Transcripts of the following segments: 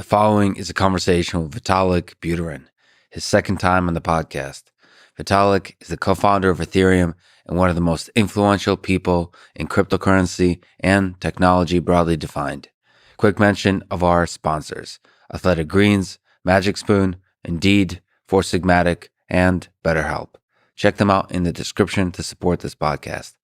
The following is a conversation with Vitalik Buterin, his second time on the podcast. Vitalik is the co-founder of Ethereum and one of the most influential people in cryptocurrency and technology broadly defined. Quick mention of our sponsors: Athletic Greens, Magic Spoon, Indeed, Four Sigmatic, and BetterHelp. Check them out in the description to support this podcast.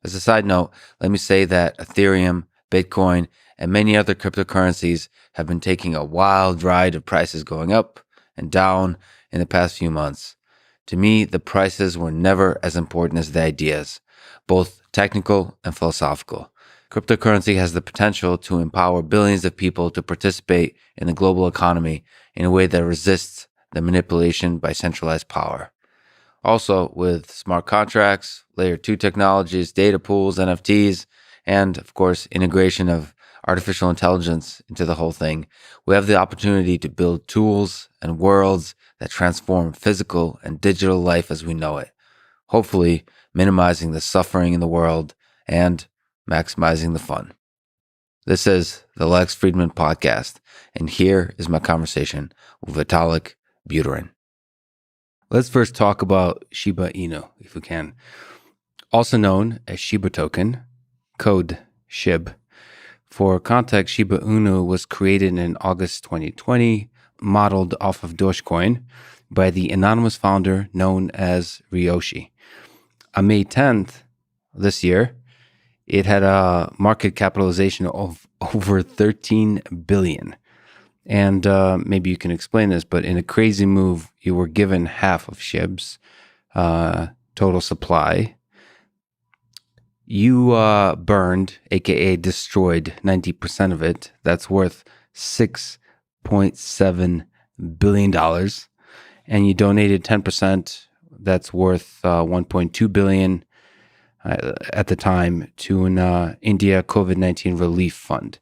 As a side note, let me say that Ethereum, Bitcoin, and many other cryptocurrencies have been taking a wild ride of prices going up and down in the past few months. To me, the prices were never as important as the ideas, both technical and philosophical. Cryptocurrency has the potential to empower billions of people to participate in the global economy in a way that resists the manipulation by centralized power. Also, with smart contracts, layer 2 technologies, data pools, NFTs, and of course, integration of artificial intelligence into the whole thing, we have the opportunity to build tools and worlds that transform physical and digital life as we know it, hopefully minimizing the suffering in the world and maximizing the fun. This is the Lex Fridman Podcast, and here is my conversation with Vitalik Buterin. Let's first talk about Shiba Inu, if we can. Also known as Shiba Token, code SHIB. For context, Shiba Inu was created in August 2020, modeled off of Dogecoin by the anonymous founder known as Ryoshi. On May 10th this year, it had a market capitalization of over 13 billion. And maybe you can explain this, but in a crazy move, you were given half of SHIB's total supply. You burned, aka destroyed, 90% of it. That's worth $6.7 billion. And you donated 10%. That's worth $1.2 billion at the time to an India COVID-19 relief fund,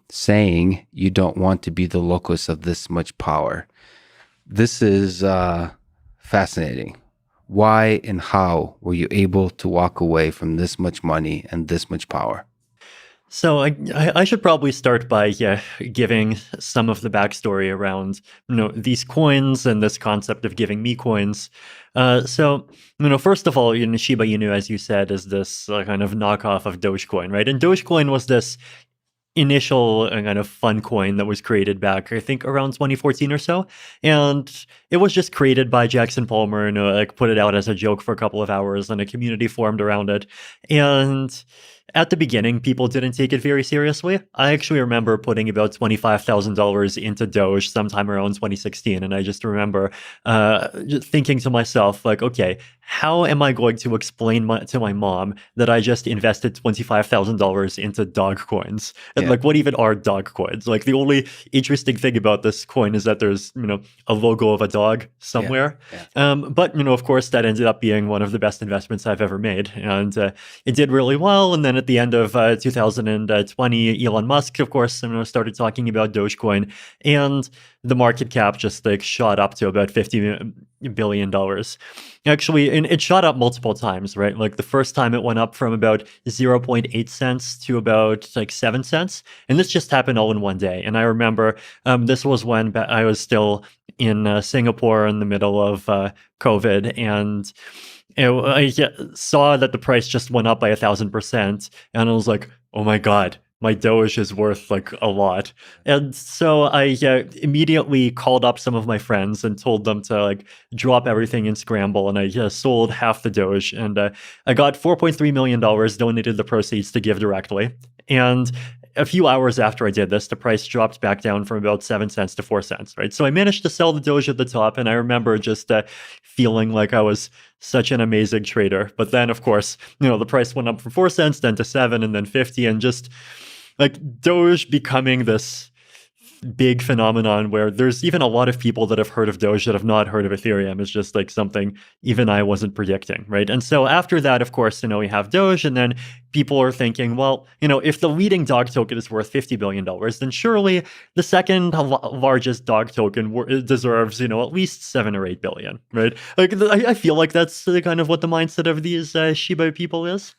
saying you don't want to be the locus of this much power. This is fascinating. Why and how were you able to walk away from this much money and this much power? So I should probably start by giving some of the backstory around these coins and this concept of giving me coins. So first of all, Shiba Inu, as you said, is this kind of knockoff of Dogecoin, right? And Dogecoin was this initial kind of fun coin that was created back, I think, around 2014 or so. And it was just created by Jackson Palmer and put it out as a joke for a couple of hours, and a community formed around it. And at the beginning, people didn't take it very seriously. I actually remember putting about $25,000 into Doge sometime around 2016. And I just remember just thinking to myself, okay, how am I going to explain to my mom that I just invested $25,000 into dog coins? And what even are dog coins? The only interesting thing about this coin is that there's, a logo of a dog somewhere. But, of course, that ended up being one of the best investments I've ever made. And it did really well. And then at the end of 2020, Elon Musk, of course, started talking about Dogecoin, and the market cap just shot up to about $50 billion. Actually, and it shot up multiple times, right? The first time it went up from about 0.8 cents to about 7 cents. And this just happened all in one day. And I remember this was when I was still in Singapore in the middle of COVID, and I saw that the price just went up by 1,000%, and I was like, oh my God, my Doge is worth a lot. And so I immediately called up some of my friends and told them to drop everything and scramble. And I sold half the Doge, and I got $4.3 million, donated the proceeds to give directly. And a few hours after I did this, the price dropped back down from about 7 cents to 4 cents, right? So I managed to sell the Doge at the top, and I remember just feeling like I was such an amazing trader. But then, of course, the price went up from 4 cents, then to 7, and then 50, and just Doge becoming this big phenomenon where there's even a lot of people that have heard of Doge that have not heard of Ethereum. Is just something even I wasn't predicting, right? And so after that, of course, we have Doge, and then people are thinking, well, if the leading dog token is worth $50 billion, then surely the second largest dog token deserves, at least 7 or 8 billion, right? I feel like that's kind of what the mindset of these Shiba people is.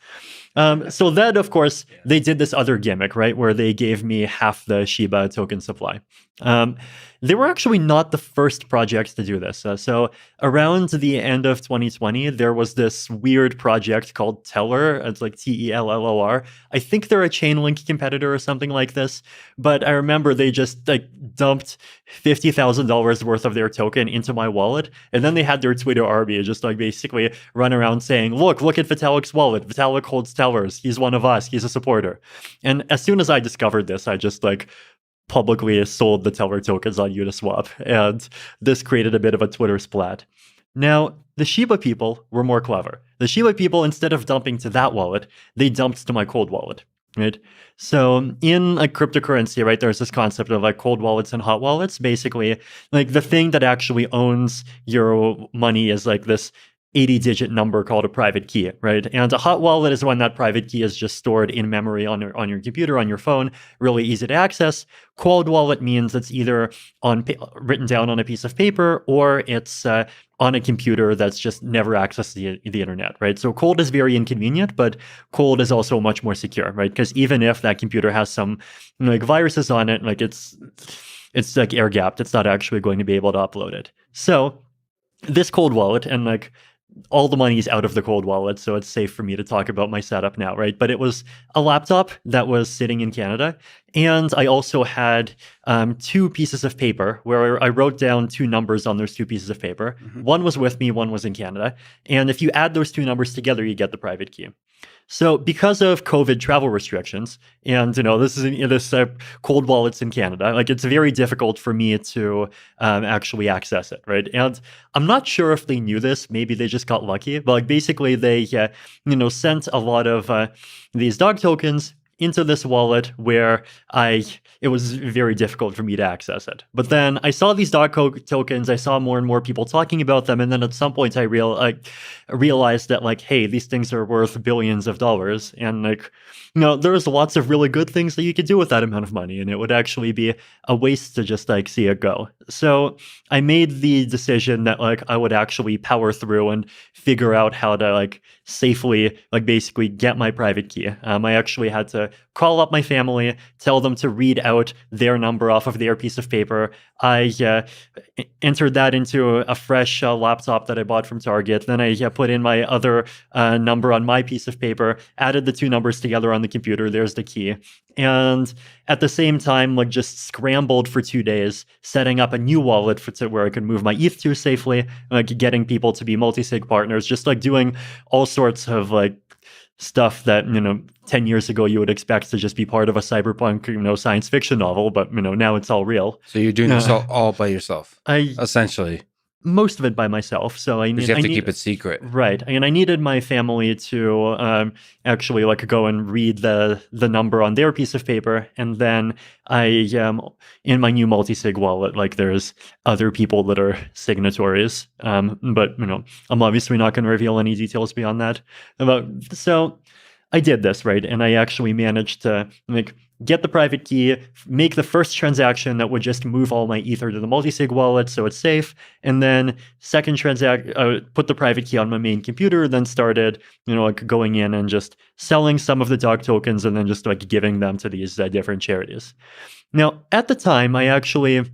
So then, of course, they did this other gimmick, right, where they gave me half the Shiba token supply. Um, they were actually not the first project to do this. So around the end of 2020, there was this weird project called Teller. It's like Tellor. I think they're a Chainlink competitor or something like this. But I remember they just like dumped $50,000 worth of their token into my wallet, and then they had their Twitter army just like basically run around saying, look at Vitalik's wallet. Vitalik holds Tellers. He's one of us. He's a supporter. And as soon as I discovered this, I just like publicly sold the Teller tokens on Uniswap, and this created a bit of a Twitter splat. Now, the Shiba people were more clever. The Shiba people, instead of dumping to that wallet, they dumped to my cold wallet, right? So in like cryptocurrency, right, there's this concept of like cold wallets and hot wallets. Basically, like the thing that actually owns your money is like this 80-digit number called a private key, right? And a hot wallet is when that private key is just stored in memory on your computer, on your phone, really easy to access. Cold wallet means it's either written down on a piece of paper, or it's on a computer that's just never accessed the internet, right? So cold is very inconvenient, but cold is also much more secure, right? Because even if that computer has some like viruses on it, like it's like air gapped, it's not actually going to be able to upload it. So this cold wallet, and like all the money is out of the cold wallet, so it's safe for me to talk about my setup now, right? But it was a laptop that was sitting in Canada, and I also had 2 pieces of paper where I wrote down 2 numbers on those 2 pieces of paper. Mm-hmm. One was with me, one was in Canada, and if you add those 2 numbers together, you get the private key. So because of COVID travel restrictions, and this is this cold wallets in Canada, like it's very difficult for me to actually access it, right? And I'm not sure if they knew this. Maybe they just got lucky. But like basically, they sent a lot of these dog tokens into this wallet where it was very difficult for me to access it. But then I saw these dog tokens, I saw more and more people talking about them, and then at some point I realized that like, hey, these things are worth billions of dollars, and like, there's lots of really good things that you could do with that amount of money, and it would actually be a waste to just like see it go. So I made the decision that like I would actually power through and figure out how to like safely like basically get my private key. I actually had to call up my family, tell them to read out their number off of their piece of paper. I entered that into a fresh laptop that I bought from Target. Then I put in my other number on my piece of paper, added the 2 numbers together on the computer. There's the key. And at the same time, like just scrambled for 2 days, setting up a new wallet where I could move my ETH to safely, like getting people to be multi-sig partners, just like doing all sorts of like stuff that 10 years ago you would expect to just be part of a cyberpunk science fiction novel, but now it's all real. So you're doing this all by yourself, essentially. Most of it by myself. So you have to keep it secret, right? And I needed my family to actually like go and read the number on their piece of paper, and then I in my new multi-sig wallet, like there's other people that are signatories, but I'm obviously not going to reveal any details beyond that. So I did this, right, and I actually managed to like get the private key, make the first transaction that would just move all my Ether to the multi-sig wallet so it's safe, and then second put the private key on my main computer, then started, like going in and just selling some of the dog tokens and then just like giving them to these different charities. Now, at the time, I actually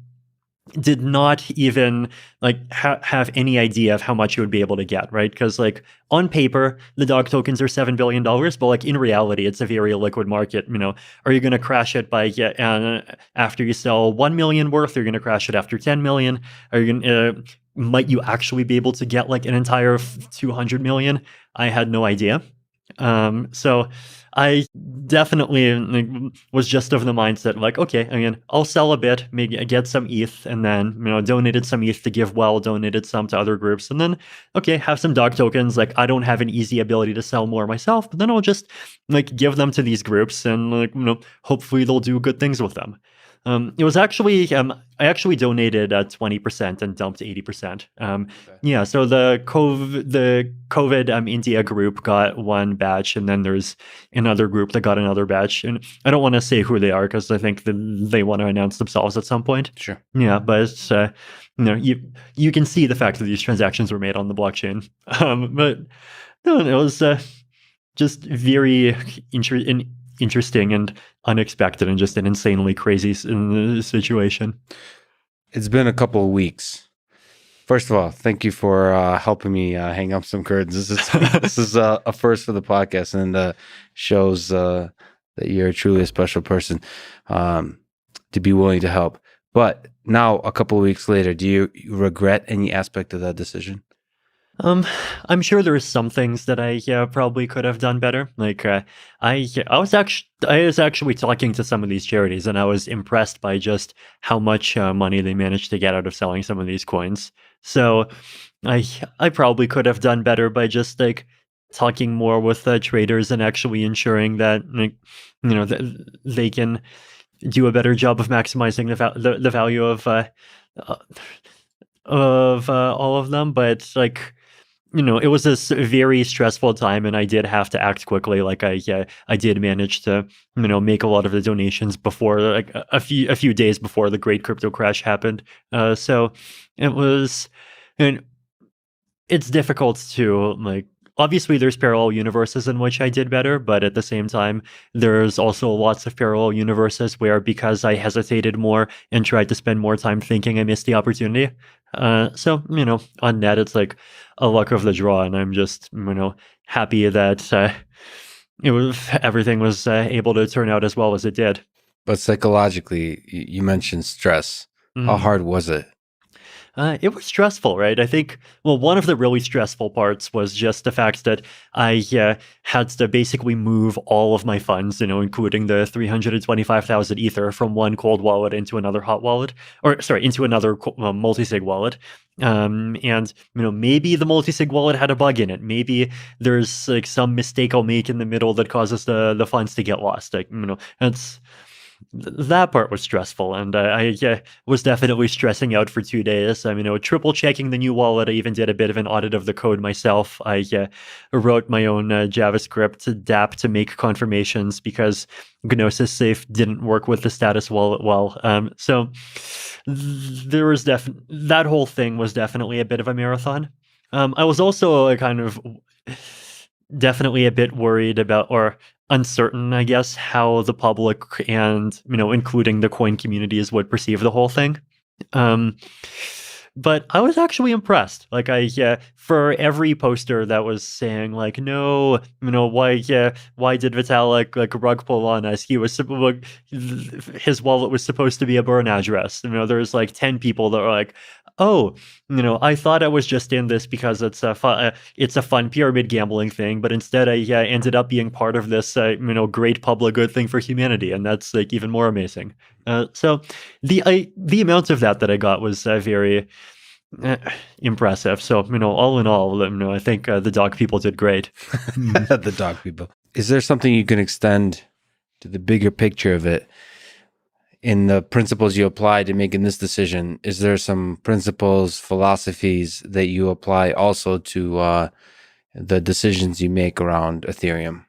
did not even like have any idea of how much you would be able to get, right? Because like on paper, the dog tokens are $7 billion, but like in reality, it's a very liquid market. Are you going to crash it by after you sell 1 million worth? Are you going to crash it after 10 million? Are you going to might you actually be able to get like an entire 200 million? I had no idea. So I definitely was just of the mindset like, okay, I'll sell a bit, maybe get some ETH, and then, donated some ETH to GiveWell, donated some to other groups, and then, okay, have some dog tokens. Like, I don't have an easy ability to sell more myself, but then I'll just like give them to these groups and like, hopefully they'll do good things with them. It was actually, I actually donated 20% and dumped 80%. Okay. Yeah, so the COVID India group got one batch, and then there's another group that got another batch. And I don't want to say who they are because I think they want to announce themselves at some point. Sure. Yeah, but it's, you can see the fact that these transactions were made on the blockchain. But no, it was just very interesting and unexpected, and just an insanely crazy situation. It's been a couple of weeks. First of all, thank you for helping me hang up some curtains. This is a first for the podcast, and shows that you're truly a special person to be willing to help. But now, a couple of weeks later, do you regret any aspect of that decision? I'm sure there are some things that I probably could have done better. Like I was actually talking to some of these charities, and I was impressed by just how much money they managed to get out of selling some of these coins. So I probably could have done better by just like talking more with traders and actually ensuring that, like, they can do a better job of maximizing the value of all of them. But like, it was a very stressful time, and I did have to act quickly. Like I did manage to, make a lot of the donations before, like a few days before the great crypto crash happened. So it was, and it's difficult to, like, obviously there's parallel universes in which I did better, but at the same time, there's also lots of parallel universes where, because I hesitated more and tried to spend more time thinking, I missed the opportunity. So, on net, it's like a luck of the draw, and I'm just, happy that everything was able to turn out as well as it did. But psychologically, you mentioned stress. How hard was it? It was stressful, right? I think, well, one of the really stressful parts was just the fact that I had to basically move all of my funds, including the 325,000 Ether, from one cold wallet into another hot wallet, or sorry, into another multi-sig wallet. And maybe the multi-sig wallet had a bug in it. Maybe there's like some mistake I'll make in the middle that causes the funds to get lost. Like, that part was stressful, and I was definitely stressing out for 2 days. I mean, triple checking the new wallet. I even did a bit of an audit of the code myself. I wrote my own JavaScript DApp to make confirmations, because Gnosis Safe didn't work with the status wallet well. So there was that whole thing was definitely a bit of a marathon. I was also kind of definitely a bit worried about, or uncertain, I guess, how the public and, including the coin communities would perceive the whole thing. But I was actually impressed. Like, for every poster that was saying like, no, why did Vitalik like rug pull on us? His wallet was supposed to be a burn address. There's like 10 people that are like, oh, I thought I was just in this because it's a fun pyramid gambling thing, but instead I ended up being part of this great public good thing for humanity, and that's like even more amazing. So the amount of that I got was very impressive. So all in all, I think the dog people did great. The dog people. Is there something you can extend to the bigger picture of it? In the principles you applied in making this decision, is there some principles, philosophies that you apply also to the decisions you make around Ethereum?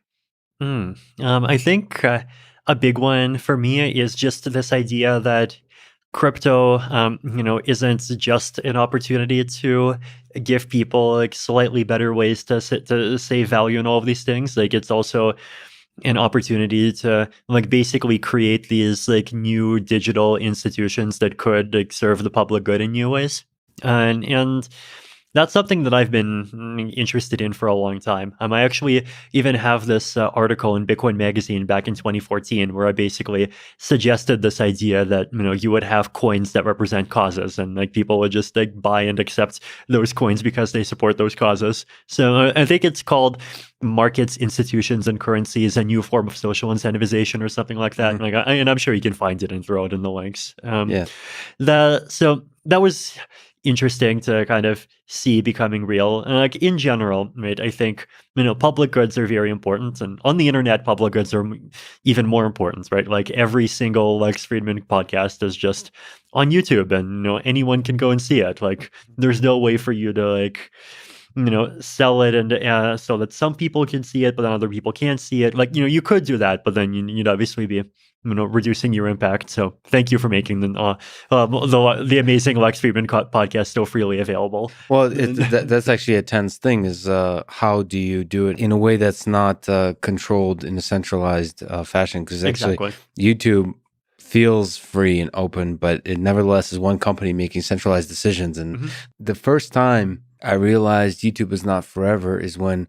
I think a big one for me is just this idea that crypto, isn't just an opportunity to give people like slightly better ways to save value and all of these things. Like, it's also an opportunity to like basically create these like new digital institutions that could like serve the public good in new ways. And that's something that I've been interested in for a long time. I actually even have this article in Bitcoin Magazine back in 2014 where I basically suggested this idea that, you would have coins that represent causes, and like people would just like buy and accept those coins because they support those causes. So I think it's called Markets, Institutions, and Currencies, a New Form of Social Incentivization, or something like that. Mm-hmm. And I'm sure you can find it and throw it in the links. Yeah. So that was interesting to kind of see becoming real. And like in general, right, I think, public goods are very important, and on the internet, public goods are even more important, right? Like every single Lex Friedman podcast is just on YouTube, and anyone can go and see it. Like there's no way for you to like sell it and so that some people can see it, but then other people can't see it. Like, you could do that, but then you'd obviously be reducing your impact. So thank you for making the amazing Lex Friedman podcast so freely available. Well, that's actually a tense thing is how do you do it in a way that's not controlled in a centralized fashion? Because actually YouTube feels free and open, but it nevertheless is one company making centralized decisions. And the first time I realized YouTube is not forever is when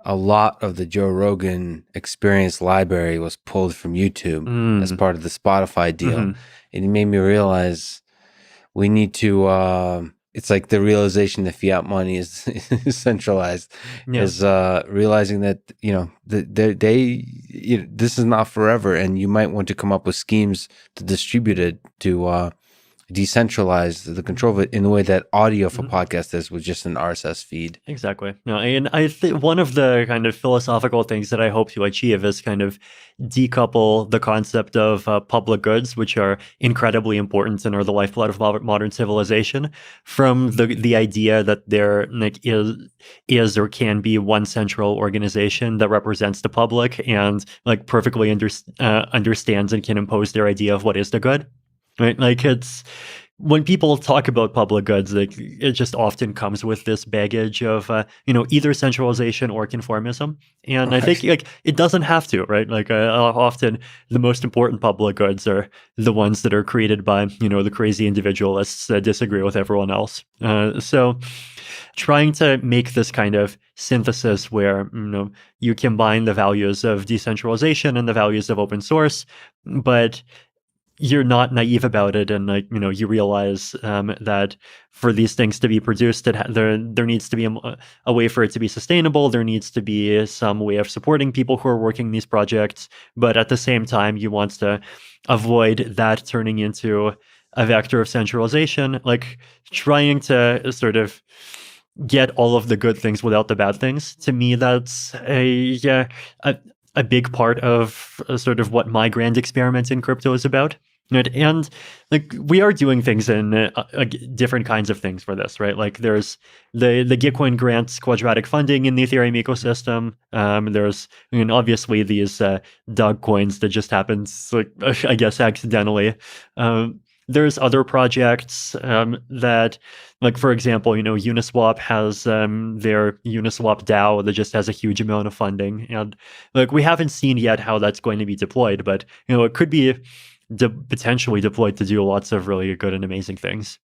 a lot of the Joe Rogan Experience library was pulled from YouTube as part of the Spotify deal. And it made me realize we need to, it's like the realization that fiat money is centralized, is realizing that, this is not forever. And you might want to come up with schemes to distribute it, to decentralize the control of it in the way that audio for podcast is with just an RSS feed. Exactly. No, and I think one of the kind of philosophical things that I hope to achieve is kind of decouple the concept of public goods, which are incredibly important and are the lifeblood of modern civilization, from the idea that there is or can be one central organization that represents the public and perfectly understands and can impose their idea of what is the good. Right, it's when people talk about public goods, it just often comes with this baggage of either centralization or conformism, and I think it doesn't have to, right? Often the most important public goods are the ones that are created by the crazy individualists that disagree with everyone else. So trying to make this kind of synthesis where you combine the values of decentralization and the values of open source, but you're not naive about it, and you realize that for these things to be produced, there needs to be a way for it to be sustainable. There needs to be some way of supporting people who are working these projects, but at the same time, you want to avoid that turning into a vector of centralization, trying to sort of get all of the good things without the bad things. To me, that's a big part of sort of what my grand experiment in crypto is about. Right? And we are doing things in different kinds of things for this, right? There's the Gitcoin grants quadratic funding in the Ethereum ecosystem. There's obviously these dog coins that just happens, I guess, accidentally. There's other projects that, for example, Uniswap has their Uniswap DAO that just has a huge amount of funding. And we haven't seen yet how that's going to be deployed, but it could be potentially deployed to do lots of really good and amazing things.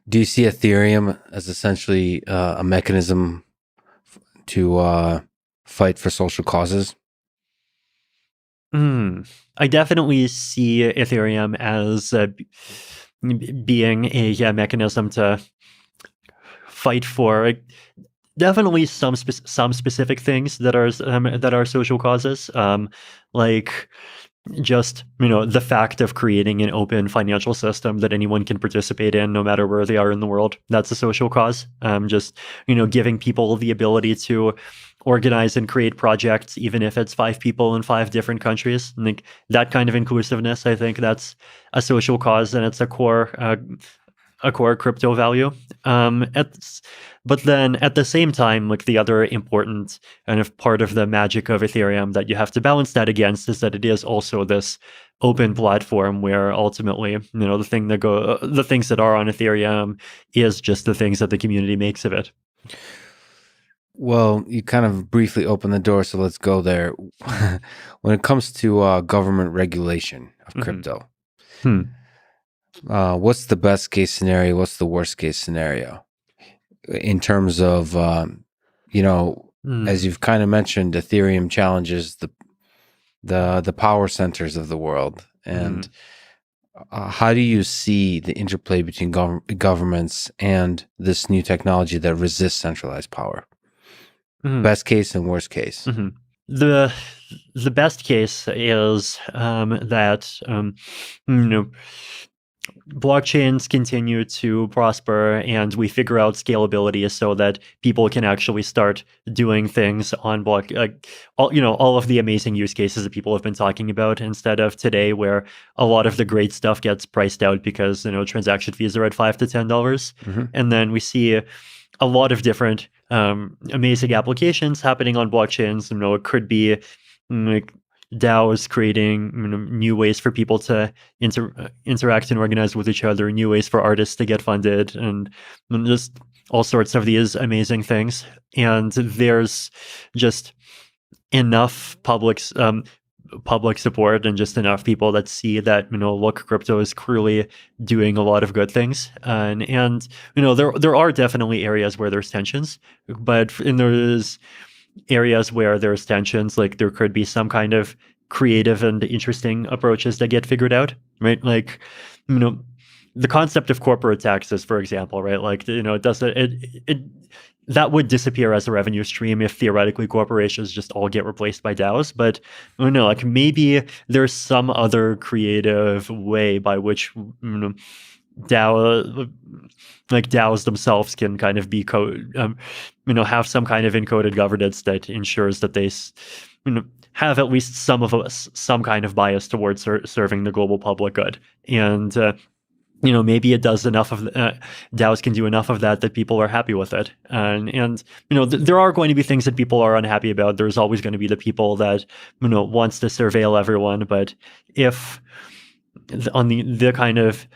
Do you see Ethereum as essentially a mechanism to fight for social causes? I definitely see Ethereum as being a mechanism to fight for definitely some specific things that are social causes, just the fact of creating an open financial system that anyone can participate in no matter where they are in the world. That's a social cause. Just giving people the ability to organize and create projects, even if it's 5 people in 5 different countries. And that kind of inclusiveness, I think that's a social cause, and it's a core crypto value. But then at the same time, the other important kind of part of the magic of Ethereum that you have to balance that against is that it is also this open platform where ultimately, the things that are on Ethereum is just the things that the community makes of it. Well, you kind of briefly opened the door, so let's go there. When it comes to government regulation of crypto, what's the best case scenario? What's the worst case scenario? In terms of, as you've kind of mentioned, Ethereum challenges the power centers of the world. And how do you see the interplay between governments and this new technology that resists centralized power? Best case and worst case. The best case is that blockchains continue to prosper and we figure out scalability so that people can actually start doing things on all of the amazing use cases that people have been talking about, instead of today where a lot of the great stuff gets priced out because transaction fees are at $5 to $10. And then we see a lot of different amazing applications happening on blockchains. It could be like DAOs creating new ways for people to interact and organize with each other, new ways for artists to get funded, and just all sorts of these amazing things. And there's just enough public support and just enough people that see that look, crypto is clearly doing a lot of good things, and there are definitely areas where there's tensions, but there's areas where there's tensions, like there could be some kind of creative and interesting approaches that get figured out, right? Like the concept of corporate taxes, for example, right? Like it that would disappear as a revenue stream if theoretically corporations just all get replaced by DAOs. But I don't know, like maybe there's some other creative way by which DAOs themselves can kind of be have some kind of encoded governance that ensures that they have at least some kind of bias towards serving the global public good. And maybe it does enough of DAOs can do enough of that people are happy with it. And there are going to be things that people are unhappy about. There's always going to be the people that wants to surveil everyone. But if on the kind of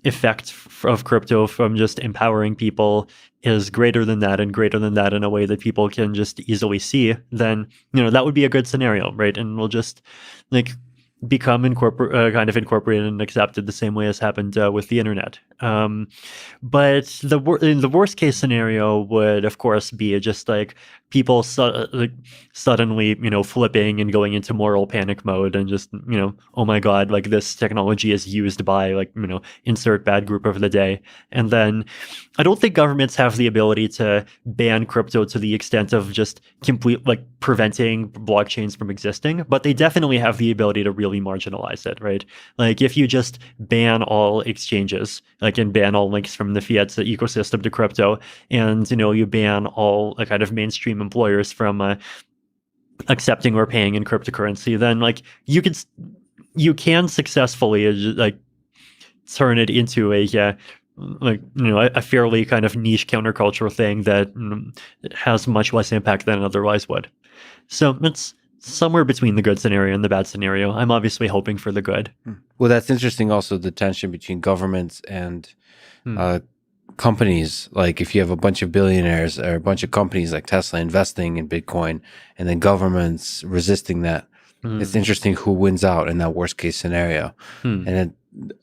effect of crypto from just empowering people is greater than that and greater than that in a way that people can just easily see, then that would be a good scenario, right? And we'll just become kind of incorporated and accepted the same way as happened with the internet. But the worst case scenario would, of course, be just like people suddenly, flipping and going into moral panic mode and just, oh my God, like this technology is used by insert bad group of the day. And then I don't think governments have the ability to ban crypto to the extent of just preventing blockchains from existing, but they definitely have the ability to really marginalize it, right? Like if you just ban all exchanges, and ban all links from the fiat ecosystem to crypto, and you ban all kind of mainstream employers from accepting or paying in cryptocurrency, then you can successfully turn it into a fairly kind of niche countercultural thing that has much less impact than it otherwise would. So it's somewhere between the good scenario and the bad scenario. I'm obviously hoping for the good. Well, that's interesting. Also, the tension between governments and companies. Like if you have a bunch of billionaires or a bunch of companies like Tesla investing in Bitcoin and then governments resisting that, it's interesting who wins out in that worst case scenario. And it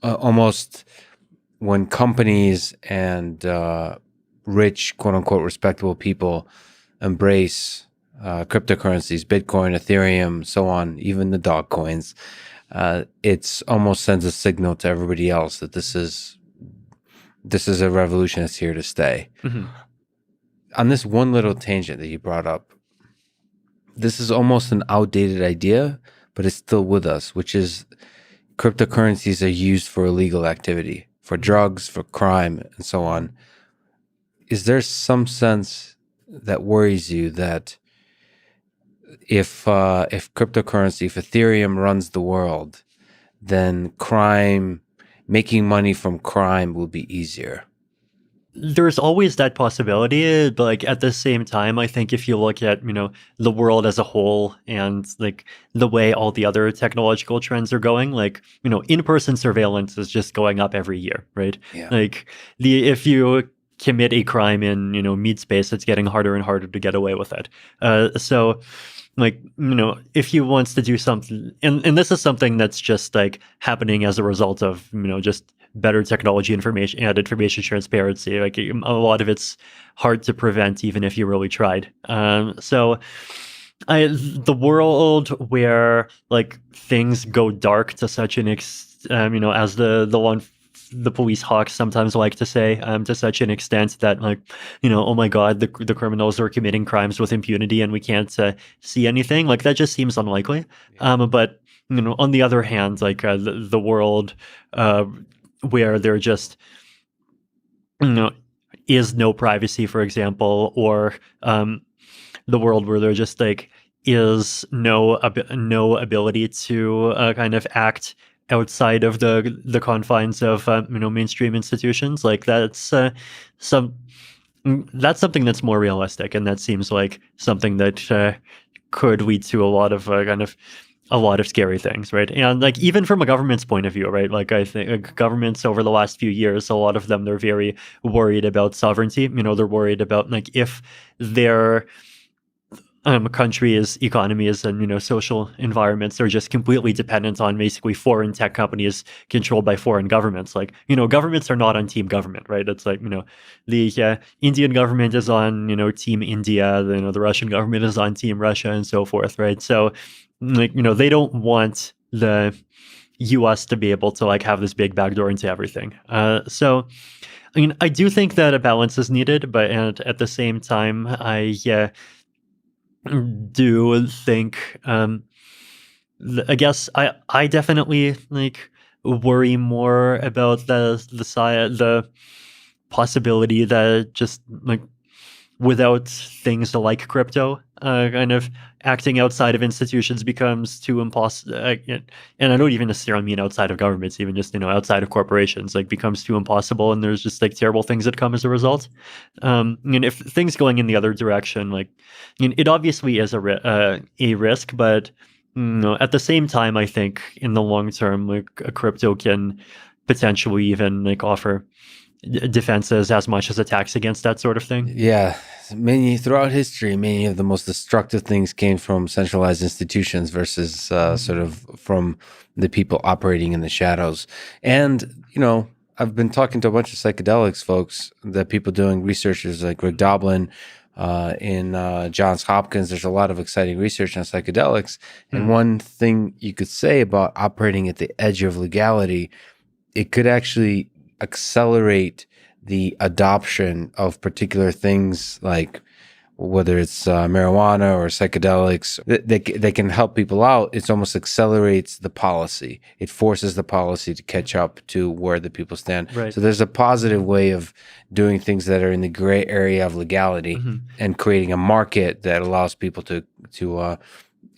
almost when companies and rich, quote unquote, respectable people embrace cryptocurrencies, Bitcoin, Ethereum, so on, even the dog coins, it's almost sends a signal to everybody else that this is a revolution that's here to stay. On this one little tangent that you brought up, this is almost an outdated idea, but it's still with us, which is cryptocurrencies are used for illegal activity, for drugs, for crime, and so on. Is there some sense that worries you that if cryptocurrency, if Ethereum runs the world, then crime, making money from crime will be easier? There's always that possibility, but at the same time, I think if you look at the world as a whole and the way all the other technological trends are going, in-person surveillance is just going up every year, right? Yeah. If you commit a crime in meat space, it's getting harder and harder to get away with it. So if he wants to do something, and this is something that's just happening as a result of just better technology, information transparency. A lot of it's hard to prevent, even if you really tried. So the world where things go dark to such an as the police hawks sometimes like to say, to such an extent that oh my God, the criminals are committing crimes with impunity and we can't see anything. That just seems unlikely. But on the other hand, the world where there just is no privacy, for example, or the world where there just is no ability to kind of act outside of the confines of mainstream institutions, that's that's something that's more realistic, and that seems like something that could lead to a lot of a lot of scary things, right? And like even from a government's point of view, right? Like I think governments over the last few years, a lot of them, they're very worried about sovereignty. They're worried about like if their countries, economies, and social environments are just completely dependent on basically foreign tech companies controlled by foreign governments. Like governments are not on team government, right? It's like the Indian government is on team India, the Russian government is on team Russia, and so forth, right? So like they don't want the U.S. to be able to like have this big backdoor into everything. So I do think that a balance is needed, but at the same time, I do think I guess I definitely like worry more about the possibility that just like without things like crypto kind of acting outside of institutions becomes too impossible, and I don't even necessarily mean outside of governments, even just outside of corporations, like becomes too impossible, and there's just like terrible things that come as a result. And if things going in the other direction, like it obviously is a risk, but at the same time, I think in the long term, like a crypto can potentially even like offer defenses as much as attacks against that sort of thing. Yeah, throughout history, many of the most destructive things came from centralized institutions versus sort of from the people operating in the shadows. And I've been talking to a bunch of psychedelics folks, that people doing researchers like Rick Doblin in Johns Hopkins. There's a lot of exciting research on psychedelics. And one thing you could say about operating at the edge of legality, it could actually accelerate the adoption of particular things, like whether it's marijuana or psychedelics. They can help people out. It almost accelerates the policy. It forces the policy to catch up to where the people stand. Right. So there's a positive way of doing things that are in the gray area of legality and creating a market that allows people to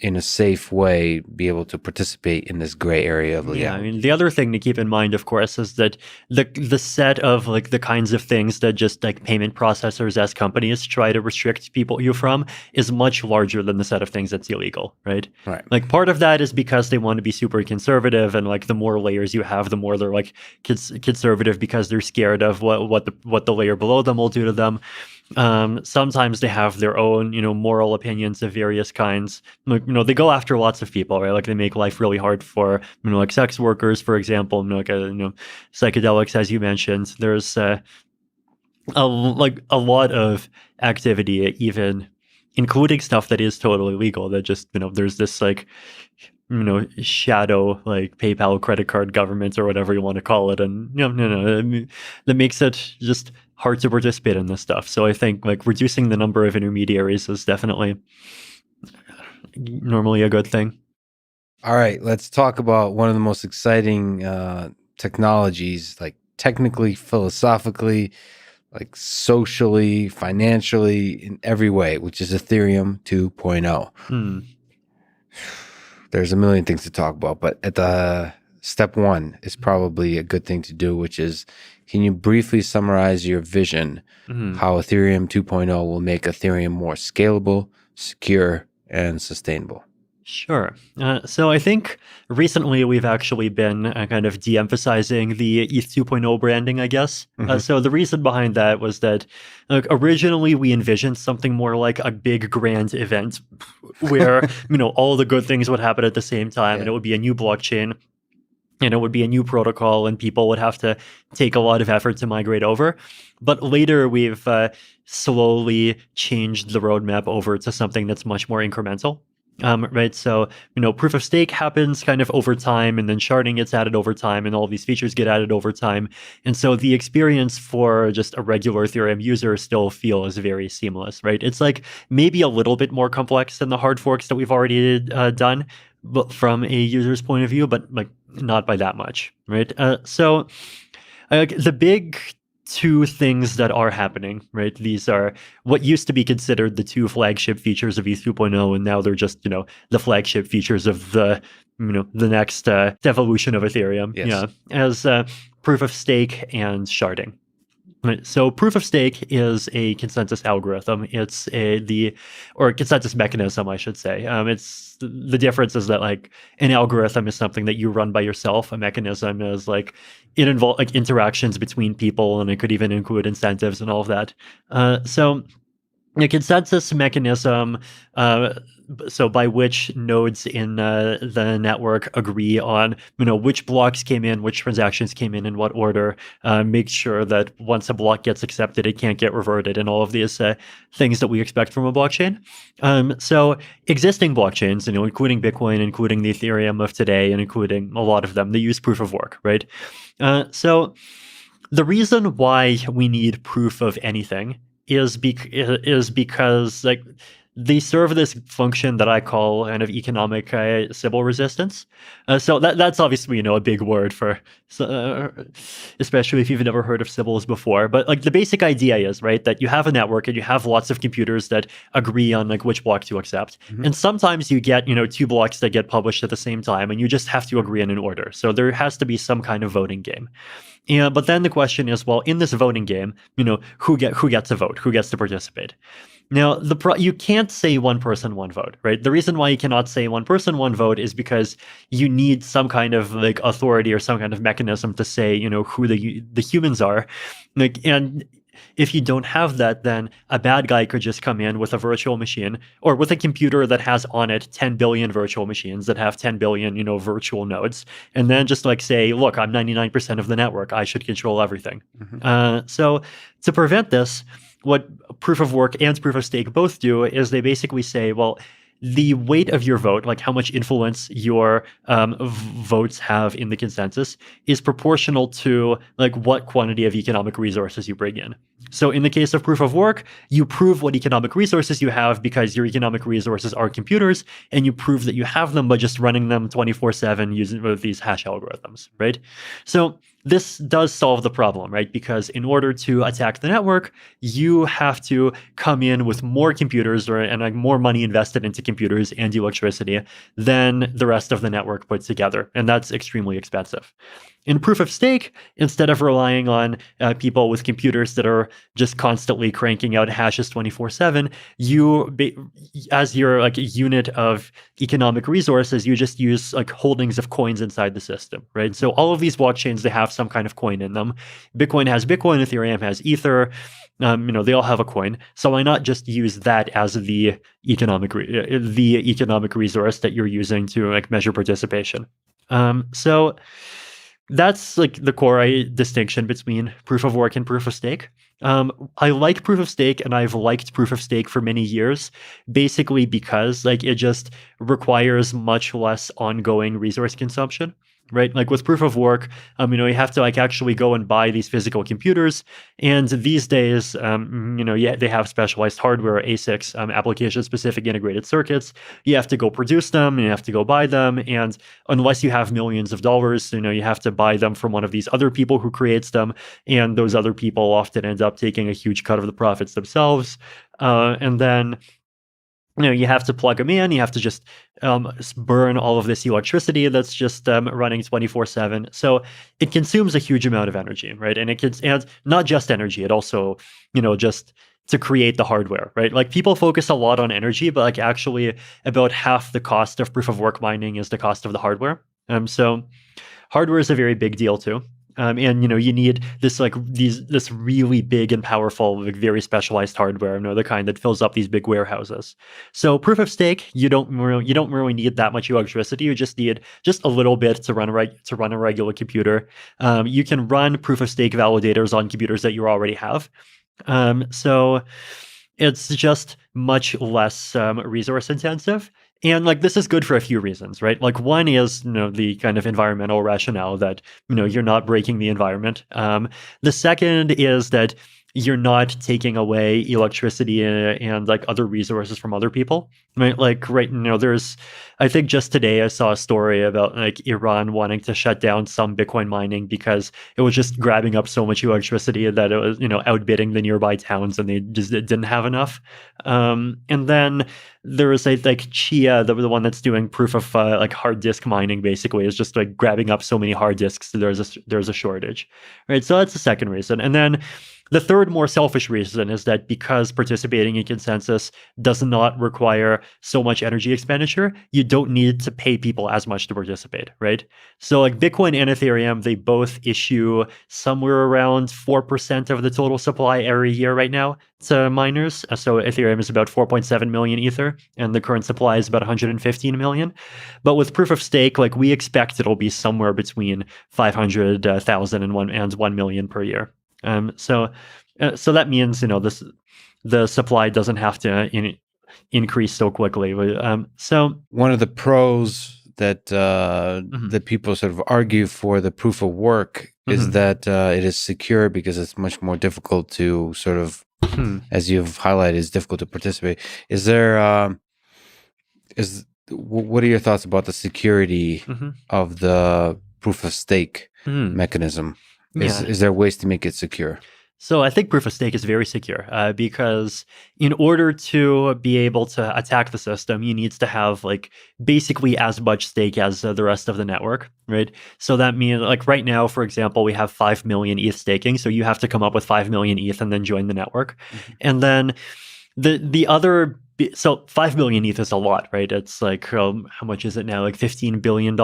in a safe way be able to participate in this gray area of legality. Yeah, I mean, the other thing to keep in mind, of course, is that the set of like the kinds of things that just like payment processors as companies try to restrict you from is much larger than the set of things that's illegal, right? Right. Like part of that is because they want to be super conservative, and like the more layers you have, the more they're like conservative because they're scared of what the layer below them will do to them. Sometimes they have their own, moral opinions of various kinds. Like, they go after lots of people, right? Like they make life really hard for, like sex workers, for example. Like, psychedelics, as you mentioned. There's a lot of activity, even including stuff that is totally legal. That just, there's this like, shadow like PayPal credit card government or whatever you want to call it, and that makes it just hard to participate in this stuff. So I think like reducing the number of intermediaries is definitely normally a good thing. All right, let's talk about one of the most exciting technologies, like technically, philosophically, like socially, financially, in every way, which is Ethereum 2.0. There's a million things to talk about, but at the step one is probably a good thing to do, which is, can you briefly summarize your vision, how Ethereum 2.0 will make Ethereum more scalable, secure, and sustainable? Sure. So I think recently we've actually been kind of de-emphasizing the ETH 2.0 branding, I guess. So the reason behind that was that originally we envisioned something more like a big grand event where, all the good things would happen at the same time, and it would be a new blockchain, and it would be a new protocol, and people would have to take a lot of effort to migrate over. But later we've slowly changed the roadmap over to something that's much more incremental. Right. So, proof of stake happens kind of over time, and then sharding gets added over time, and all these features get added over time. And so the experience for just a regular Ethereum user still feels very seamless, right? It's like maybe a little bit more complex than the hard forks that we've already done, but from a user's point of view, but like not by that much, right? So the big two things that are happening, right? These are what used to be considered the two flagship features of ETH 2.0, and now they're just, the flagship features of the next evolution of Ethereum. Yes. Yeah, as proof of stake and sharding. Right. So proof of stake is a consensus algorithm. It's or consensus mechanism, I should say. It's the difference is that like an algorithm is something that you run by yourself. A mechanism is like it involves like interactions between people, and it could even include incentives and all of that. So a consensus mechanism, so by which nodes in the network agree on, which blocks came in, which transactions came in what order, make sure that once a block gets accepted, it can't get reverted, and all of these things that we expect from a blockchain. So existing blockchains, including Bitcoin, including the Ethereum of today, and including a lot of them, they use proof of work, right? So the reason why we need proof of anything is because like they serve this function that I call kind of economic Sybil resistance. So that's obviously a big word for, especially if you've never heard of Sybils before. But like the basic idea is right that you have a network and you have lots of computers that agree on like which block to accept. And sometimes you get two blocks that get published at the same time, and you just have to agree on an order. So there has to be some kind of voting game. Yeah, but then the question is, well, in this voting game, who gets a vote, who gets to participate? Now, you can't say one person, one vote, right? The reason why you cannot say one person, one vote is because you need some kind of like authority or some kind of mechanism to say, who the humans are, like, and if you don't have that, then a bad guy could just come in with a virtual machine or with a computer that has on it 10 billion virtual machines that have 10 billion, virtual nodes, and then just like say, look, I'm 99% of the network. I should control everything. So to prevent this, what proof of work and proof of stake both do is they basically say, well, the weight of your vote, like how much influence your votes have in the consensus, is proportional to like what quantity of economic resources you bring in. So in the case of proof of work, you prove what economic resources you have because your economic resources are computers, and you prove that you have them by just running them 24/7 using these hash algorithms, right? So this does solve the problem, right? Because in order to attack the network, you have to come in with more computers and like more money invested into computers and electricity than the rest of the network put together. And that's extremely expensive. In proof of stake, instead of relying on people with computers that are just constantly cranking out hashes 24/7, as your like unit of economic resources, you just use like holdings of coins inside the system, right? So all of these blockchains, they have some kind of coin in them. Bitcoin has Bitcoin, Ethereum has Ether. They all have a coin. So why not just use that as the economic resource that you're using to like measure participation? So that's like the core distinction between proof of work and proof of stake. I like proof of stake, and I've liked proof of stake for many years, basically because like it just requires much less ongoing resource consumption. Right, like with proof of work, you have to like actually go and buy these physical computers, and these days, they have specialized hardware, ASICs, application-specific integrated circuits. You have to go produce them, you have to go buy them, and unless you have millions of dollars, you have to buy them from one of these other people who creates them, and those other people often end up taking a huge cut of the profits themselves, and then you have to plug them in. You have to just burn all of this electricity that's just running 24/7. So it consumes a huge amount of energy, right? And and not just energy, it also, just to create the hardware, right? Like people focus a lot on energy, but like actually about half the cost of proof of work mining is the cost of the hardware. So hardware is a very big deal too. And you need this this really big and powerful, like very specialized hardware, the kind that fills up these big warehouses. So proof of stake, you don't really need that much electricity. You just need just a little bit to run a regular computer. You can run proof of stake validators on computers that you already have. So it's just much less resource intensive. And like this is good for a few reasons, right? Like one is the kind of environmental rationale that you're not breaking the environment. The second is that you're not taking away electricity and like other resources from other people, right? Like right now, I think just today I saw a story about like Iran wanting to shut down some Bitcoin mining because it was just grabbing up so much electricity that it was outbidding the nearby towns, and they just didn't have enough. And then there is like Chia, the one that's doing proof of like hard disk mining, basically is just like grabbing up so many hard disks, so there's a shortage, right? So that's the second reason. And then the third more selfish reason is that because participating in consensus does not require so much energy expenditure, you don't need to pay people as much to participate, right? So like Bitcoin and Ethereum, they both issue somewhere around 4% of the total supply every year right now to miners. So Ethereum is about 4.7 million Ether, and the current supply is about 115 million. But with proof of stake, like we expect it'll be somewhere between 500,000 and 1 million per year. So that means the supply doesn't have to increase so quickly. So one of the pros that mhm, that people sort of argue for the proof of work is mhm, that it is secure because it's much more difficult to sort of, hmm, as you've highlighted, it's difficult to participate. Is there what are your thoughts about the security mhm, of the proof of stake hmm. mechanism? Yeah. Is there ways to make it secure? So I think proof of stake is very secure because in order to be able to attack the system, you need to have like basically as much stake as the rest of the network, right? So that means like right now, for example, we have 5 million ETH staking. So you have to come up with 5 million ETH and then join the network. Mhm. And then the other so 5 million ETH is a lot, right? It's like how much is it now? Like $15 billion.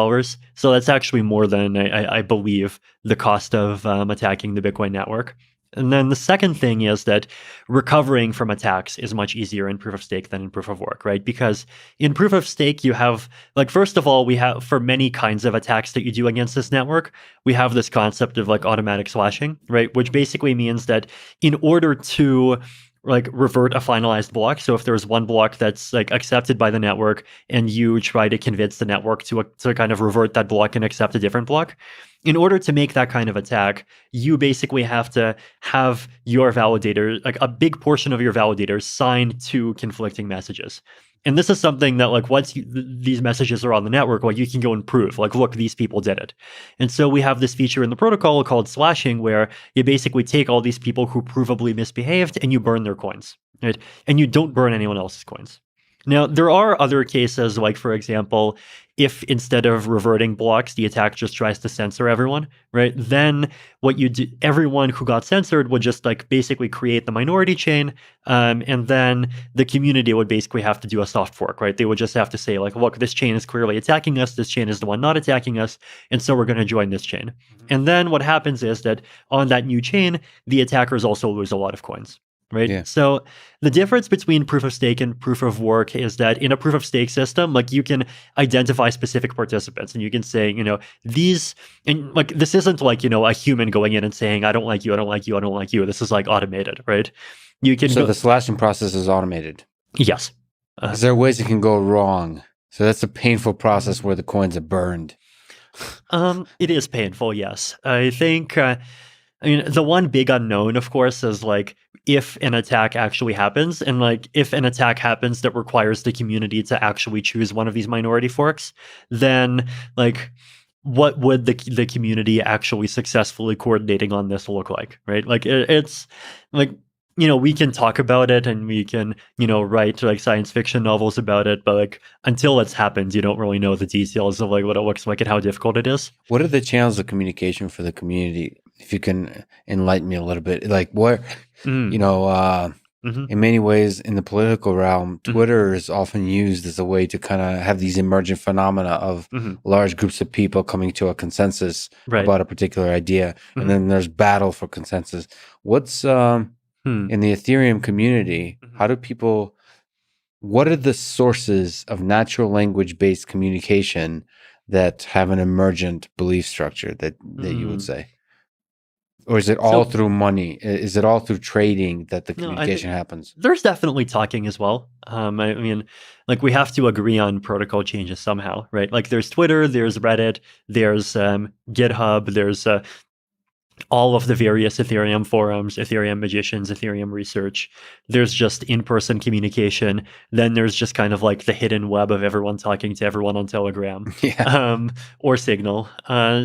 So that's actually more than I believe the cost of attacking the Bitcoin network. And then the second thing is that recovering from attacks is much easier in proof of stake than in proof of work, right? Because in proof of stake, you have, like, first of all, we have for many kinds of attacks that you do against this network, we have this concept of like automatic slashing, right? Which basically means that in order to like revert a finalized block. So if there's one block that's like accepted by the network and you try to convince the network to kind of revert that block and accept a different block, in order to make that kind of attack, you basically have to have your validator, like a big portion of your validators sign two conflicting messages. And this is something that like once these messages are on the network, like you can go and prove, like, look, these people did it. And so we have this feature in the protocol called slashing, where you basically take all these people who provably misbehaved and you burn their coins, right? And you don't burn anyone else's coins. Now, there are other cases, like, for example, if instead of reverting blocks, the attack just tries to censor everyone, right? Then what you do, everyone who got censored would just like basically create the minority chain. And then the community would basically have to do a soft fork, right? They would just have to say, like, look, this chain is clearly attacking us. This chain is the one not attacking us. And so we're going to join this chain. And then what happens is that on that new chain, the attackers also lose a lot of coins. Right. Yeah. So the difference between proof of stake and proof of work is that in a proof of stake system, like you can identify specific participants and you can say, these, and like this isn't like, a human going in and saying, I don't like you, I don't like you, I don't like you. This is like automated, right? You can So the slashing process is automated. Yes. Is there ways it can go wrong? So that's a painful process where the coins are burned. It is painful, yes. I think, the one big unknown, of course, is like if an attack actually happens, and like if an attack happens that requires the community to actually choose one of these minority forks, then like what would the community actually successfully coordinating on this look like, right? Like it's like we can talk about it and we can write like science fiction novels about it, but like until it's happened, you don't really know the details of like what it looks like and how difficult it is. What are the channels of communication for the community? If you can enlighten me a little bit, like what, Mm. Mhm. in many ways in the political realm, Mhm. Twitter is often used as a way to kind of have these emergent phenomena of Mhm. large groups of people coming to a consensus Right. about a particular idea. And Mhm. then there's battle for consensus. What's Hmm. in the Ethereum community, Mhm. how do people, what are the sources of natural language based communication that have an emergent belief structure that you would Mm. say? Or is it all So through money? Is it all through trading that the no, I think communication happens? there's definitely talking as well. I mean, like we have to agree on protocol changes somehow, right? Like there's Twitter, there's Reddit, there's GitHub, there's all of the various Ethereum forums, Ethereum magicians, Ethereum research. There's just in-person communication. Then there's just kind of like the hidden web of everyone talking to everyone on Telegram, Yeah. or Signal.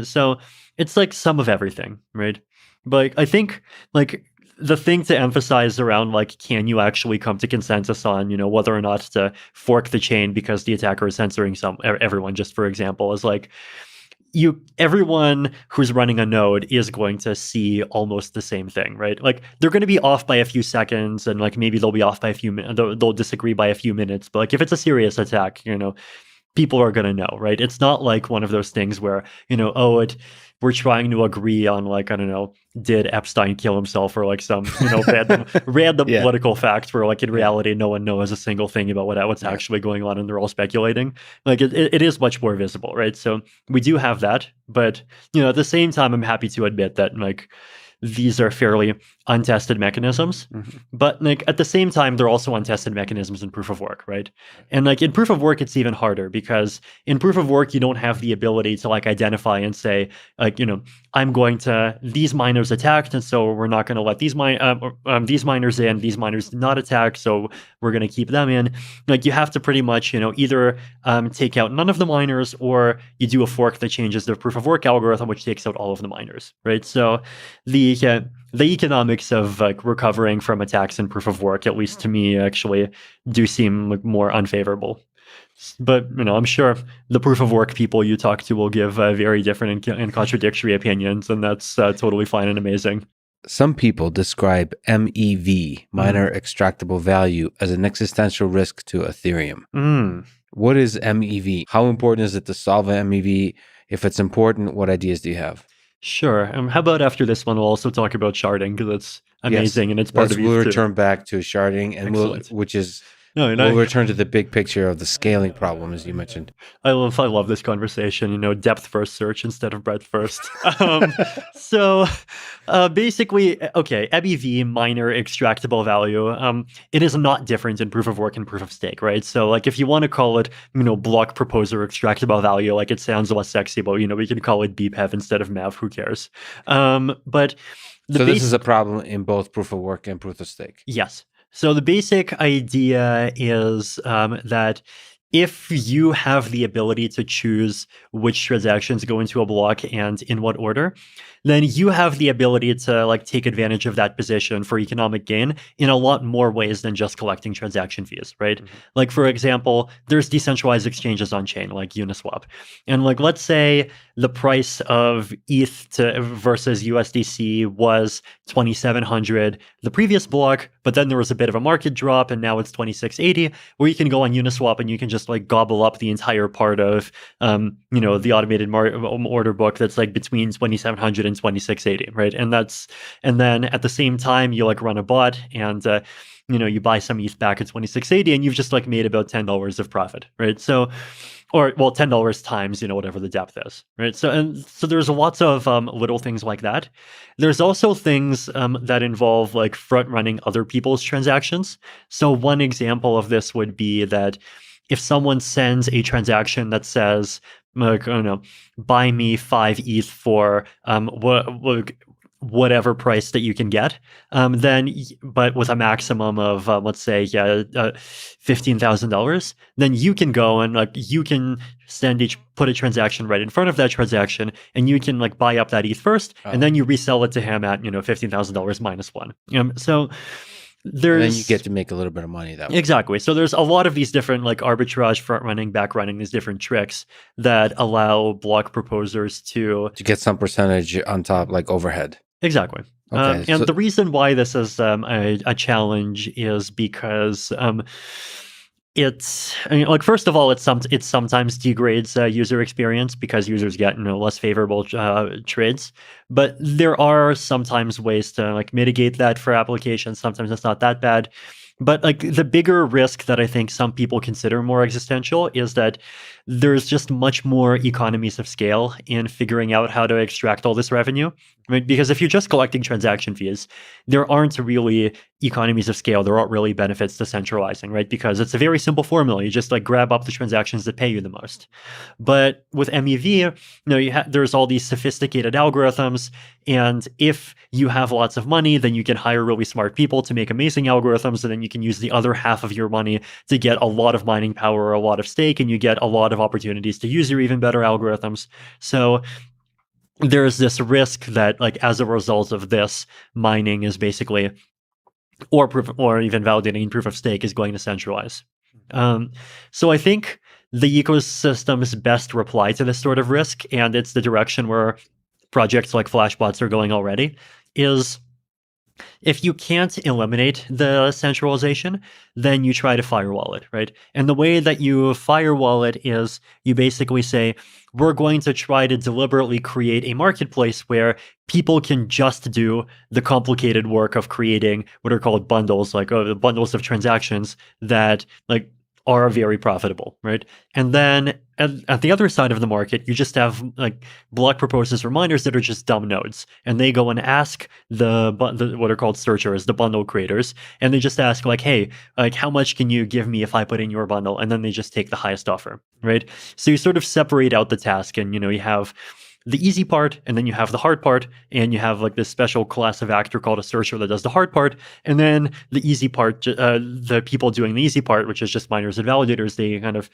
So it's like some of everything, right? But I think like the thing to emphasize around like can you actually come to consensus on whether or not to fork the chain because the attacker is censoring everyone, just for example, is like everyone who's running a node is going to see almost the same thing, right? Like they're going to be off by a few seconds, and like maybe they'll be off by a few minutes. They'll disagree by a few minutes, but like if it's a serious attack, people are going to know, right? It's not like one of those things where, we're trying to agree on like, I don't know, did Epstein kill himself or like some, random Yeah. political fact where like in reality, no one knows a single thing about what's actually going on and they're all speculating. Like it is much more visible, right? So we do have that, but at the same time, I'm happy to admit that like these are fairly untested mechanisms, but like at the same time, they're also untested mechanisms in proof of work, right? And like in proof of work, it's even harder because in proof of work, you don't have the ability to like identify and say like, I'm going to, these miners attacked, and so we're not going to let these miners in, these miners did not attack, so we're going to keep them in. Like you have to pretty much, either take out none of the miners, or you do a fork that changes the proof of work algorithm, which takes out all of the miners, right? So the economics of like recovering from attacks in proof of work, at least to me, actually do seem like more unfavorable. But I'm sure the proof of work people you talk to will give very different and contradictory opinions, and that's totally fine and amazing. Some people describe MEV, miner extractable value, as an existential risk to Ethereum. What is MEV? How important is it to solve an MEV? If it's important, what ideas do you have? Sure. How about after this one, we'll also talk about sharding, because it's amazing and it's part of it. We'll return back to sharding, and we'll return to the big picture of the scaling problem, as you mentioned. I love this conversation. Depth first search instead of breadth first. So basically, okay, MEV, miner extractable value. It is not different in proof of work and proof of stake, right? So like if you want to call it, block proposer extractable value, like it sounds less sexy, but we can call it BPEV instead of MEV. Who cares? But this is a problem in both proof of work and proof of stake. Yes. So the basic idea is that if you have the ability to choose which transactions go into a block and in what order, then you have the ability to like take advantage of that position for economic gain in a lot more ways than just collecting transaction fees, right? Like for example, there's decentralized exchanges on chain like Uniswap. And like let's say the price of ETH versus USDC was 2,700 the previous block, but then there was a bit of a market drop and now it's 2,680, where you can go on Uniswap and you can just like gobble up the entire part of the automated order book that's like between 2,700 and 2,680, right? And then at the same time you like run a bot and you buy some ETH back at 2,680 and you've just like made about $10 of profit, right? So $10 times whatever the depth is, right? So there's lots of little things like that. There's also things that involve like front running other people's transactions. So one example of this would be that if someone sends a transaction that says, like, I don't know, buy me 5 ETH for whatever price that you can get, but with a maximum of let's say $15,000, then you can go and like you can put a transaction right in front of that transaction, and you can like buy up that ETH first, and then you resell it to him at $15,000 minus one. So and then you get to make a little bit of money that way. Exactly. So there's a lot of these different like arbitrage, front running, back running, these different tricks that allow block proposers to get some percentage on top, like overhead. Exactly. Okay, and the reason why this is a challenge is because first of all, it sometimes degrades user experience because users get less favorable trades. But there are sometimes ways to like mitigate that for applications. Sometimes it's not that bad. But like the bigger risk that I think some people consider more existential is that there's just much more economies of scale in figuring out how to extract all this revenue. Right? Because if you're just collecting transaction fees, there aren't really economies of scale. There aren't really benefits to centralizing, right? Because it's a very simple formula. You just like grab up the transactions that pay you the most. But with MEV, there's all these sophisticated algorithms. And if you have lots of money, then you can hire really smart people to make amazing algorithms. And then you can use the other half of your money to get a lot of mining power or a lot of stake. And you get a lot of opportunities to use your even better algorithms. So there's this risk that like as a result of this, mining is basically or even validating proof of stake is going to centralize. So I think the ecosystem's best reply to this sort of risk, and it's the direction where projects like Flashbots are going already, is if you can't eliminate the centralization, then you try to firewall it, right? And the way that you firewall it is you basically say, we're going to try to deliberately create a marketplace where people can just do the complicated work of creating what are called bundles, like bundles of transactions that like are very profitable, right? And then at the other side of the market, you just have like block proposals reminders that are just dumb nodes, and they go and ask the what are called searchers, the bundle creators, and they just ask like, hey, like how much can you give me if I put in your bundle? And then they just take the highest offer, right? So you sort of separate out the task, and you have the easy part, and then you have the hard part, and you have like this special class of actor called a searcher that does the hard part, and then the easy part, the people doing the easy part, which is just miners and validators, they kind of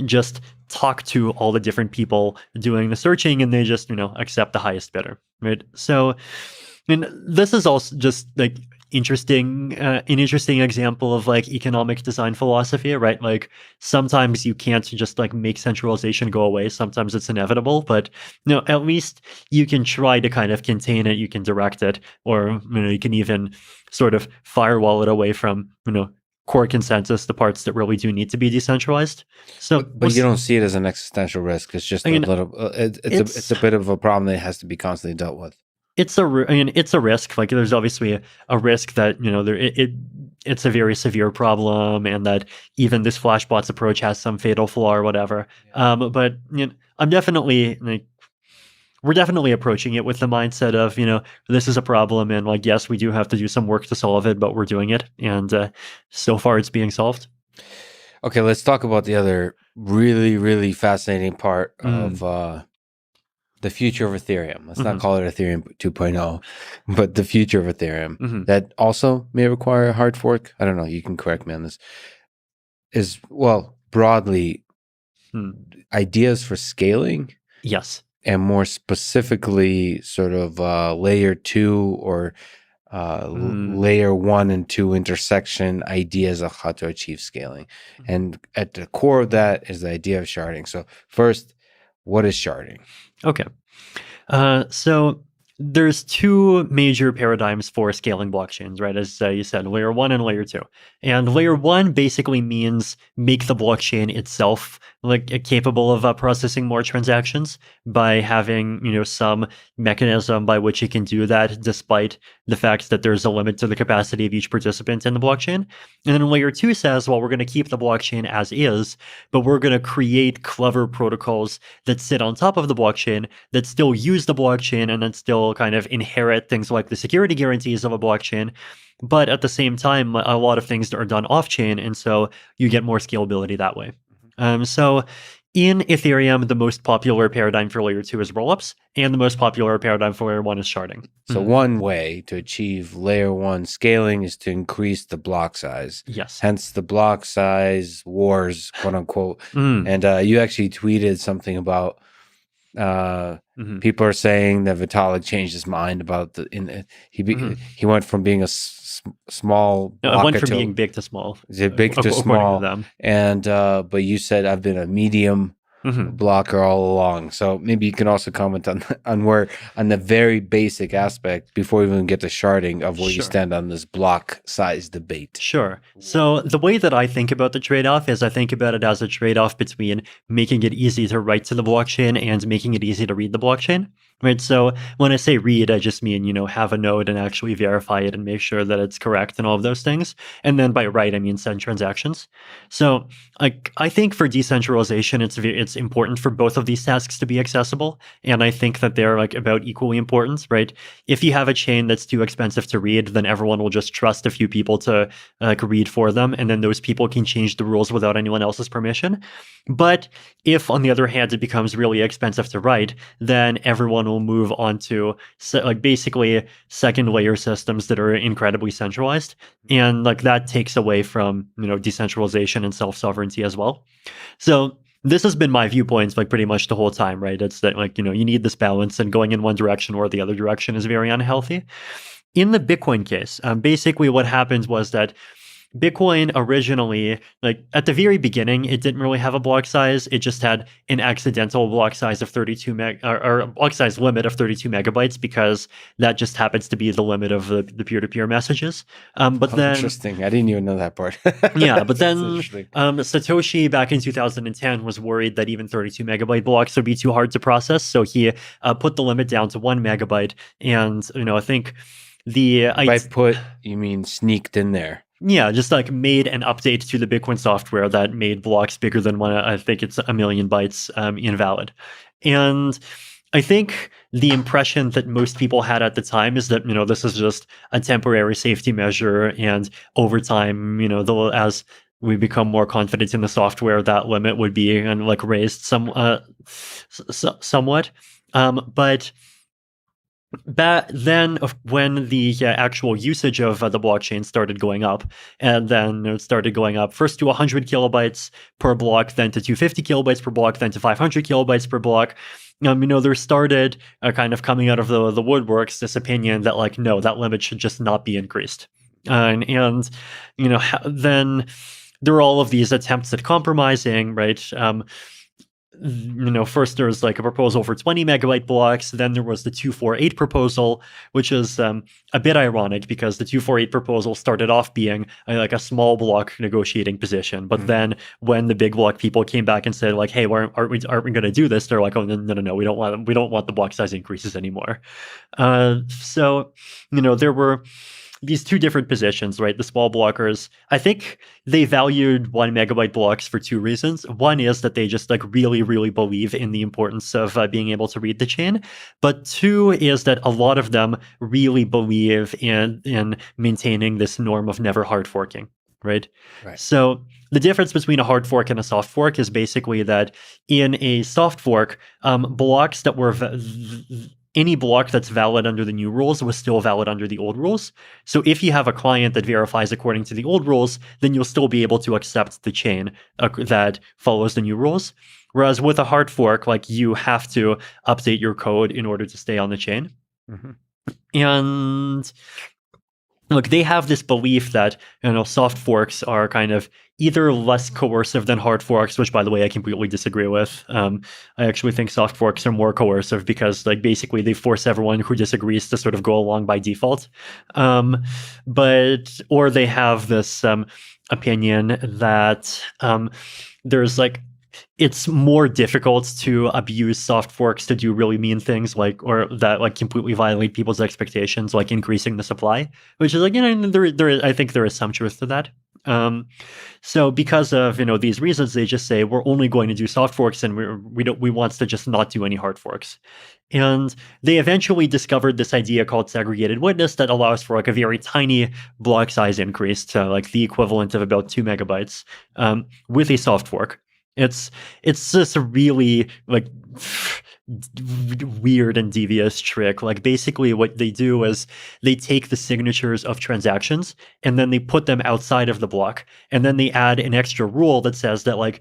just talk to all the different people doing the searching, and they just accept the highest bidder, right? So, and this is also just like an interesting example of like economic design philosophy, right? Like sometimes you can't just like make centralization go away. Sometimes it's inevitable, but at least you can try to kind of contain it. You can direct it, or you can even sort of firewall it away from core consensus, the parts that really do need to be decentralized. So, but you don't see it as an existential risk. It's just it's a bit of a problem that has to be constantly dealt with. It's a risk. Like there's obviously a risk that it's a very severe problem, and that even this Flashbots approach has some fatal flaw or whatever. Yeah. But I'm definitely we're definitely approaching it with the mindset of this is a problem, and like yes, we do have to do some work to solve it, but we're doing it, and so far it's being solved. Okay, let's talk about the other really, really fascinating part of the future of Ethereum. Let's not call it Ethereum 2.0, but the future of Ethereum that also may require a hard fork. I don't know. You can correct me on this. Is, well, broadly, ideas for scaling. Yes. And more specifically, sort of layer 2 or layer 1 and 2 intersection ideas of how to achieve scaling. And at the core of that is the idea of sharding. So first, what is sharding? Okay. So there's two major paradigms for scaling blockchains, right? As you said, layer 1 and layer 2. And layer 1 basically means make the blockchain itself like capable of processing more transactions by having some mechanism by which it can do that, despite the fact that there's a limit to the capacity of each participant in the blockchain. And then layer 2 says, well, we're going to keep the blockchain as is, but we're going to create clever protocols that sit on top of the blockchain that still use the blockchain and then still kind of inherit things like the security guarantees of a blockchain. But at the same time, a lot of things are done off-chain, and so you get more scalability that way. So in Ethereum, the most popular paradigm for layer 2 is rollups, and the most popular paradigm for layer 1 is sharding. So one way to achieve layer 1 scaling is to increase the block size. Yes. Hence the block size wars, quote unquote. And you actually tweeted something about people are saying that Vitalik changed his mind about he went from being a small block. It went from being big to small. Big to small. To them. And but you said I've been a medium blocker all along. So maybe you can also comment on the very basic aspect before we even get to sharding of where you stand on this block size debate. Sure. So the way that I think about the trade-off is I think about it as a trade-off between making it easy to write to the blockchain and making it easy to read the blockchain. Right. So when I say read, I just mean, have a node and actually verify it and make sure that it's correct and all of those things. And then by write, I mean send transactions. So I think for decentralization, it's important for both of these tasks to be accessible. And I think that they're like about equally important, right? If you have a chain that's too expensive to read, then everyone will just trust a few people to read for them. And then those people can change the rules without anyone else's permission. But if, on the other hand, it becomes really expensive to write, then everyone will move on to basically second layer systems that are incredibly centralized. And that takes away from, decentralization and self-sovereignty as well. So this has been my viewpoints pretty much the whole time, right? It's that you need this balance, and going in one direction or the other direction is very unhealthy. In the Bitcoin case, basically what happened was that Bitcoin originally, like at the very beginning, it didn't really have a block size. It just had an accidental block size of 32 or a block size limit of 32 megabytes because that just happens to be the limit of the peer-to-peer messages. But then, interesting. I didn't even know that part. yeah, but then interesting. Satoshi back in 2010 was worried that even 32 megabyte blocks would be too hard to process, so he put the limit down to 1 megabyte. And I think By put, you mean sneaked in there. Yeah, just like made an update to the Bitcoin software that made blocks bigger than one. I think it's 1 million bytes invalid. And I think the impression that most people had at the time is that, this is just a temporary safety measure. And over time, as we become more confident in the software, that limit would be and like raised somewhat. But back then, when the actual usage of the blockchain started going up, and then it started going up first to 100 kilobytes per block, then to 250 kilobytes per block, then to 500 kilobytes per block. There started kind of coming out of the woodworks this opinion that like, no, that limit should just not be increased. And then there are all of these attempts at compromising, right? First there was like a proposal for 20 megabyte blocks. Then there was the 248 proposal, which is a bit ironic because the 248 proposal started off being like a small block negotiating position. But then when the big block people came back and said like, hey, aren't we going to do this? They're like, oh, no, we don't want the block size increases anymore. So there were these two different positions, right? The small blockers, I think they valued 1 megabyte blocks for two reasons. One is that they just like really, really believe in the importance of being able to read the chain. But two is that a lot of them really believe in maintaining this norm of never hard forking, right? So the difference between a hard fork and a soft fork is basically that in a soft fork, blocks that were any block that's valid under the new rules was still valid under the old rules. So if you have a client that verifies according to the old rules, then you'll still be able to accept the chain that follows the new rules. Whereas with a hard fork, like you have to update your code in order to stay on the chain. And look, they have this belief that soft forks are kind of either less coercive than hard forks, which, by the way, I completely disagree with. I actually think soft forks are more coercive because, like, basically they force everyone who disagrees to sort of go along by default. Or they have this opinion that there's like, it's more difficult to abuse soft forks to do really mean things or that like completely violate people's expectations, like increasing the supply, which is like, I think there is some truth to that. So because of, these reasons, they just say we're only going to do soft forks and we want to just not do any hard forks. And they eventually discovered this idea called segregated witness that allows for like a very tiny block size increase to like the equivalent of about 2 megabytes with a soft fork. It's just a really like weird and devious trick. Like basically what they do is they take the signatures of transactions and then they put them outside of the block, and then they add an extra rule that says that like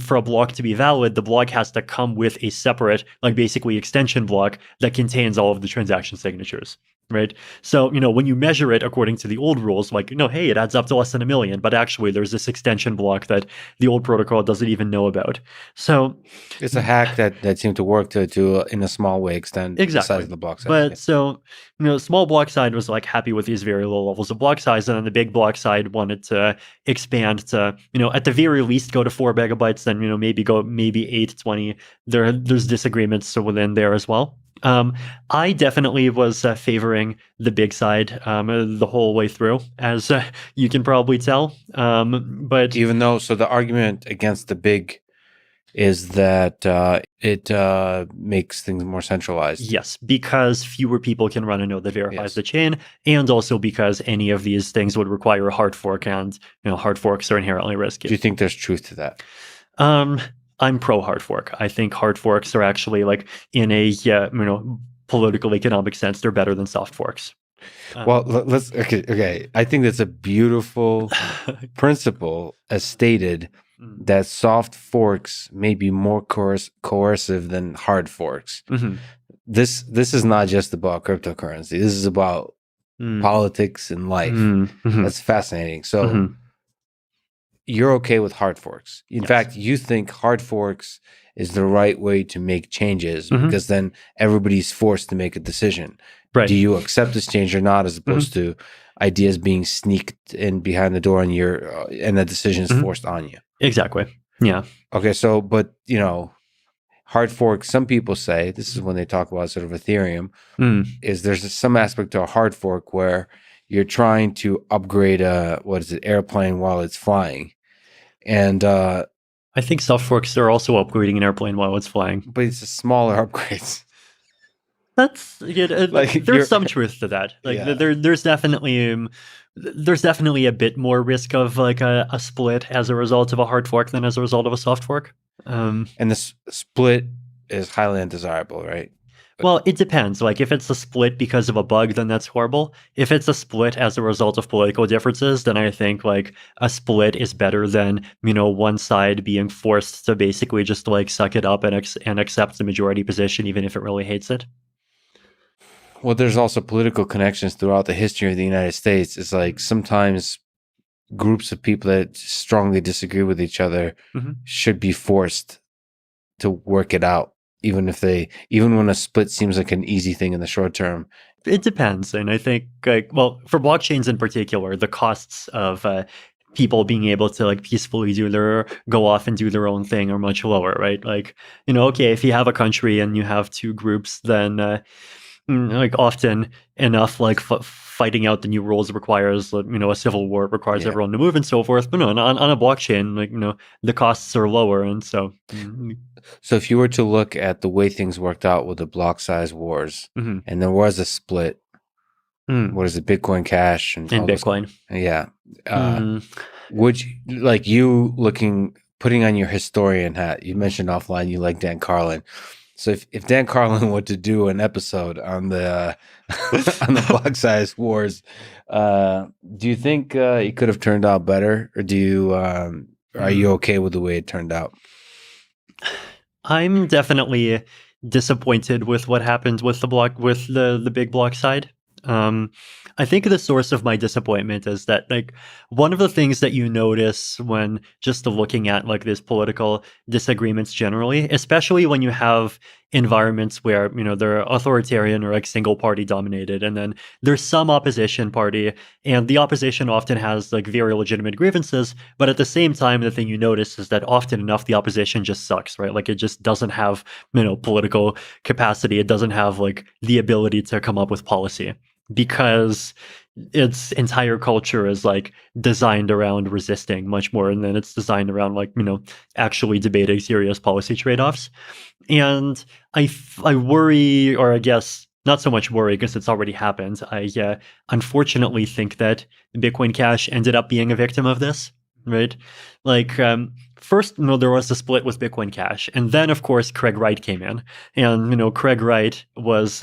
for a block to be valid, the block has to come with a separate like basically extension block that contains all of the transaction signatures. Right. So, when you measure it according to the old rules, like, hey, it adds up to less than 1 million, but actually there's this extension block that the old protocol doesn't even know about. So it's a hack that seemed to work to in a small way extend the size of the block size. But so, small block side was like happy with these very low levels of block size, and then the big block side wanted to expand to, at the very least go to 4 megabytes, then, maybe 8, 20. There's disagreements within there as well. I definitely was favoring the big side the whole way through, as you can probably tell. But even though, so the argument against the big is that it makes things more centralized. Yes, because fewer people can run a node that verifies the chain, and also because any of these things would require a hard fork, and hard forks are inherently risky. Do you think there's truth to that? I'm pro hard fork. I think hard forks are actually like in a political economic sense, they're better than soft forks. Well, let's okay. I think that's a beautiful principle, as stated, that soft forks may be more coercive than hard forks. This is not just about cryptocurrency. This is about politics, and life. That's fascinating. So you're okay with hard forks. In fact, you think hard forks is the right way to make changes because then everybody's forced to make a decision. Right. Do you accept this change or not, as opposed to ideas being sneaked in behind the door and and the decision is forced on you? Exactly. Yeah. Okay. So, but hard fork, some people say, this is when they talk about sort of Ethereum, is there's some aspect to a hard fork where you're trying to upgrade a airplane while it's flying. And I think soft forks are also upgrading an airplane while it's flying. But it's a smaller upgrades. That's there's some truth to that. There's definitely a bit more risk of like a split as a result of a hard fork than as a result of a soft fork. And the split is highly undesirable, right? Well, it depends. Like if it's a split because of a bug, then that's horrible. If it's a split as a result of political differences, then I think like a split is better than, one side being forced to basically just like suck it up and accept the majority position, even if it really hates it. Well, there's also political connections throughout the history of the United States. It's like sometimes groups of people that strongly disagree with each other should be forced to work it out. Even when a split seems like an easy thing in the short term. It depends. And I think for blockchains in particular, the costs of people being able to like peacefully go off and do their own thing are much lower, right? Like, okay, if you have a country and you have two groups, then like often enough, like fighting out the new rules requires, a civil war, requires everyone to move and so forth. But no, on a blockchain, like, the costs are lower. And so. So if you were to look at the way things worked out with the block size wars and there was a split, what is it, Bitcoin Cash and Bitcoin. Would you, putting on your historian hat, you mentioned offline you like Dan Carlin. So if Dan Carlin were to do an episode on the on the block size wars, do you think it could have turned out better, or do you are you okay with the way it turned out? I'm definitely disappointed with what happened with the big block side. I think the source of my disappointment is that like one of the things that you notice when just looking at like these political disagreements generally, especially when you have environments where, they're authoritarian or like single party dominated, and then there's some opposition party, and the opposition often has like very legitimate grievances, but at the same time, the thing you notice is that often enough the opposition just sucks, right? Like it just doesn't have, political capacity. It doesn't have like the ability to come up with policy, because its entire culture is like designed around resisting much more, and then it's designed around like, actually debating serious policy trade-offs. And I worry, or I guess not so much worry because it's already happened. I unfortunately think that Bitcoin Cash ended up being a victim of this, right? Like, first, there was a split with Bitcoin Cash, and then, of course, Craig Wright came in, and Craig Wright was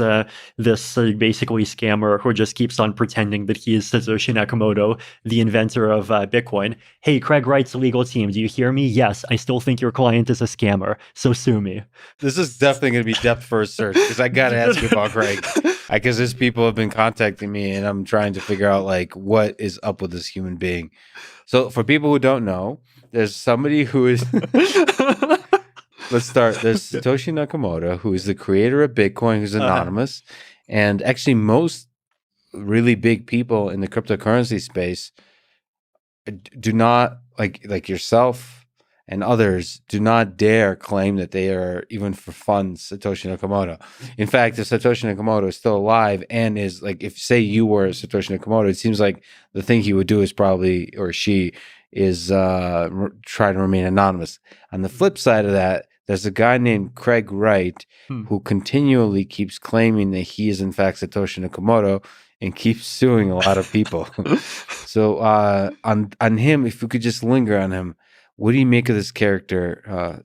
this basically scammer who just keeps on pretending that he is Satoshi Nakamoto, the inventor of Bitcoin. Hey, Craig Wright's legal team, do you hear me? Yes, I still think your client is a scammer, so sue me. This is definitely going to be depth first search, because I got to ask you about Craig, because there's people have been contacting me, and I'm trying to figure out like what is up with this human being. So for people who don't know, there's somebody who is let's start. There's Satoshi Nakamoto, who is the creator of Bitcoin, who's anonymous. And actually most really big people in the cryptocurrency space do not, like yourself and others, do not dare claim that they are, even for fun, Satoshi Nakamoto. In fact, if Satoshi Nakamoto is still alive and is like, if say you were Satoshi Nakamoto, it seems like the thing he would do is probably, or she is try to remain anonymous. On the flip side of that, there's a guy named Craig Wright who continually keeps claiming that he is in fact Satoshi Nakamoto and keeps suing a lot of people. So on him, if we could just linger on him, what do you make of this character?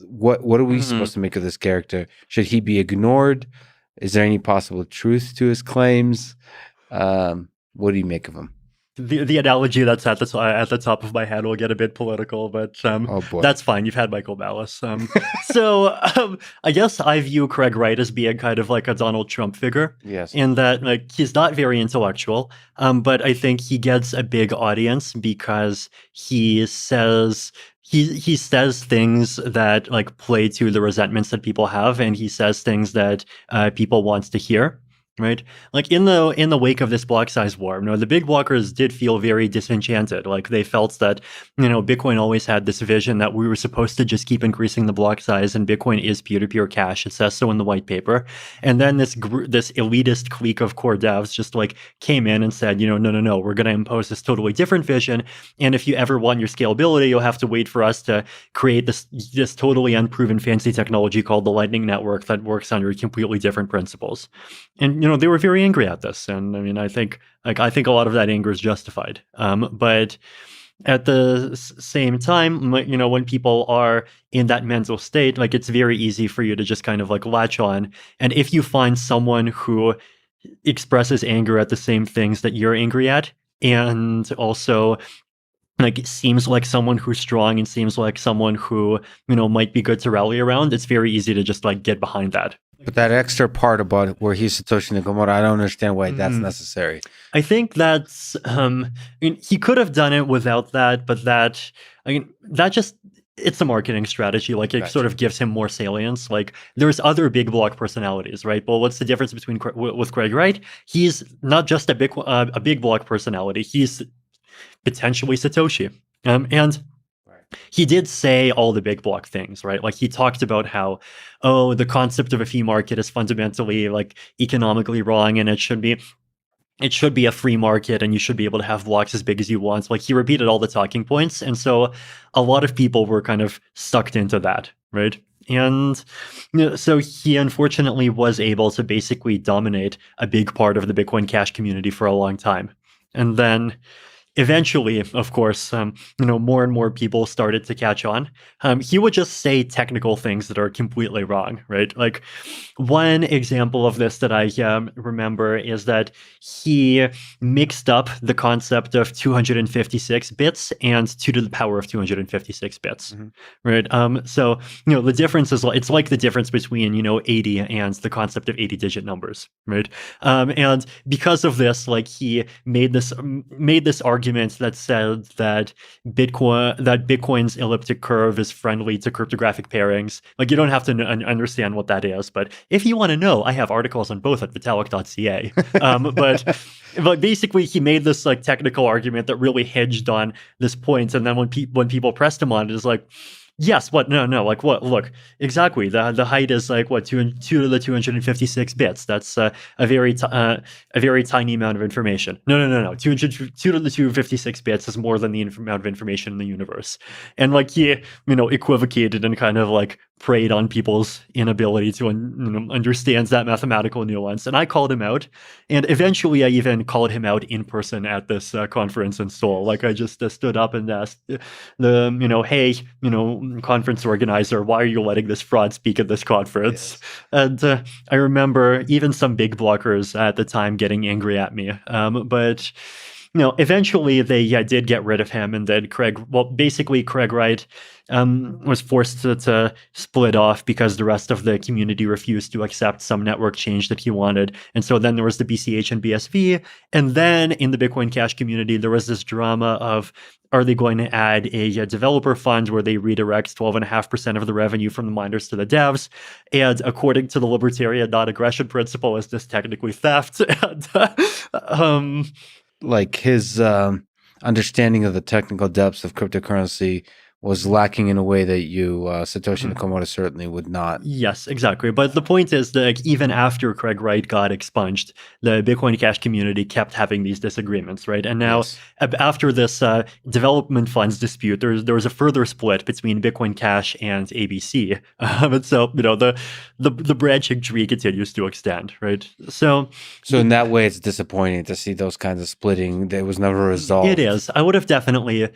What are we supposed to make of this character? Should he be ignored? Is there any possible truth to his claims? What do you make of him? the analogy that's at the top of my head will get a bit political, but Oh boy. that's fine. You've had Michael Malice. So I guess I view Craig Wright as being kind of like a Donald Trump figure. Yes. In that, like, he's not very intellectual, but I think he gets a big audience because he says things that like play to the resentments that people have, and he says things that people want to hear. Right, like in the wake of this block size war, the big blockers did feel very disenchanted. Like they felt that Bitcoin always had this vision that we were supposed to just keep increasing the block size, and Bitcoin is peer-to-peer cash. It says so in the white paper. And then this elitist clique of core devs just like came in and said, no, we're going to impose this totally different vision. And if you ever want your scalability, you'll have to wait for us to create this totally unproven fancy technology called the Lightning Network that works under completely different principles. And they were very angry at this, and I mean, I think a lot of that anger is justified. But at the same time, when people are in that mental state, like it's very easy for you to just kind of like latch on. And if you find someone who expresses anger at the same things that you're angry at, and also like it seems like someone who's strong and seems like someone who might be good to rally around, it's very easy to just like get behind that. But that extra part about where he's Satoshi Nakamoto, I don't understand why that's necessary. I think that's he could have done it without that, but that just it's a marketing strategy. Like it sort of gives him more salience. Like there's other big block personalities, right? But what's the difference with Craig Wright? He's not just a big block personality. He's potentially Satoshi, and he did say all the big block things, right? Like he talked about how, the concept of a fee market is fundamentally like economically wrong, and it should be a free market, and you should be able to have blocks as big as you want. Like he repeated all the talking points, and so a lot of people were kind of sucked into that, right? And so he unfortunately was able to basically dominate a big part of the Bitcoin Cash community for a long time, and then eventually, of course, more and more people started to catch on. He would just say technical things that are completely wrong, right? Like one example of this that I remember is that he mixed up the concept of 256 bits and 2 to the power of 256 bits, right? So, the difference is it's like the difference between, 80 and the concept of 80-digit numbers, right? And because of this, like he made this argument that said that Bitcoin's elliptic curve is friendly to cryptographic pairings. Like you don't have to understand what that is, but if you want to know, I have articles on both at vitalik.ca. But basically, he made this like technical argument that really hinged on this point, and then when people pressed him on it, it's like, yes, what? No, like what? Look, exactly. The height is like what 2 to the 256 bits. That's a very tiny amount of information. No. 2 to the 256 bits is more than the amount of information in the universe. And like he, equivocated and kind of like preyed on people's inability to understand that mathematical nuance. And I called him out, and eventually I even called him out in person at this conference in Seoul. Like I just stood up and asked hey, conference organizer, why are you letting this fraud speak at this conference? Yes. And I remember even some big blockers at the time getting angry at me. But eventually they did get rid of him, and then Craig Wright was forced to split off because the rest of the community refused to accept some network change that he wanted. And so then there was the BCH and BSV. And then in the Bitcoin Cash community, there was this drama of, are they going to add a developer fund where they redirect 12.5% of the revenue from the miners to the devs? And according to the libertarian non-aggression principle, is this technically theft? And, like his understanding of the technical depths of cryptocurrency was lacking in a way that Satoshi Nakamoto certainly would not. Yes, exactly. But the point is that even after Craig Wright got expunged, the Bitcoin Cash community kept having these disagreements, right? And now, after this development funds dispute, there was a further split between Bitcoin Cash and ABC. And so, the branching tree continues to extend, right? So in that way, it's disappointing to see those kinds of splitting. That was never resolved. It is. I would have definitely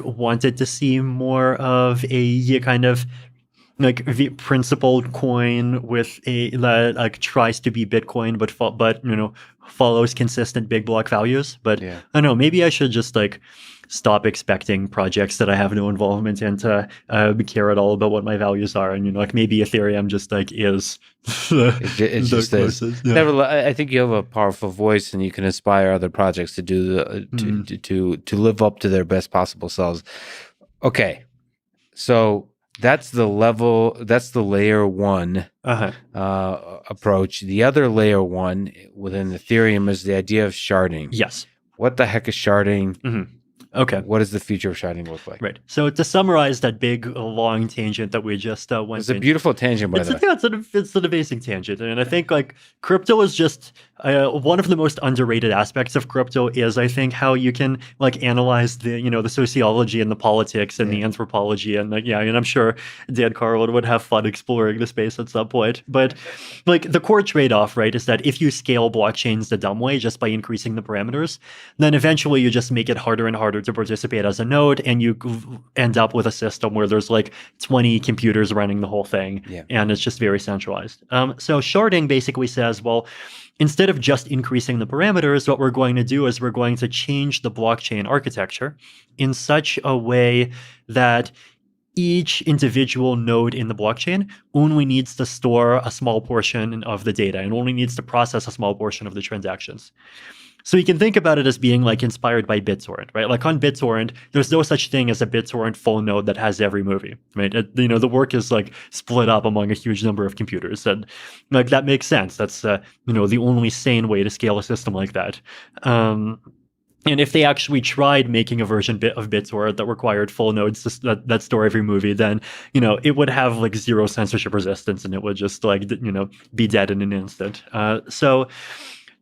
wanted to see more of a kind of like the principled coin with a that like tries to be Bitcoin, but follows consistent big block values. But Yeah. I don't know, maybe I should just like stop expecting projects that I have no involvement in to care at all about what my values are, and like maybe Ethereum just like is It just is. closest. Yeah. Nevertheless, I think you have a powerful voice, and you can inspire other projects to do to live up to their best possible selves. Okay, so that's the level. That's the layer one approach. The other layer one within Ethereum is the idea of sharding. Yes. What the heck is sharding? Okay. What does the future of sharding look like? Right. So to summarize that big, long tangent that we just went It's a beautiful tangent, by the way. It's an amazing tangent. And I think like crypto is just one of the most underrated aspects of crypto is I think how you can like analyze the, the sociology and the politics and the anthropology. And like, and I'm sure Dan Carlin would have fun exploring the space at some point. But like the core trade-off, right, is that if you scale blockchains the dumb way just by increasing the parameters, then eventually you just make it harder and harder to participate as a node, and you end up with a system where there's like 20 computers running the whole thing, and it's just very centralized. So sharding basically says, well, instead of just increasing the parameters, what we're going to do is we're going to change the blockchain architecture in such a way that each individual node in the blockchain only needs to store a small portion of the data and only needs to process a small portion of the transactions. So you can think about it as being like inspired by BitTorrent, right? Like on BitTorrent, there's no such thing as a BitTorrent full node that has every movie, right? The work is like split up among a huge number of computers, and like that makes sense. That's the only sane way to scale a system like that. And if they actually tried making a version of BitTorrent that required full nodes that store every movie, then it would have like zero censorship resistance, and it would just like be dead in an instant. So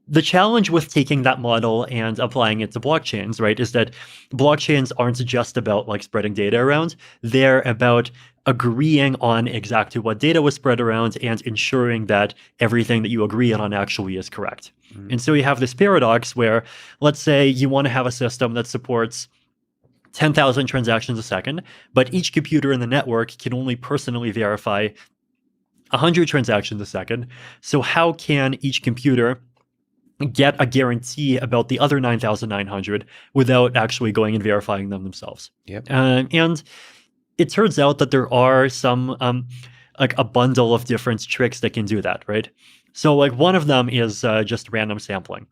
the challenge with taking that model and applying it to blockchains, right, is that blockchains aren't just about like spreading data around. They're about agreeing on exactly what data was spread around and ensuring that everything that you agree on actually is correct. And so you have this paradox where, let's say you want to have a system that supports 10,000 transactions a second, but each computer in the network can only personally verify 100 transactions a second. So how can each computer get a guarantee about the other 9,900 without actually going and verifying them themselves? And it turns out that there are some like a bundle of different tricks that can do that, right? So like one of them is just random sampling.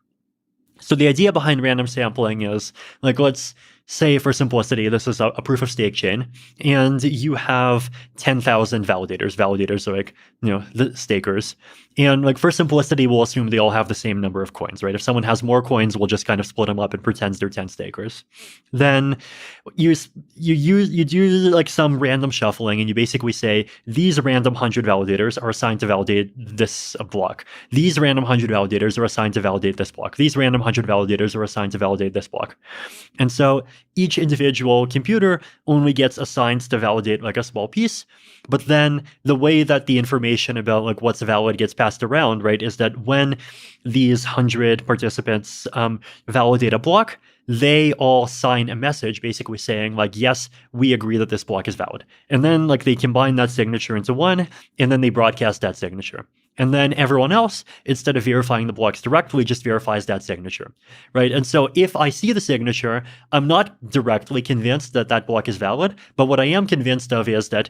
So the idea behind random sampling is like, let's say for simplicity, this is a proof of stake chain, and you have 10,000 validators. Validators are like, the stakers. And like for simplicity, we'll assume they all have the same number of coins, right? If someone has more coins, we'll just kind of split them up and pretend they're 10 stakers. Then you do like some random shuffling, and you basically say these random 100 validators are assigned to validate this block. These random 100 validators are assigned to validate this block. These random 100 validators are assigned to validate this block. And so each individual computer only gets assigned to validate like a small piece. But then the way that the information about like what's valid gets passed around, right, is that when these 100 participants validate a block, they all sign a message basically saying like, yes, we agree that this block is valid. And then like they combine that signature into one, and then they broadcast that signature. And then everyone else, instead of verifying the blocks directly, just verifies that signature, right? And so if I see the signature, I'm not directly convinced that that block is valid, but what I am convinced of is that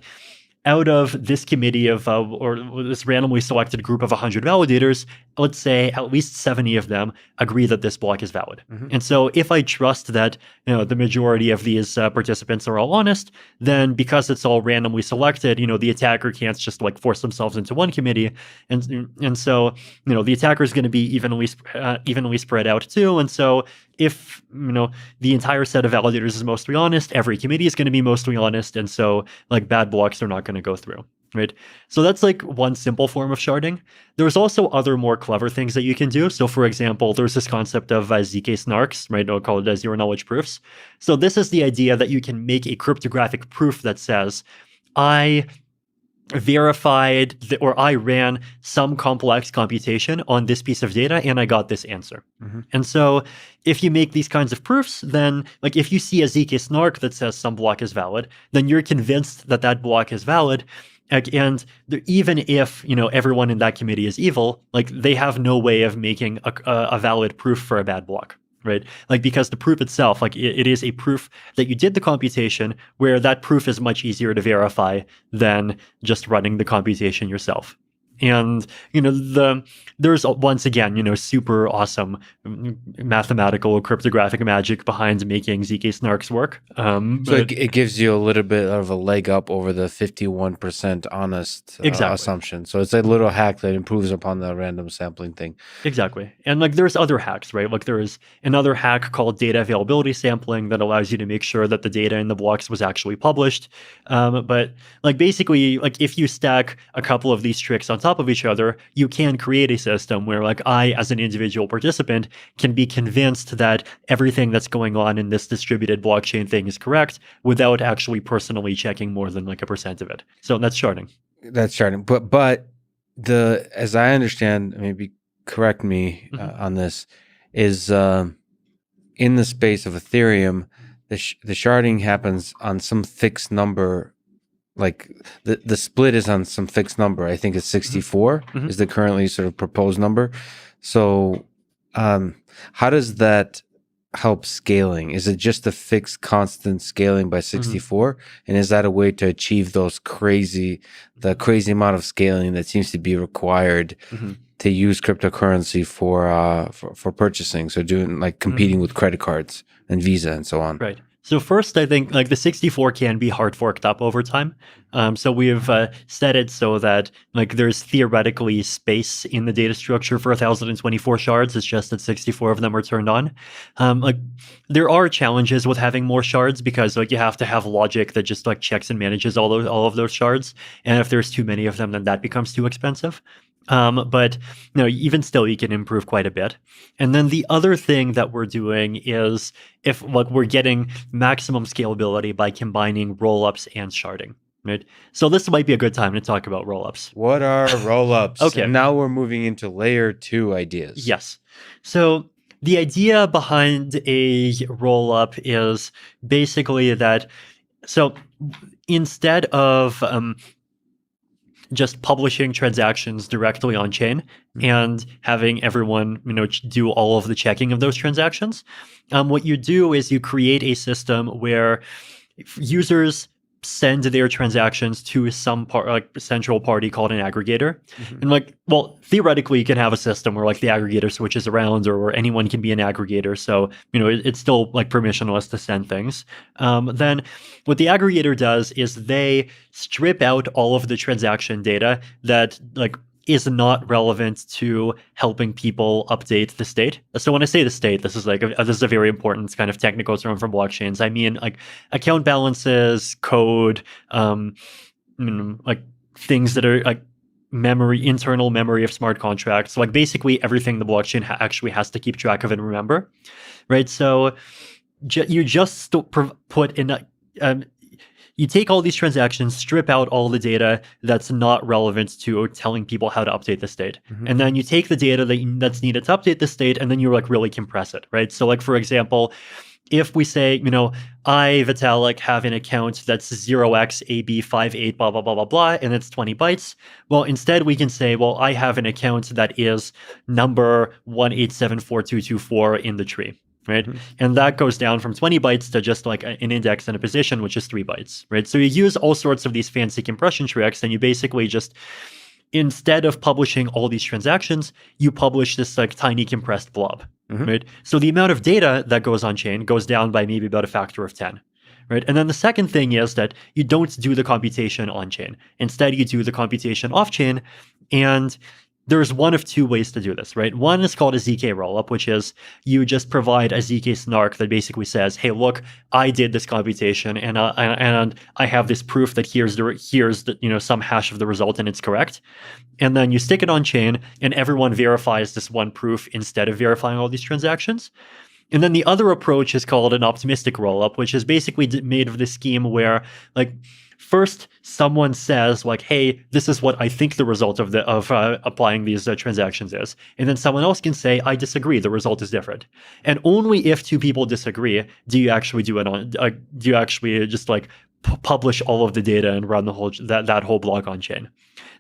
out of this committee of, or this randomly selected group of 100 validators, let's say at least 70 of them agree that this block is valid. And so if I trust that the majority of these participants are all honest, then because it's all randomly selected, the attacker can't just like force themselves into one committee. And so, the attacker is going to be evenly spread out too. And so if the entire set of validators is mostly honest, every committee is going to be mostly honest, and so like bad blocks are not going to go through, right? So that's like one simple form of sharding. There's also other more clever things that you can do. So for example, there's this concept of ZK snarks, right? I'll call it zero knowledge proofs. So this is the idea that you can make a cryptographic proof that says, I verified or I ran some complex computation on this piece of data and I got this answer. And so if you make these kinds of proofs, then like if you see a ZK snark that says some block is valid, then you're convinced that that block is valid. And even if everyone in that committee is evil, like they have no way of making a valid proof for a bad block, right? Like because the proof itself, like it is a proof that you did the computation, where that proof is much easier to verify than just running the computation yourself. And there's once again super awesome mathematical cryptographic magic behind making ZK snarks work. So it gives you a little bit of a leg up over the 51% honest Exactly. assumption. So it's a little hack that improves upon the random sampling thing. Exactly. And like there's other hacks, right? Like there is another hack called data availability sampling that allows you to make sure that the data in the blocks was actually published. But like basically, like if you stack a couple of these tricks on top of each other, you can create a system where like I, as an individual participant, can be convinced that everything that's going on in this distributed blockchain thing is correct without actually personally checking more than like a percent of it. So that's sharding. That's sharding. But as I understand, maybe correct me on this, is in the space of Ethereum, the sharding happens on some fixed number. Like the split is on some fixed number. I think it's 64 is the currently sort of proposed number. So how does that help scaling? Is it just a fixed constant scaling by 64? And is that a way to achieve the crazy amount of scaling that seems to be required to use cryptocurrency for purchasing? So doing like competing with credit cards and Visa and so on. Right. So first, I think like the 64 can be hard forked up over time. So we've set it so that like there's theoretically space in the data structure for 1,024 shards. It's just that 64 of them are turned on. Like there are challenges with having more shards because like you have to have logic that just like checks and manages all of those shards. And if there's too many of them, then that becomes too expensive. But even still, you can improve quite a bit. And then the other thing that we're doing is if like we're getting maximum scalability by combining rollups and sharding. Right. So this might be a good time to talk about rollups. What are rollups? Okay. And now we're moving into layer 2 ideas. Yes. So the idea behind a rollup is basically that. So instead of just publishing transactions directly on chain and having everyone, do all of the checking of those transactions, what you do is you create a system where users send their transactions to some central party called an aggregator. And theoretically you can have a system where like the aggregator switches around or anyone can be an aggregator. So, it's still like permissionless to send things. Then what the aggregator does is they strip out all of the transaction data that like is not relevant to helping people update the state. So when I say the state, this is a very important kind of technical term from blockchains. I mean like account balances, code, like things that are like internal memory of smart contracts. So like basically everything the blockchain actually has to keep track of and remember, right? So you just put in you take all these transactions, strip out all the data that's not relevant to telling people how to update the state. And then you take the data that's needed to update the state, and then you like really compress it, right? So like, for example, if we say, I, Vitalik, have an account that's 0xAB58, blah, blah, blah, blah, blah, and it's 20 bytes. Well, instead we can say, well, I have an account that is number 1874224 in the tree. Right. And that goes down from 20 bytes to just like an index and a position, which is 3 bytes. Right. So you use all sorts of these fancy compression tricks, and you basically just, instead of publishing all these transactions, you publish this like tiny compressed blob. Right. So the amount of data that goes on chain goes down by maybe about a factor of 10. Right. And then the second thing is that you don't do the computation on chain. Instead, you do the computation off chain. And there's one of two ways to do this, right? One is called a ZK rollup, which is you just provide a ZK snark that basically says, hey, look, I did this computation and I have this proof that here's the some hash of the result and it's correct. And then you stick it on chain and everyone verifies this one proof instead of verifying all these transactions. And then the other approach is called an optimistic rollup, which is basically made of this scheme where like first someone says like, hey, this is what I think the result of applying these transactions is. And then someone else can say, I disagree, the result is different. And only if two people disagree do you actually do it on, do you actually just like publish all of the data and run the whole that whole block on chain.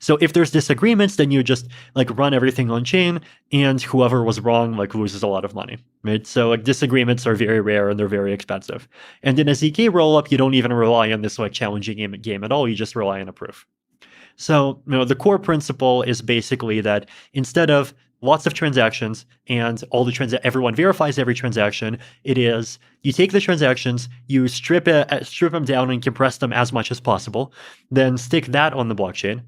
So if there's disagreements, then you just like run everything on chain, and whoever was wrong like loses a lot of money, right? So like disagreements are very rare and they're very expensive. And in a ZK rollup, you don't even rely on this like challenging game at all. You just rely on a proof. So the core principle is basically that instead of lots of transactions and all the everyone verifies every transaction, it is you take the transactions, you strip them down and compress them as much as possible, then stick that on the blockchain.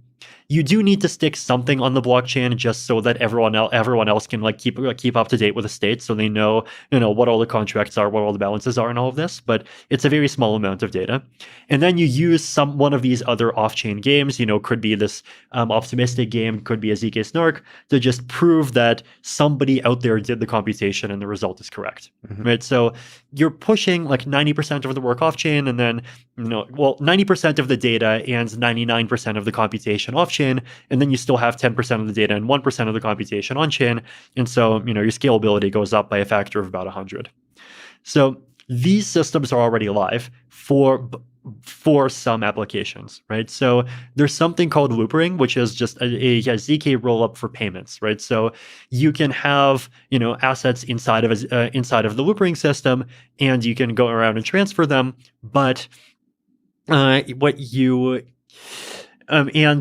You do need to stick something on the blockchain just so that everyone else can like keep up to date with the state, so they know what all the contracts are, what all the balances are, and all of this. But it's a very small amount of data, and then you use one of these other off-chain games. Could be this optimistic game, could be a ZK Snark, to just prove that somebody out there did the computation and the result is correct, right? So you're pushing like 90% of the work off-chain, and then 90% of the data and 99% of the computation off-chain, and then you still have 10% of the data and 1% of the computation on-chain. And so, your scalability goes up by a factor of about 100. So these systems are already live for some applications, right? So there's something called loopring, which is just a ZK rollup for payments, right? So you can have assets inside of the loopring system, and you can go around and transfer them, but and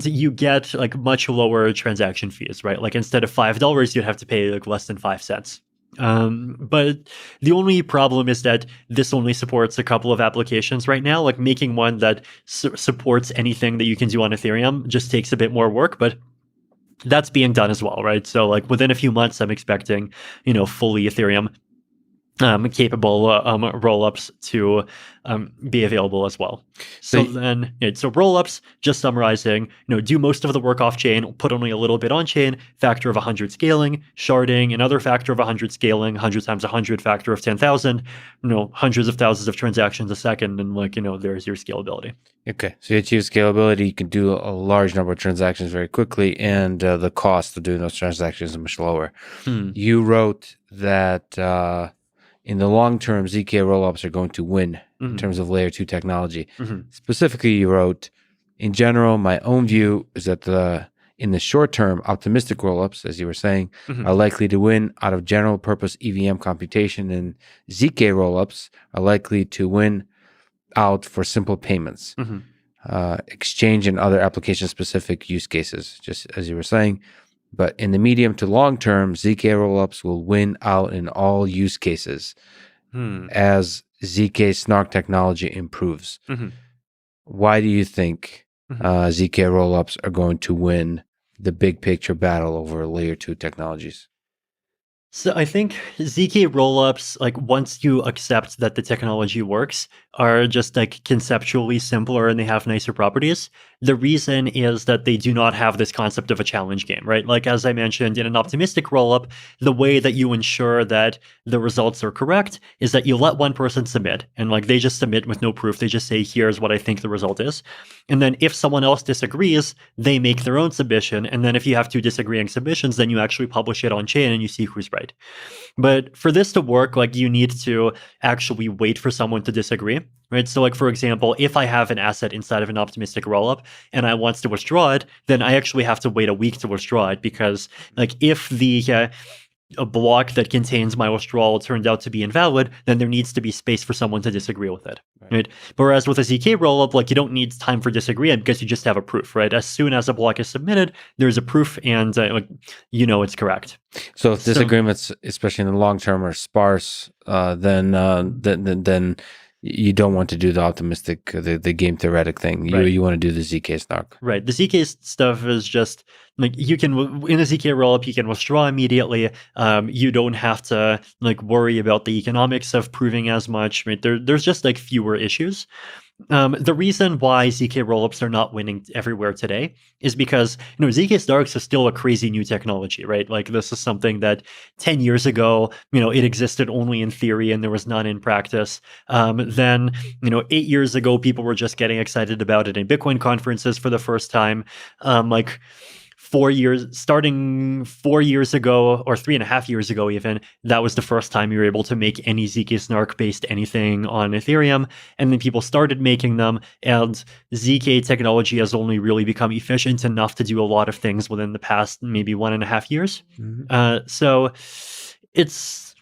you get like much lower transaction fees, right? Like instead of $5, you'd have to pay like less than 5 cents. But the only problem is that this only supports a couple of applications right now. Like making one that supports anything that you can do on Ethereum just takes a bit more work, but that's being done as well, right? So like within a few months, I'm expecting, fully Ethereum capable rollups to be available as well. So rollups, just summarizing, do most of the work off chain, put only a little bit on chain, factor of 100 scaling, sharding, another factor of 100 scaling, 100 times 100, factor of 10,000, hundreds of thousands of transactions a second, and there's your scalability. Okay, so you achieve scalability, you can do a large number of transactions very quickly, and the cost of doing those transactions is much lower. You wrote that in the long term, ZK rollups are going to win in terms of layer 2 technology. Specifically, you wrote, in general, my own view is that in the short term, optimistic rollups, as you were saying, are likely to win out of general purpose EVM computation, and ZK rollups are likely to win out for simple payments, exchange, and other application-specific use cases, just as you were saying. But in the medium to long term, ZK rollups will win out in all use cases as ZK Snark technology improves. Why do you think ZK rollups are going to win the big picture battle over layer 2 technologies? So I think ZK rollups, like once you accept that the technology works, are just like conceptually simpler and they have nicer properties. The reason is that they do not have this concept of a challenge game, right? Like as I mentioned, in an optimistic rollup, the way that you ensure that the results are correct is that you let one person submit, and like they just submit with no proof. They just say, here's what I think the result is. And then if someone else disagrees, they make their own submission. And then if you have two disagreeing submissions, then you actually publish it on chain and you see who's right. But for this to work, like you need to actually wait for someone to disagree, right? So like, for example, if I have an asset inside of an optimistic rollup and I want to withdraw it, then I actually have to wait a week to withdraw it, because like if a block that contains my withdrawal turned out to be invalid, then there needs to be space for someone to disagree with it, right? Whereas with a ZK rollup, like you don't need time for disagreement because you just have a proof, right? As soon as a block is submitted, there's a proof, and it's correct. So if disagreements, especially in the long term, are sparse, then you don't want to do the optimistic, the game theoretic thing. You want to do the ZK Snark. Right. The ZK stuff is just like you can, in a ZK rollup, you can withdraw immediately. You don't have to like worry about the economics of proving as much. Right? There's just like fewer issues. The reason why ZK rollups are not winning everywhere today is because ZK Snarks is still a crazy new technology, right? Like this is something that 10 years ago, it existed only in theory and there was none in practice. Then 8 years ago, people were just getting excited about it in Bitcoin conferences for the first time. starting 4 years ago, or 3.5 years ago even, that was the first time you were able to make any ZK snark based anything on Ethereum. And then people started making them, and ZK technology has only really become efficient enough to do a lot of things within the past maybe 1.5 years. So it's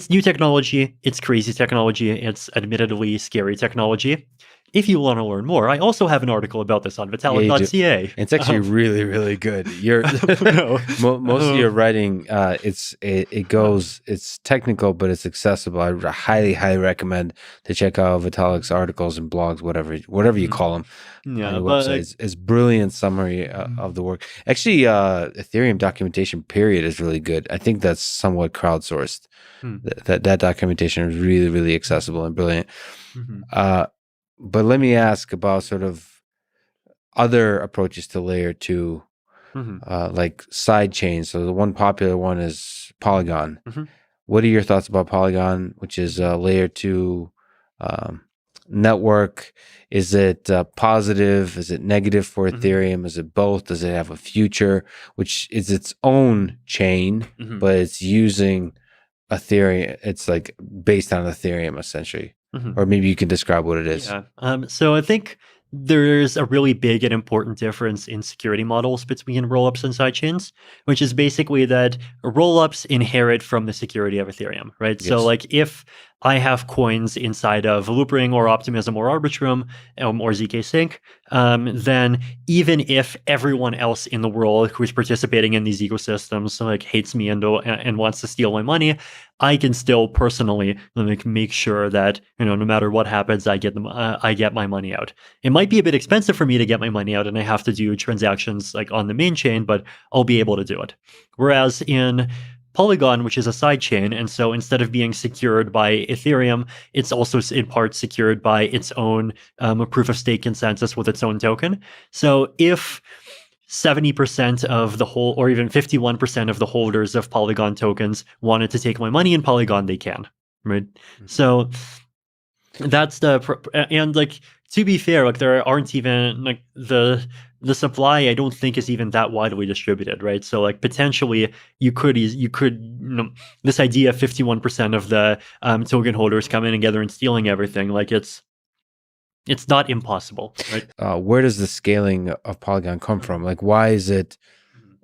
new technology, it's crazy technology, it's admittedly scary technology. If you want to learn more, I also have an article about this on vitalik.ca. It's actually really, really good. Most of your writing, it's technical, but it's accessible. I highly, highly recommend to check out Vitalik's articles and blogs, whatever you call them. Yeah, on your website. It's brilliant summary of the work. Actually, Ethereum documentation period is really good. I think that's somewhat crowdsourced. That documentation is really, really accessible and brilliant. But let me ask about sort of other approaches to layer 2, like side chains. So the one popular one is Polygon. What are your thoughts about Polygon, which is a layer 2 network? Is it positive? Is it negative for Ethereum? Is it both? Does it have a future, which is its own chain, but it's using Ethereum? It's like based on Ethereum essentially. Or maybe you can describe what it is. Yeah. So I think there's a really big and important difference in security models between rollups and sidechains, which is basically that rollups inherit from the security of Ethereum, right? Yes. So like if I have coins inside of Loopring or Optimism or Arbitrum or ZK Sync, then even if everyone else in the world who is participating in these ecosystems like hates me and wants to steal my money, I can still personally make sure that no matter what happens, I get my money out. It might be a bit expensive for me to get my money out, and I have to do transactions like on the main chain, but I'll be able to do it. Whereas in Polygon, which is a sidechain, and so instead of being secured by Ethereum, it's also in part secured by its own proof of stake consensus with its own token. So if 70% of the whole, or even 51% of the holders of Polygon tokens wanted to take my money in Polygon, they can, right? So that's and like, to be fair, like there aren't even like the supply, I don't think, is even that widely distributed, right? So like potentially you could this idea of 51% of the token holders coming together and stealing everything, like it's not impossible, right? Where does the scaling of Polygon come from? Like, why is it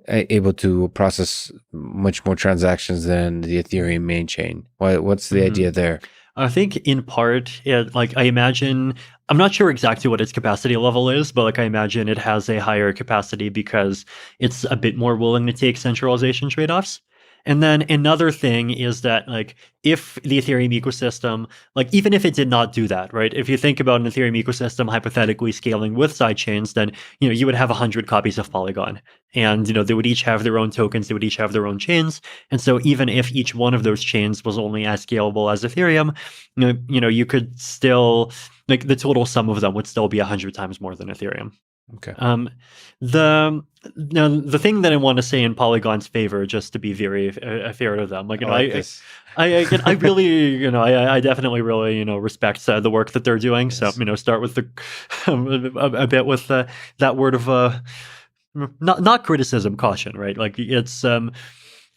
able to process much more transactions than the Ethereum main chain? What's the idea there? I think in part, I imagine, I'm not sure exactly what its capacity level is, but like I imagine it has a higher capacity because it's a bit more willing to take centralization trade-offs. And then another thing is that like if the Ethereum ecosystem, like even if it did not do that, right? If you think about an Ethereum ecosystem hypothetically scaling with sidechains, then you would have 100 copies of Polygon, and they would each have their own tokens, they would each have their own chains. And so even if each one of those chains was only as scalable as Ethereum, you could still, like, the total sum of them would still be 100 times more than Ethereum. Okay. The thing that I want to say in Polygon's favor, just to be very fair to them, I really, I definitely really, respect the work that they're doing. Yes. So, start with a bit with that word of not criticism, caution, right? Like it's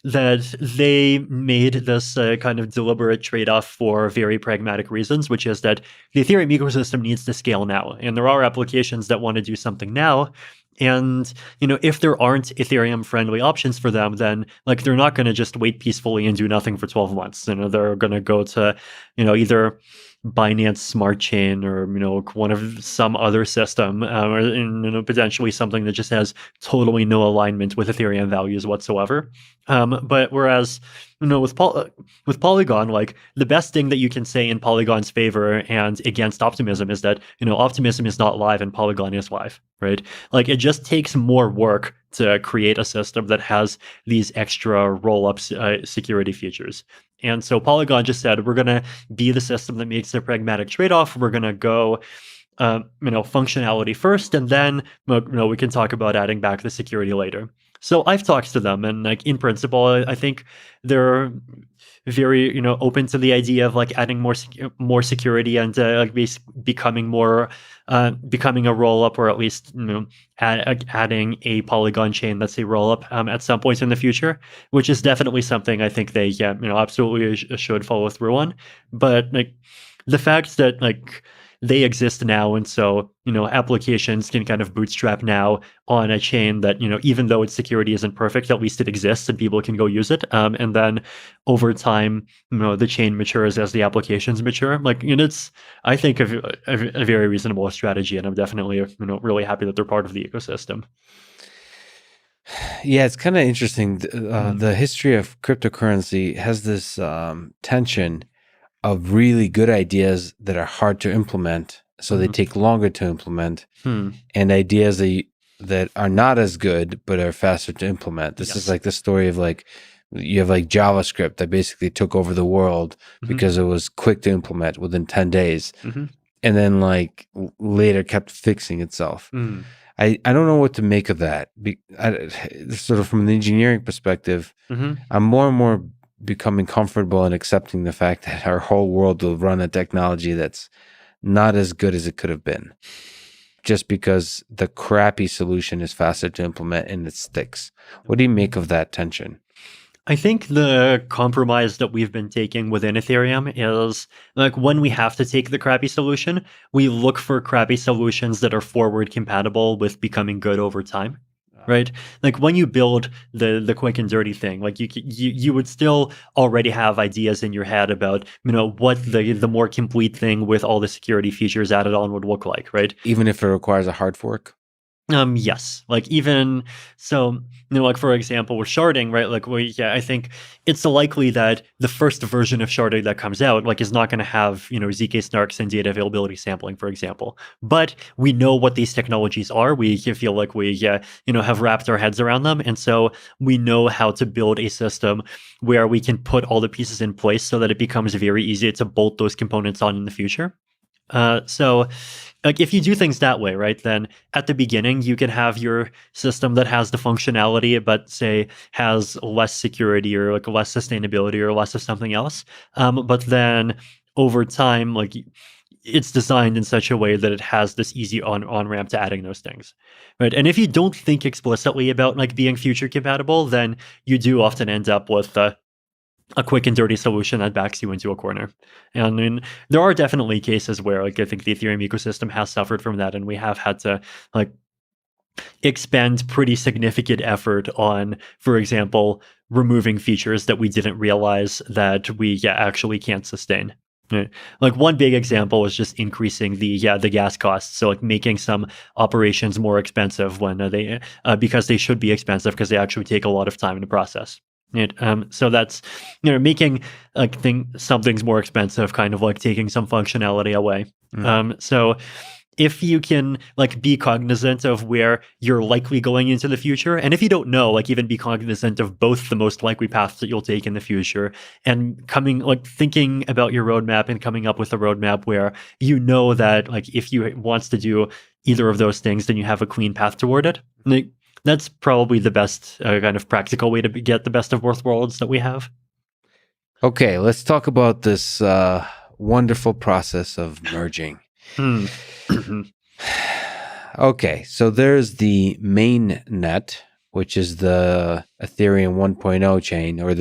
that they made this kind of deliberate trade-off for very pragmatic reasons, which is that the Ethereum ecosystem needs to scale now. And there are applications that want to do something now. And, if there aren't Ethereum-friendly options for them, then like they're not going to just wait peacefully and do nothing for 12 months. They're going to go to, either Binance Smart Chain or one of some other system, or potentially something that just has totally no alignment with Ethereum values whatsoever. But whereas with Polygon, like the best thing that you can say in Polygon's favor and against Optimism is that Optimism is not live and Polygon is live, right? Like it just takes more work to create a system that has these extra roll-ups security features. And so Polygon just said, we're going to be the system that makes the pragmatic trade-off. We're going to go, functionality first, and then we can talk about adding back the security later. So I've talked to them, and like in principle, I think they're very open to the idea of like adding more security and like becoming more becoming a roll up, or at least adding a Polygon chain that's a roll up at some point in the future, which is definitely something I think they absolutely should follow through on. But like the fact that like they exist now, and so applications can kind of bootstrap now on a chain that even though its security isn't perfect, at least it exists and people can go use it. And then over time, the chain matures as the applications mature. Like it's, I think, a very reasonable strategy, and I'm definitely really happy that they're part of the ecosystem. Yeah, it's kind of interesting. The history of cryptocurrency has this tension of really good ideas that are hard to implement, so they take longer to implement, and ideas that are not as good but are faster to implement. This is like the story of like you have like JavaScript that basically took over the world because it was quick to implement within 10 days, and then like later kept fixing itself. I don't know what to make of that. Sort of from an engineering perspective, I'm more and more becoming comfortable and accepting the fact that our whole world will run a technology that's not as good as it could have been, just because the crappy solution is faster to implement and it sticks. What do you make of that tension? I think the compromise that we've been taking within Ethereum is like when we have to take the crappy solution, we look for crappy solutions that are forward compatible with becoming good over time. Right, like when you build the quick and dirty thing, like you would still already have ideas in your head about what the more complete thing with all the security features added on would look like, right? Even if it requires a hard fork. Yes, like even so, like for example, with sharding, right? Like, I think it's likely that the first version of sharding that comes out, like, is not going to have zk snarks and data availability sampling, for example. But we know what these technologies are. We feel like we, have wrapped our heads around them, and so we know how to build a system where we can put all the pieces in place so that it becomes very easy to bolt those components on in the future. So like if you do things that way, right, then at the beginning you can have your system that has the functionality, but say has less security or like less sustainability or less of something else. But then over time, like it's designed in such a way that it has this easy on ramp to adding those things, right? And if you don't think explicitly about like being future compatible, then you do often end up with a quick and dirty solution that backs you into a corner. And I mean, there are definitely cases where like I think the Ethereum ecosystem has suffered from that, and we have had to like expend pretty significant effort on, for example, removing features that we didn't realize that we actually can't sustain. Right. Like one big example is just increasing the gas costs. So like making some operations more expensive when they because they should be expensive because they actually take a lot of time to process. So that's making like some things more expensive, kind of like taking some functionality away. So if you can like be cognizant of where you're likely going into the future, and if you don't know, like even be cognizant of both the most likely paths that you'll take in the future, and thinking about your roadmap and coming up with a roadmap where that like if you wants to do either of those things, then you have a clean path toward it. Like, that's probably the best kind of practical way to get the best of both worlds that we have. Okay, let's talk about this wonderful process of merging. Okay, so there's the main net, which is the Ethereum 1.0 chain, or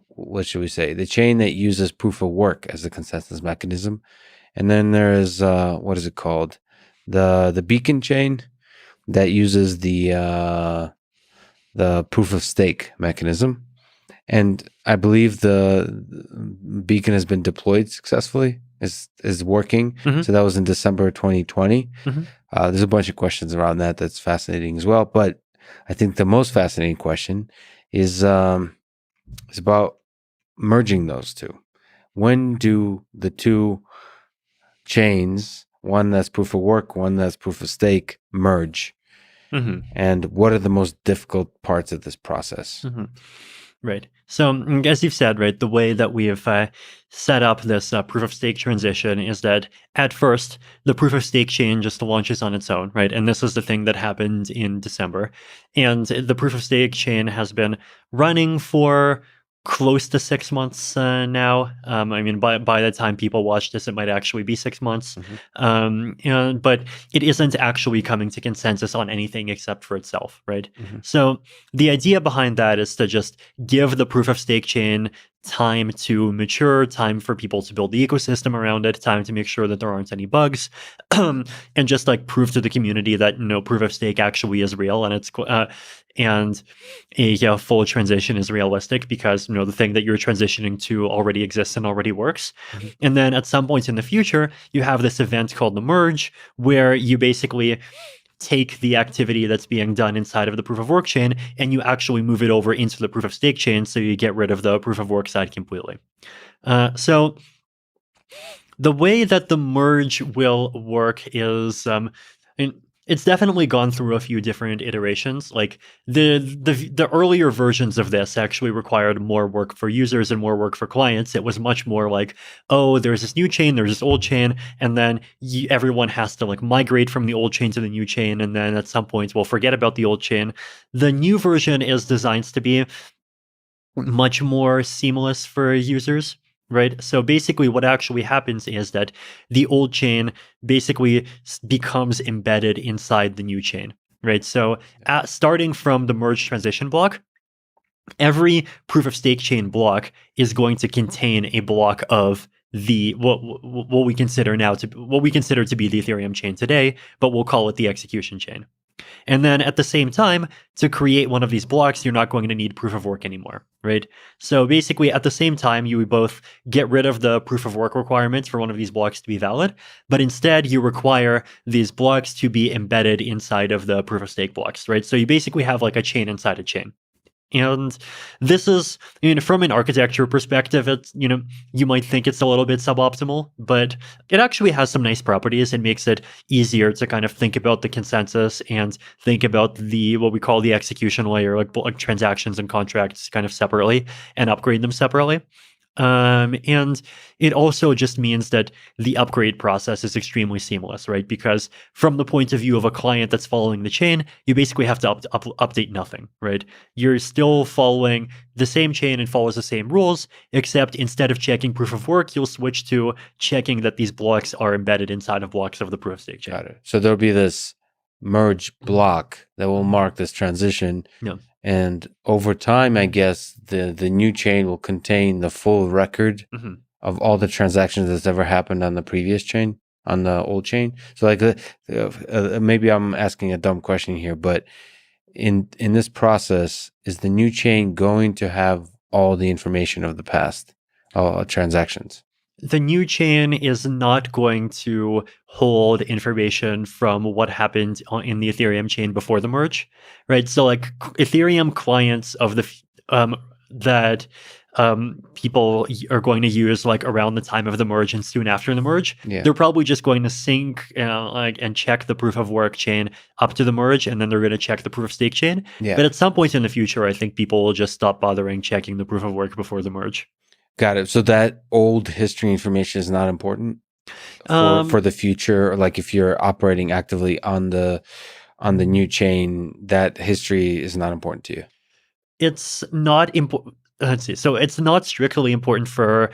what should we say? The chain that uses proof of work as a consensus mechanism. And then there's what is it called? The beacon chain that uses the proof of stake mechanism. And I believe the beacon has been deployed successfully, is working. So that was in December 2020. There's a bunch of questions around that that's fascinating as well. But I think the most fascinating question is about merging those two. When do the two chains, one that's proof of work, one that's proof of stake, merge? And what are the most difficult parts of this process? Right. So, as you've said, right, the way that we have set up this proof of stake transition is that at first, the proof of stake chain just launches on its own, right? And this is the thing that happened in December. And the proof of stake chain has been running for close to 6 months now. I mean, by the time people watch this, it might actually be 6 months. But it isn't actually coming to consensus on anything except for itself, right? So the idea behind that is to just give the proof of stake chain time to mature, time for people to build the ecosystem around it, time to make sure that there aren't any bugs, and just like prove to the community that proof of stake actually is real and and a full transition is realistic because the thing that you're transitioning to already exists and already works. And then at some point in the future, you have this event called the merge, where you basically take the activity that's being done inside of the proof of work chain and you actually move it over into the proof of stake chain, so you get rid of the proof of work side completely. So the way that the merge will work is it's definitely gone through a few different iterations. Like the earlier versions of this actually required more work for users and more work for clients. It was much more like, oh, there's this new chain, there's this old chain, and then everyone has to like migrate from the old chain to the new chain, and then at some point we'll forget about the old chain. The new version is designed to be much more seamless for users. Right. So basically what actually happens is that the old chain basically becomes embedded inside the new chain. Right. So starting from the merge transition block, every proof of stake chain block is going to contain a block of the what we consider to be the Ethereum chain today, but we'll call it the execution chain. And then at the same time, to create one of these blocks, you're not going to need proof of work anymore, right? So basically, at the same time, you would both get rid of the proof of work requirements for one of these blocks to be valid, but instead you require these blocks to be embedded inside of the proof of stake blocks, right? So you basically have like a chain inside a chain. And this is, from an architecture perspective, it's, you might think it's a little bit suboptimal, but it actually has some nice properties. It makes it easier to kind of think about the consensus and think about what we call the execution layer, like transactions and contracts kind of separately and upgrade them separately. And it also just means that the upgrade process is extremely seamless, right? Because from the point of view of a client that's following the chain, you basically have to update nothing, right? You're still following the same chain and follows the same rules, except instead of checking proof of work, you'll switch to checking that these blocks are embedded inside of blocks of the proof of stake chain. Got it. So there'll be this merge block that will mark this transition. Yeah. And over time, I guess the new chain will contain the full record of all the transactions that's ever happened on the previous chain, on the old chain. So like maybe I'm asking a dumb question here, but in this process, is the new chain going to have all the information of the past transactions? The new chain is not going to hold information from what happened in the Ethereum chain before the merge, right? So like Ethereum clients of that people are going to use like around the time of the merge and soon after the merge, they're probably just going to sync and check the proof of work chain up to the merge, and then they're going to check the proof of stake chain. But at some point in the future, I think people will just stop bothering checking the proof of work before the merge. Got it. So that old history information is not important for the future. Or like if you're operating actively on the new chain, that history is not important to you. It's not important. Let's see. So it's not strictly important for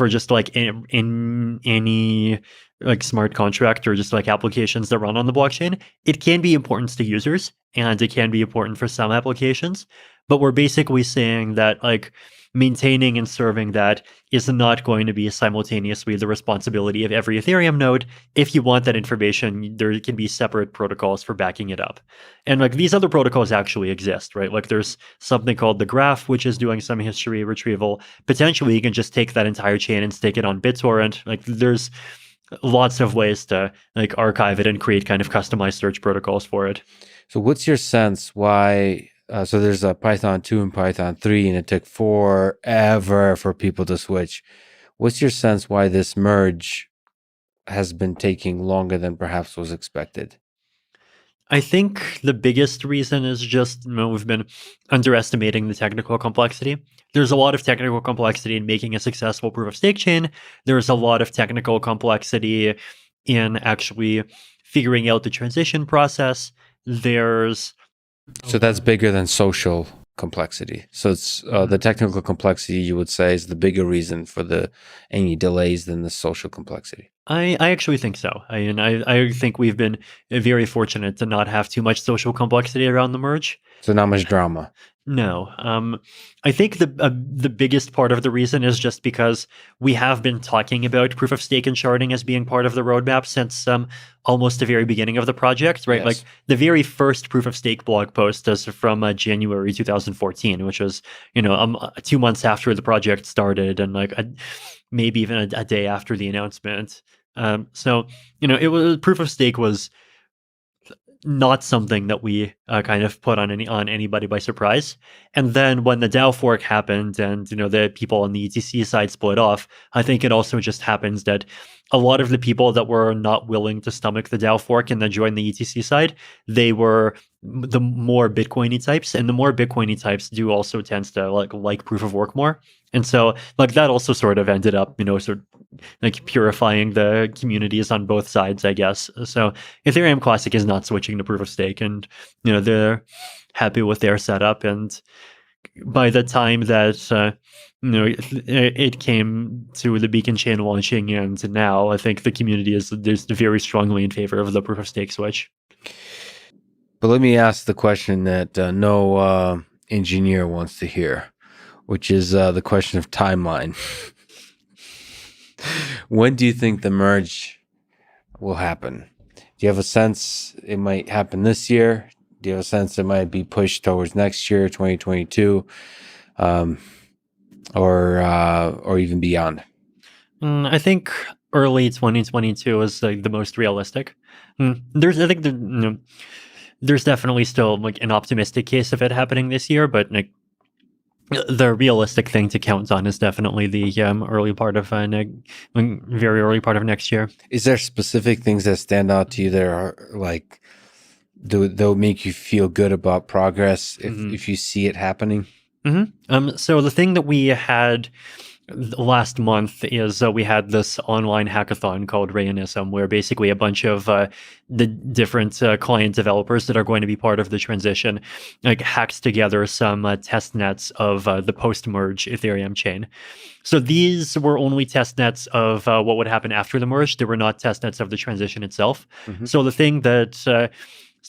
just like in any like smart contract or just like applications that run on the blockchain. It can be important to users and it can be important for some applications, but we're basically saying that like maintaining and serving that is not going to be simultaneously the responsibility of every Ethereum node. If you want that information, there can be separate protocols for backing it up. And like these other protocols actually exist, right? Like there's something called the Graph, which is doing some history retrieval. Potentially, you can just take that entire chain and stick it on BitTorrent. Like there's lots of ways to like archive it and create kind of customized search protocols for it. So what's your sense why... so there's a Python 2 and Python 3, and it took forever for people to switch. What's your sense why this merge has been taking longer than perhaps was expected? I think the biggest reason is just we've been underestimating the technical complexity. There's a lot of technical complexity in making a successful proof of stake chain. There's a lot of technical complexity in actually figuring out the transition process. There's So that's bigger than social complexity. So it's the technical complexity, you would say, is the bigger reason for the any delays than the social complexity. I actually think so. I think we've been very fortunate to not have too much social complexity around the merge. So not much drama. No, I think the biggest part of the reason is just because we have been talking about proof of stake and sharding as being part of the roadmap since almost the very beginning of the project, right? Yes. Like the very first proof of stake blog post is from January 2014, which was 2 months after the project started, and like maybe even a day after the announcement. So it was proof of stake was not something that we kind of put on anybody by surprise. And then when the DAO fork happened and the people on the ETC side split off, I think it also just happens that a lot of the people that were not willing to stomach the DAO fork and then join the ETC side, they were the more Bitcoiny types, and the more Bitcoiny types do also tends to like proof of work more. And so like that also sort of ended up, sort of like purifying the communities on both sides, I guess. So Ethereum Classic is not switching to proof of stake, and they're happy with their setup. And by the time that it came to the Beacon chain launching, and now I think the community is very strongly in favor of the proof of stake switch. But let me ask the question that no engineer wants to hear, which is the question of timeline. When do you think the merge will happen? Do you have a sense it might happen this year? Do you have a sense it might be pushed towards next year, 2022, or even beyond? I think early 2022 is like the most realistic. There's definitely still like an optimistic case of it happening this year, but like the realistic thing to count on is definitely the early part of very early part of next year. Is there specific things that stand out to you that are like they'll make you feel good about progress if you see it happening? So the thing that we had last month is we had this online hackathon called Rayonism, where basically a bunch of the different client developers that are going to be part of the transition hacked together some test nets of the post-merge Ethereum chain. So these were only test nets of what would happen after the merge. They were not test nets of the transition itself. So the thing that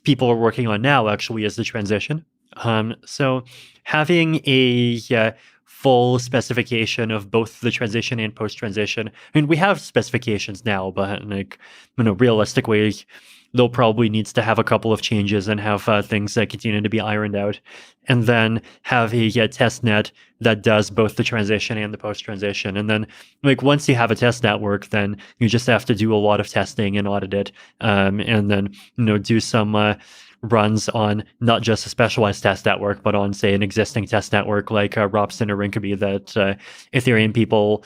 people are working on now actually is the transition. So having a full specification of both the transition and post-transition. I mean, we have specifications now, but realistically, they'll probably needs to have a couple of changes and have things that continue to be ironed out, and then have a test net that does both the transition and the post-transition. And then, once you have a test network, then you just have to do a lot of testing and audit it, and then do some runs on not just a specialized test network, but on, say, an existing test network like Ropsten or Rinkeby that Ethereum people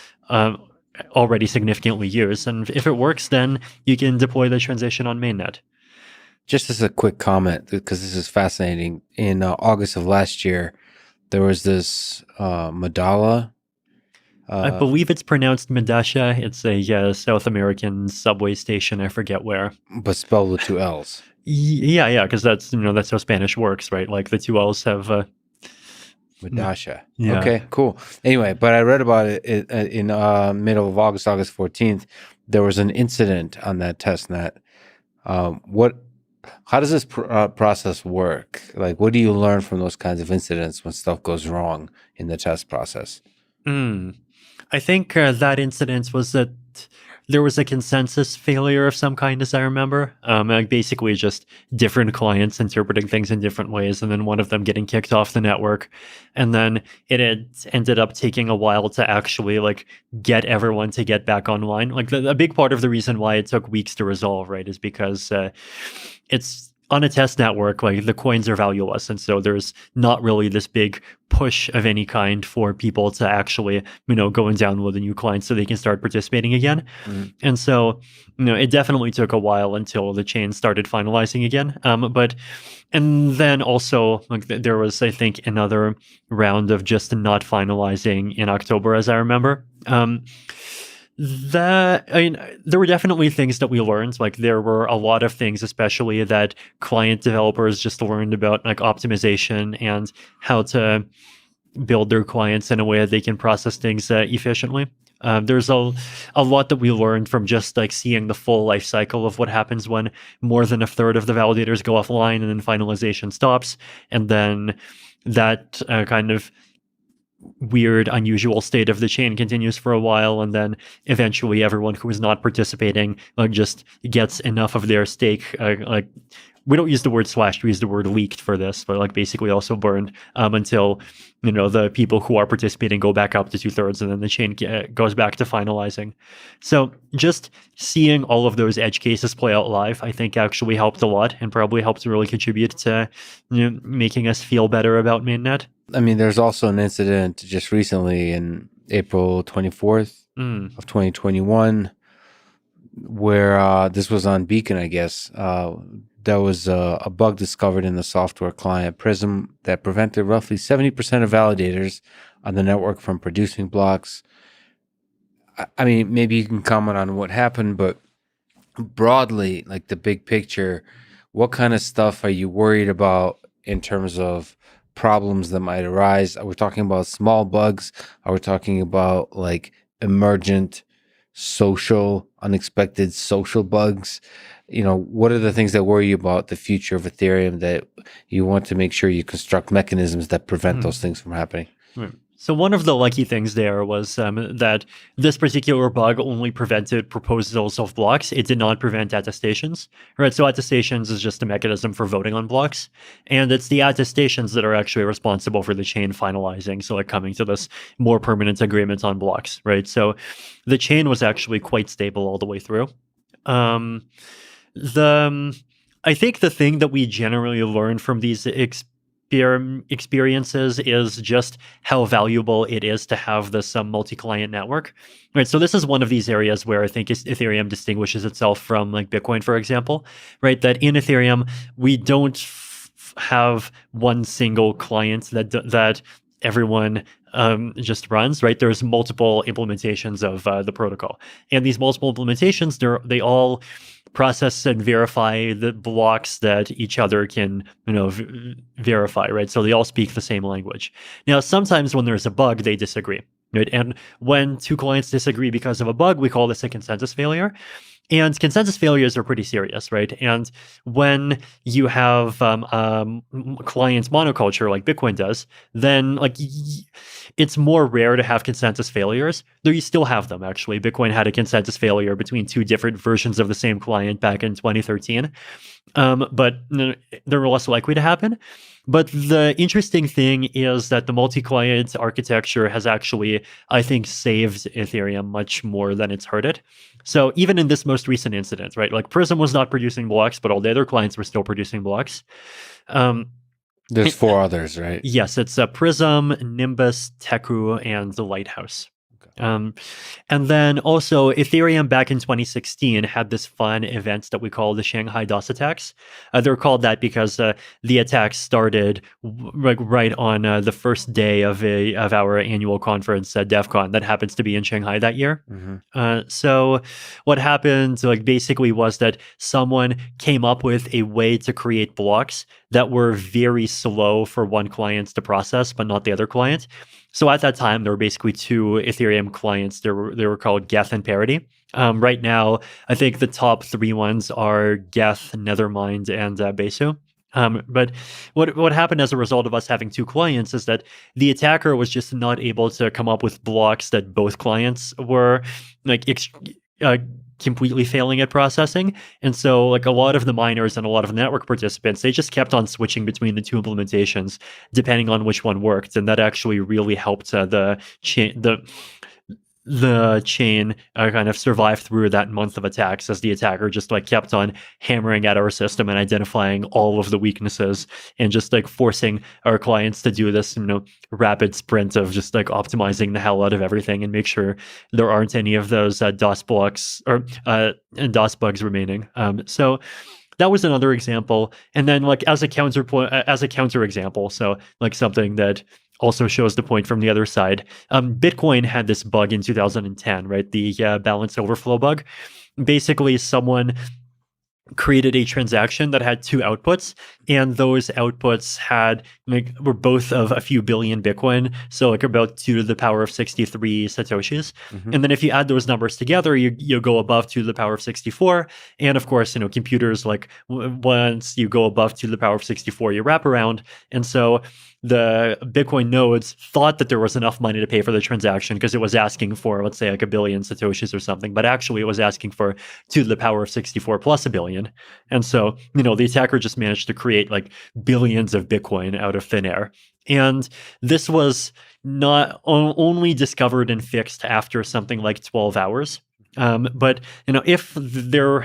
already significantly use. And if it works, then you can deploy the transition on mainnet. Just as a quick comment, because this is fascinating, in August of last year, there was this Madala. I believe it's pronounced Medasha. It's a South American subway station. I forget where. But spelled with two L's. Yeah, because that's that's how Spanish works, right? Like the two L's have Madasha. Yeah. Okay, cool. Anyway, but I read about it in middle of August 14th. There was an incident on that testnet. How does this process work? Like, what do you learn from those kinds of incidents when stuff goes wrong in the test process? I think that incident was that there was a consensus failure of some kind, as I remember. Basically just different clients interpreting things in different ways, and then one of them getting kicked off the network. And then it had ended up taking a while to actually get everyone to get back online. A big part of the reason why it took weeks to resolve, right, is because it's on a test network, like the coins are valueless, and so there's not really this big push of any kind for people to actually, go and download a new client so they can start participating again. Mhm. And so, it definitely took a while until the chain started finalizing again. And then also, like there was, I think, another round of just not finalizing in October, as I remember. There were definitely things that we learned. Like there were a lot of things, especially that client developers just learned about, like optimization and how to build their clients in a way that they can process things efficiently. There's a lot that we learned from just like seeing the full life cycle of what happens when more than a third of the validators go offline and then finalization stops, and then that kind of weird, unusual state of the chain continues for a while, and then eventually everyone who is not participating just gets enough of their stake. Like we don't use the word slashed, we use the word leaked for this, but like basically also burned until the people who are participating go back up to 2/3, and then the chain goes back to finalizing. So just seeing all of those edge cases play out live, I think actually helped a lot and probably helped to really contribute to making us feel better about mainnet. I mean, there's also an incident just recently in April 24th of 2021 where this was on Beacon, I guess. There was a bug discovered in the software client Prism that prevented roughly 70% of validators on the network from producing blocks. I mean, maybe you can comment on what happened, but broadly, like the big picture, what kind of stuff are you worried about in terms of problems that might arise? Are we talking about small bugs? Are we talking about like emergent unexpected social bugs? What are the things that worry you about the future of Ethereum that you want to make sure you construct mechanisms that prevent those things from happening? So one of the lucky things there was that this particular bug only prevented proposals of blocks. It did not prevent attestations, right? So attestations is just a mechanism for voting on blocks. And it's the attestations that are actually responsible for the chain finalizing. So like coming to this more permanent agreement on blocks, right? So the chain was actually quite stable all the way through. I think the thing that we generally learn from these experiences is just how valuable it is to have this multi-client network, right? So this is one of these areas where I think Ethereum distinguishes itself from like Bitcoin, for example, right? That in Ethereum we don't have one single client that everyone just runs, right? There's multiple implementations of the protocol, and these multiple implementations, they all process and verify the blocks that each other can, verify, right? So they all speak the same language. Now, sometimes when there's a bug, they disagree, right? And when two clients disagree because of a bug, we call this a consensus failure. And consensus failures are pretty serious, right? And when you have client monoculture like Bitcoin does, then like it's more rare to have consensus failures, though you still have them, actually. Bitcoin had a consensus failure between two different versions of the same client back in 2013, but they're less likely to happen. But the interesting thing is that the multi-client architecture has actually, I think, saved Ethereum much more than it's hurt it. So even in this most recent incident, right, like Prism was not producing blocks, but all the other clients were still producing blocks. There's four others, right? Yes, it's Prism, Nimbus, Teku, and the Lighthouse. And then also Ethereum back in 2016 had this fun event that we call the Shanghai DOS attacks. They're called that because the attacks started right on the first day of our annual conference at DEF CON that happens to be in Shanghai that year. So what happened basically was that someone came up with a way to create blocks that were very slow for one client to process, but not the other client. So at that time, there were basically two Ethereum clients. They were called Geth and Parity. Right now, I think the top three ones are Geth, Nethermind, and Besu. But what happened as a result of us having two clients is that the attacker was just not able to come up with blocks that both clients were completely failing at processing. And so a lot of the miners and a lot of network participants, they just kept on switching between the two implementations depending on which one worked. And that actually really helped the the chain kind of survived through that month of attacks as the attacker just like kept on hammering at our system and identifying all of the weaknesses and just like forcing our clients to do this, rapid sprint of just like optimizing the hell out of everything and make sure there aren't any of those DOS blocks or DOS bugs remaining. So that was another example. And then like as a counter example, so like something that also shows the point from the other side. Bitcoin had this bug in 2010, right? The balance overflow bug. Basically, someone created a transaction that had two outputs, and those outputs were both of a few billion Bitcoin, so like about 2 to the power of 63 satoshis. Mm-hmm. And then if you add those numbers together, you go above 2 to the power of 64. And of course, computers like once you go above 2 to the power of 64, you wrap around, and so the Bitcoin nodes thought that there was enough money to pay for the transaction because it was asking for, let's say, like a billion satoshis or something, but actually it was asking for 2 to the power of 64 plus a billion. And so, the attacker just managed to create like billions of Bitcoin out of thin air. And this was not only discovered and fixed after something like 12 hours. But if Bitcoin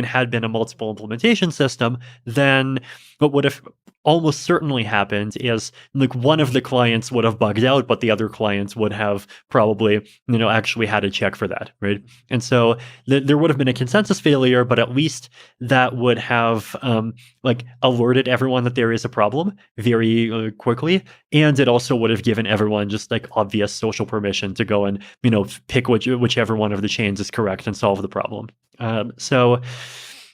had been a multiple implementation system, then what would have almost certainly happened is like one of the clients would have bugged out, but the other clients would have probably actually had a check for that, right? And so there would have been a consensus failure, but at least that would have alerted everyone that there is a problem very quickly, and it also would have given everyone just like obvious social permission to go and pick whichever one of the chains is correct and solve the problem. So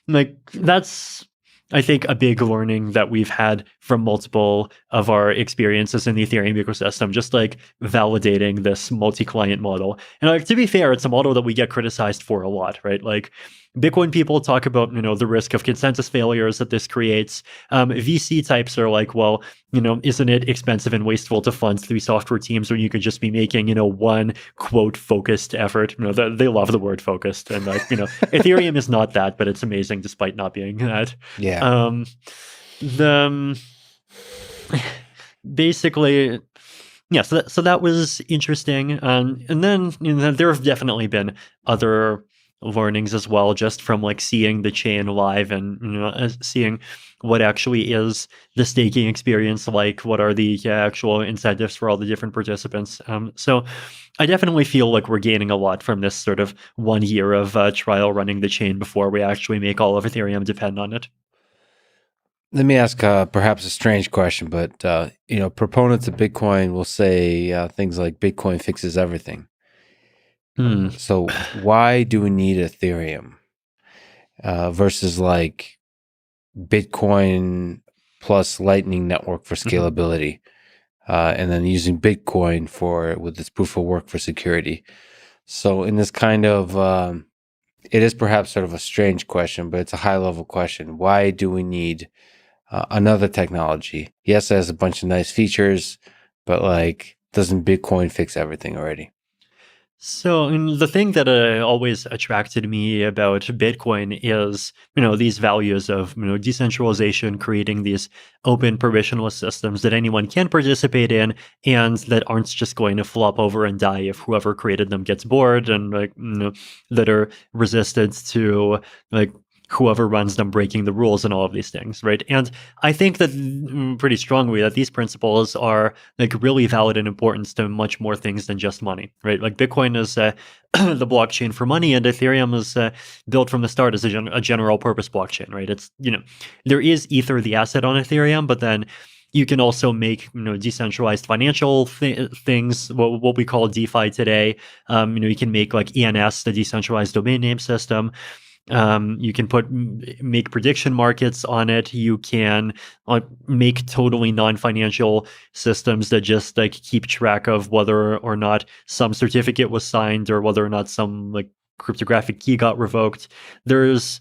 like that's, I think, a big learning that we've had from multiple of our experiences in the Ethereum ecosystem, just like validating this multi-client model. And like, to be fair, it's a model that we get criticized for a lot, right? Like Bitcoin people talk about, the risk of consensus failures that this creates. VC types are like, well, isn't it expensive and wasteful to fund 3 software teams when you could just be making, one quote focused effort? They love the word focused, and like, Ethereum is not that, but it's amazing despite not being that. Yeah. Basically, yeah. So that was interesting, and then there have definitely been other learnings as well, just from like seeing the chain live and seeing what actually is the staking experience like, what are the actual incentives for all the different participants. So I definitely feel like we're gaining a lot from this sort of 1 year of trial running the chain before we actually make all of Ethereum depend on it. Let me ask perhaps a strange question, but proponents of Bitcoin will say things like Bitcoin fixes everything. So why do we need Ethereum versus like Bitcoin plus Lightning Network for scalability, and then using Bitcoin with its proof of work for security? So in this kind of, it is perhaps sort of a strange question, but it's a high level question. Why do we need another technology? Yes, it has a bunch of nice features, but like, doesn't Bitcoin fix everything already? So the thing that always attracted me about Bitcoin is, these values of, decentralization, creating these open permissionless systems that anyone can participate in and that aren't just going to flop over and die if whoever created them gets bored, and like, that are resistant to like whoever runs them breaking the rules and all of these things, right? And I think that pretty strongly that these principles are like really valid and important to much more things than just money, right? Like Bitcoin is the blockchain for money, and Ethereum is built from the start as a general purpose blockchain, right? It's, there is Ether, the asset on Ethereum, but then you can also make decentralized financial things, what we call DeFi today. You can make like ENS, the decentralized domain name system. You can make prediction markets on it. You can make totally non-financial systems that just like keep track of whether or not some certificate was signed or whether or not some like cryptographic key got revoked. There's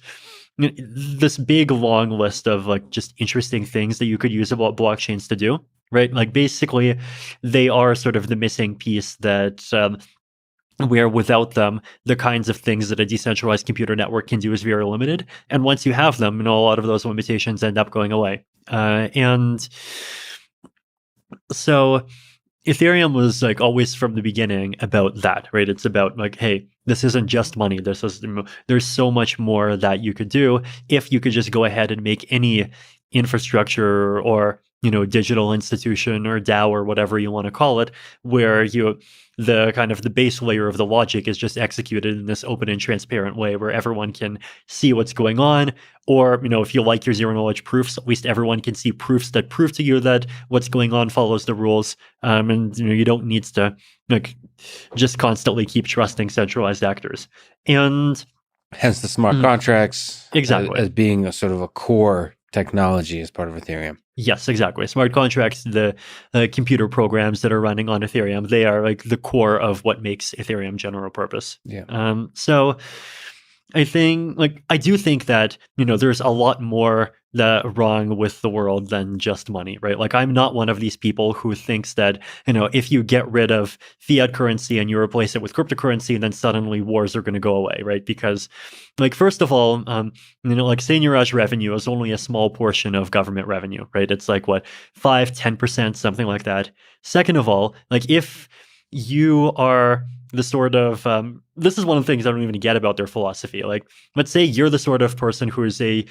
this big long list of like just interesting things that you could use about blockchains to do, right? Like basically they are sort of the missing piece that where without them, the kinds of things that a decentralized computer network can do is very limited. And once you have them, a lot of those limitations end up going away. And so Ethereum was like always from the beginning about that, right? It's about like, hey, this isn't just money. There's so much more that you could do if you could just go ahead and make any infrastructure or digital institution or DAO or whatever you want to call it, where the kind of the base layer of the logic is just executed in this open and transparent way where everyone can see what's going on. Or, if you like your zero knowledge proofs, at least everyone can see proofs that prove to you that what's going on follows the rules. And you don't need to like just constantly keep trusting centralized actors. And hence the smart contracts exactly as being a sort of a core technology as part of Ethereum. Yes, exactly. Smart contracts, the computer programs that are running on Ethereum, they are like the core of what makes Ethereum general purpose. Yeah. So I do think that, there's a lot more wrong with the world than just money, right? Like, I'm not one of these people who thinks that, if you get rid of fiat currency and you replace it with cryptocurrency, then suddenly wars are going to go away, right? Because, like, first of all, like seigniorage revenue is only a small portion of government revenue, right? It's like, 5-10%, something like that. Second of all, like, if you are the sort of this is one of the things I don't even get about their philosophy. Like, let's say you're the sort of person who is an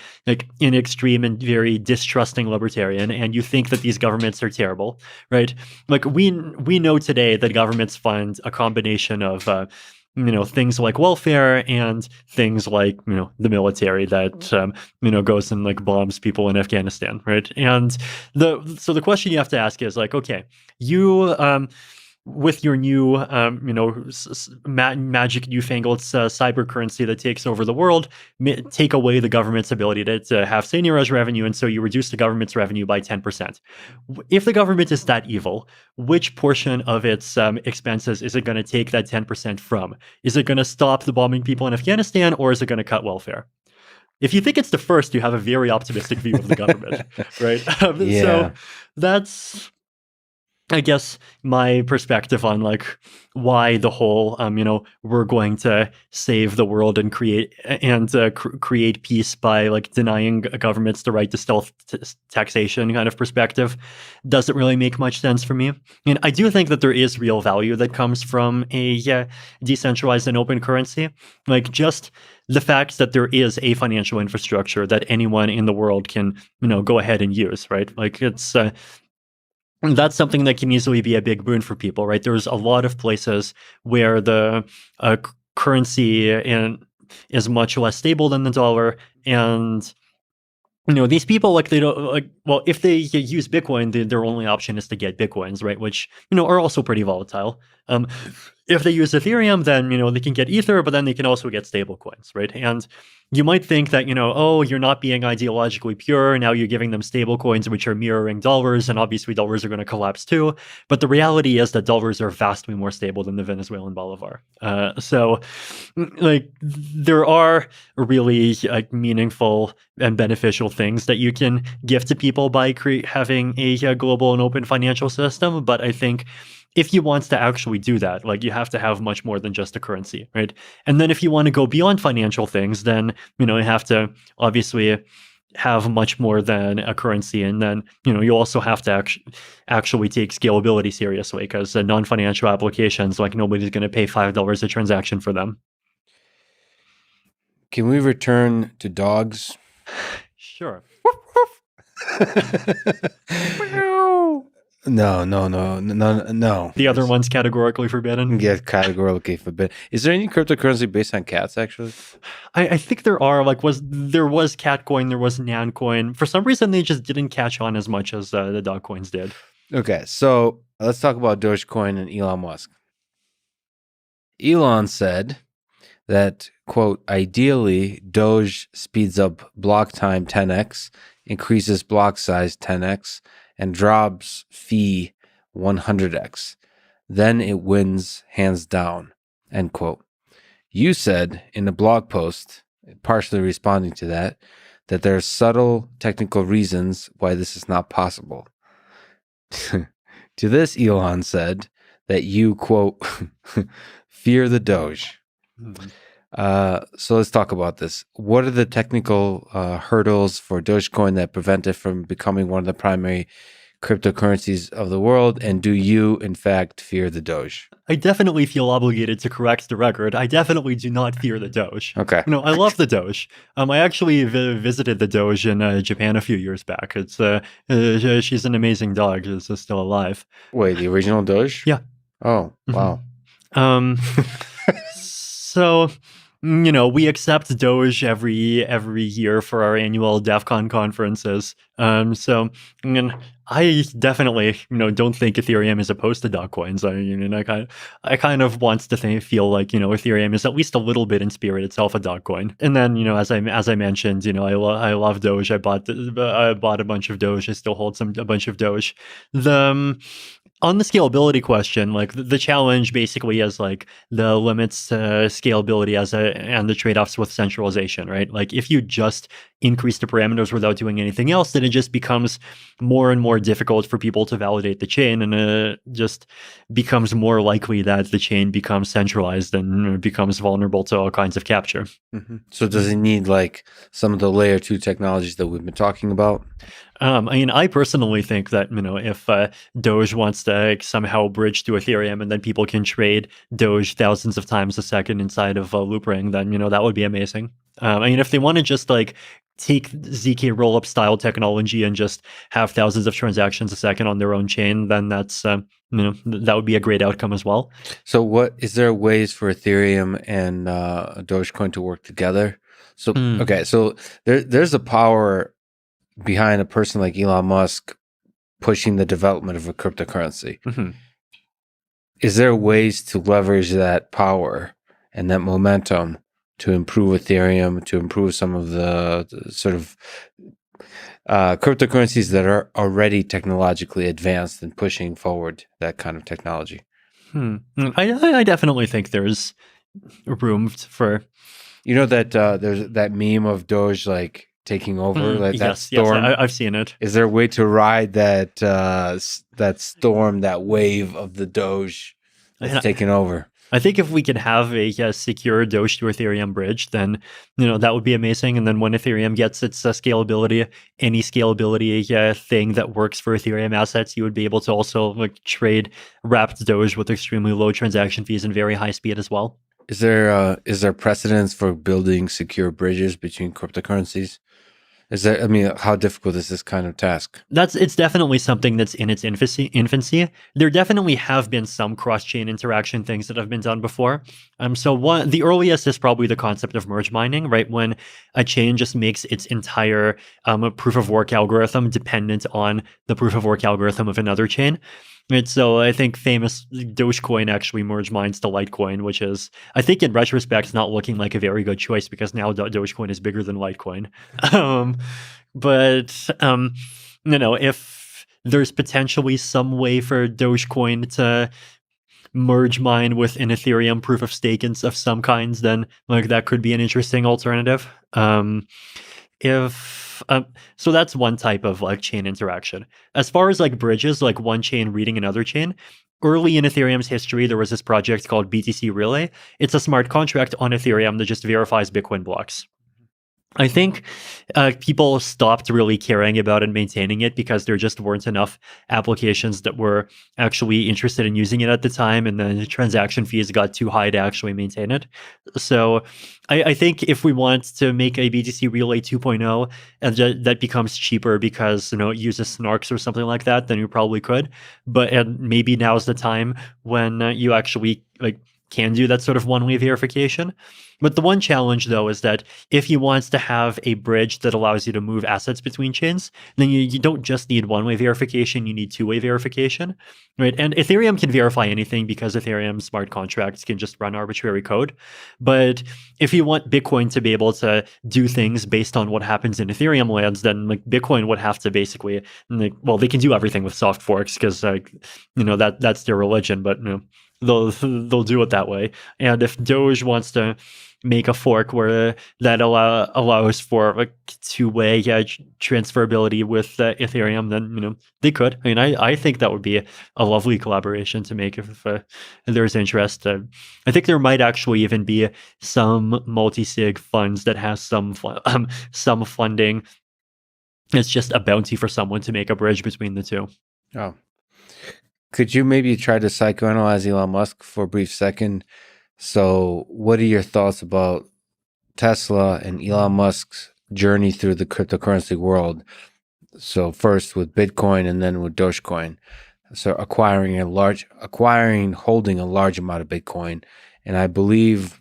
extreme and very distrusting libertarian, and you think that these governments are terrible, right? Like, we know today that governments fund a combination of things like welfare and things like the military that goes and like bombs people in Afghanistan, right? And the question you have to ask is like, okay, you with your new, magic newfangled cyber currency that takes over the world, take away the government's ability to have seigniorage revenue, and so you reduce the government's revenue by 10%. If the government is that evil, which portion of its expenses is it going to take that 10% from? Is it going to stop the bombing people in Afghanistan, or is it going to cut welfare? If you think it's the first, you have a very optimistic view of the government, right? Yeah. So that's, I guess, my perspective on like why the whole we're going to save the world and create peace by like denying governments the right to stealth taxation kind of perspective doesn't really make much sense for me. And I do think that there is real value that comes from a decentralized and open currency, like just the fact that there is a financial infrastructure that anyone in the world can go ahead and use, right? Like it's that's something that can easily be a big boon for people, right? There's a lot of places where the currency is much less stable than the dollar, and these people, like, they don't like, well, if they use Bitcoin, their only option is to get Bitcoins, right? Which are also pretty volatile. If they use Ethereum, then they can get Ether, but then they can also get stable coins, right? And you might think that oh, you're not being ideologically pure. Now you're giving them stable coins which are mirroring dollars, and obviously dollars are going to collapse too. But the reality is that dollars are vastly more stable than the Venezuelan bolivar. So, like, there are really meaningful and beneficial things that you can give to people by having a global and open financial system. But I think if you want to actually do that, like, you have to have much more than just a currency, right? And then if you want to go beyond financial things, then you have to obviously have much more than a currency, and then you also have to actually take scalability seriously, because non-financial applications, like, nobody's going to pay $5 a transaction for them. Can we return to dogs? Sure. No. The other one's categorically forbidden? Yeah, categorically forbidden. Is there any cryptocurrency based on cats, actually? I think there are. Like, there was cat coin, there was nan coin. For some reason, they just didn't catch on as much as the dog coins did. Okay, so let's talk about Dogecoin and Elon Musk. Elon said that, quote, ideally, Doge speeds up block time 10x, increases block size 10x, and drops fee 100x. Then it wins hands down, end quote. You said in a blog post, partially responding to that there are subtle technical reasons why this is not possible. To this, Elon said that you, quote, fear the Doge. Mm-hmm. So let's talk about this. What are the technical hurdles for Dogecoin that prevent it from becoming one of the primary cryptocurrencies of the world? And do you, in fact, fear the Doge? I definitely feel obligated to correct the record. I definitely do not fear the Doge. Okay. I love the Doge. I actually visited the Doge in Japan a few years back. She's an amazing dog. She's still alive. Wait, the original Doge? Yeah. Oh, wow. So, we accept Doge every year for our annual DEF CON conferences. I definitely, don't think Ethereum is opposed to dog coins. I kind of wants to feel like, Ethereum is at least a little bit in spirit itself a dog coin. And then, as I mentioned, I love Doge. I bought a bunch of Doge. I still hold a bunch of Doge. On the scalability question, like the challenge basically is like the limits to scalability and the trade-offs with centralization, right? Like if you just increase the parameters without doing anything else, then it just becomes more and more difficult for people to validate the chain, and it just becomes more likely that the chain becomes centralized and becomes vulnerable to all kinds of capture. Mm-hmm. So does it need like some of the layer 2 technologies that we've been talking about? I personally think that, if Doge wants to somehow bridge to Ethereum and then people can trade Doge thousands of times a second inside of Loopring, then, that would be amazing. If they want to just like take ZK rollup style technology and just have thousands of transactions a second on their own chain, then that's, that would be a great outcome as well. So is there ways for Ethereum and Dogecoin to work together? So, okay, so there's a power behind a person like Elon Musk pushing the development of a cryptocurrency. Mm-hmm. Is there ways to leverage that power and that momentum to improve Ethereum, to improve some of the sort of cryptocurrencies that are already technologically advanced and pushing forward that kind of technology? I definitely think there's room for... that there's that meme of Doge like taking over, like that storm. Yes, I've seen it. Is there a way to ride that that storm, that wave of the Doge that's taking over? I think if we could have a secure Doge to Ethereum bridge, then that would be amazing. And then when Ethereum gets its scalability, any scalability thing that works for Ethereum assets, you would be able to also like trade wrapped Doge with extremely low transaction fees and very high speed as well. Is there precedence for building secure bridges between cryptocurrencies? How difficult is this kind of task? It's definitely something that's in its infancy. There definitely have been some cross-chain interaction things that have been done before. The earliest is probably the concept of merge mining, right? When a chain just makes its entire proof of work algorithm dependent on the proof of work algorithm of another chain. Right, so I think famous Dogecoin actually merge mines to Litecoin, which is, I think in retrospect, not looking like a very good choice because now Dogecoin is bigger than Litecoin. If there's potentially some way for Dogecoin to merge mine with an Ethereum proof of stake of some kinds, then like that could be an interesting alternative. So that's one type of like chain interaction. As far as like bridges, like one chain reading another chain, early in Ethereum's history, there was this project called BTC Relay. It's a smart contract on Ethereum that just verifies Bitcoin blocks. I think people stopped really caring about and maintaining it because there just weren't enough applications that were actually interested in using it at the time, and the transaction fees got too high to actually maintain it. So I think if we want to make a BTC Relay 2.0 and that becomes cheaper because it uses snarks or something like that, then you probably could. And maybe now's the time when you actually like can do that sort of one-way verification. But the one challenge, though, is that if you want to have a bridge that allows you to move assets between chains, then you don't just need one-way verification, you need two-way verification, right? And Ethereum can verify anything because Ethereum smart contracts can just run arbitrary code. But if you want Bitcoin to be able to do things based on what happens in Ethereum lands, then like Bitcoin would have to basically, they can do everything with soft forks because that's their religion, but they'll do it that way. And if Doge wants to make a fork where that allows for like two-way transferability with Ethereum, then they could. I think that would be a lovely collaboration to make if there's interest. I think there might actually even be some multi-sig funds that has some funding. It's just a bounty for someone to make a bridge between the two. Oh, could you maybe try to psychoanalyze Elon Musk for a brief second? So, what are your thoughts about Tesla and Elon Musk's journey through the cryptocurrency world? So, first with Bitcoin and then with Dogecoin. So, holding a large amount of Bitcoin, and I believe,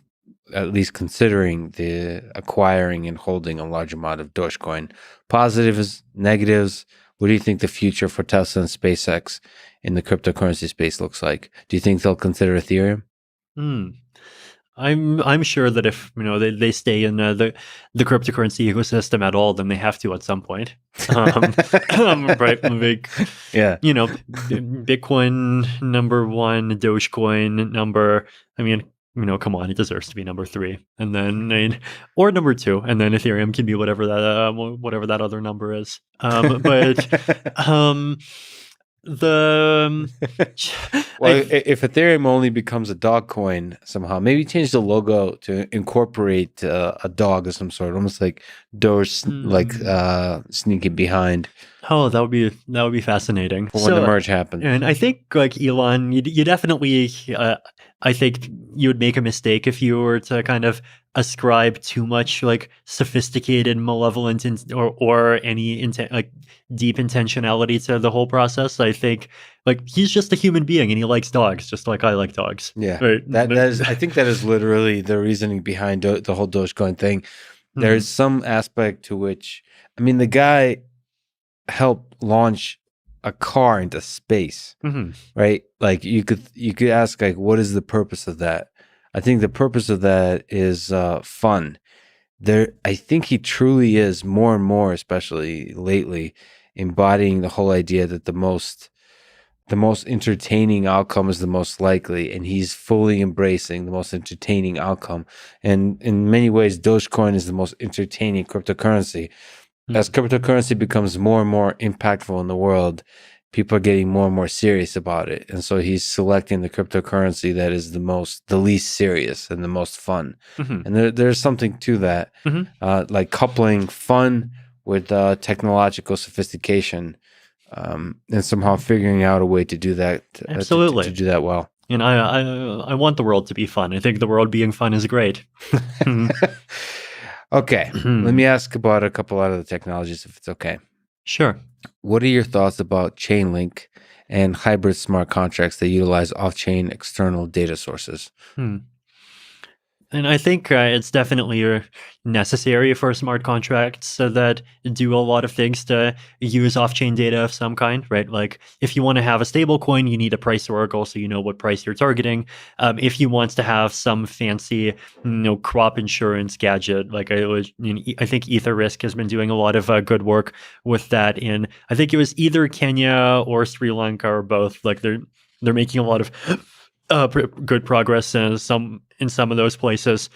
at least considering the acquiring and holding a large amount of Dogecoin. Positives, negatives. What do you think the future for Tesla and SpaceX in the cryptocurrency space looks like? Do you think they'll consider Ethereum? Hmm. I'm sure that if they stay in the cryptocurrency ecosystem at all, then they have to at some point. Right? Like, Yeah. Bitcoin number one, Dogecoin number. I mean, come on, it deserves to be number three, and then or number two, and then Ethereum can be whatever that other number is. But the Well, if Ethereum only becomes a dog coin somehow, maybe change the logo to incorporate a dog of some sort, almost like Doge, like sneaking behind. Oh, that would be fascinating. For when the merge happens. And I think like Elon, you definitely, I think you would make a mistake if you were to kind of ascribe too much like sophisticated malevolent or any like deep intentionality to the whole process. I think like he's just a human being and he likes dogs, just like I like dogs. Yeah, right? that is. I think that is literally the reasoning behind the whole Dogecoin thing. There's some aspect to which, I mean, the guy helped launch a car into space, right? Like you could ask, like, what is the purpose of that? I think the purpose of that is fun. I think he truly is more and more, especially lately, embodying the whole idea that the most entertaining outcome is the most likely, and he's fully embracing the most entertaining outcome. And in many ways, Dogecoin is the most entertaining cryptocurrency. As cryptocurrency becomes more and more impactful in the world, people are getting more and more serious about it. And so he's selecting the cryptocurrency that is the least serious and the most fun. And there's something to that, like coupling fun with technological sophistication, and somehow figuring out a way to do that. Absolutely. To do that well. And I want the world to be fun. I think the world being fun is great. Okay, let me ask about a couple out of the technologies, if it's okay. Sure. What are your thoughts about Chainlink and hybrid smart contracts that utilize off-chain external data sources? And I think it's definitely necessary for smart contracts that do a lot of things to use off-chain data of some kind, right? Like if you want to have a stable coin, you need a price oracle so you know what price you're targeting. If you want to have some fancy, crop insurance gadget, like I think EtherRisk has been doing a lot of good work with that. I think it was either Kenya or Sri Lanka or both. Like they're making a lot of good progress in some of those places.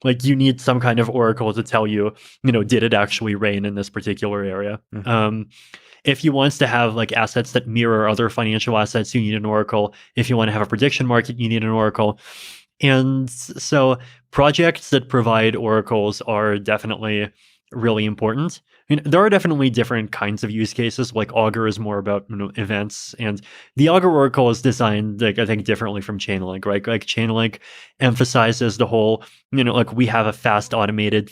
Like you need some kind of oracle to tell you, did it actually rain in this particular area? If you want to have like assets that mirror other financial assets, you need an oracle. If you want to have a prediction market, you need an oracle. And so projects that provide oracles are definitely really important. I mean, there are definitely different kinds of use cases. Like Augur is more about events, and the Augur Oracle is designed, like I think, differently from Chainlink. Right, like Chainlink emphasizes the whole, like we have a fast automated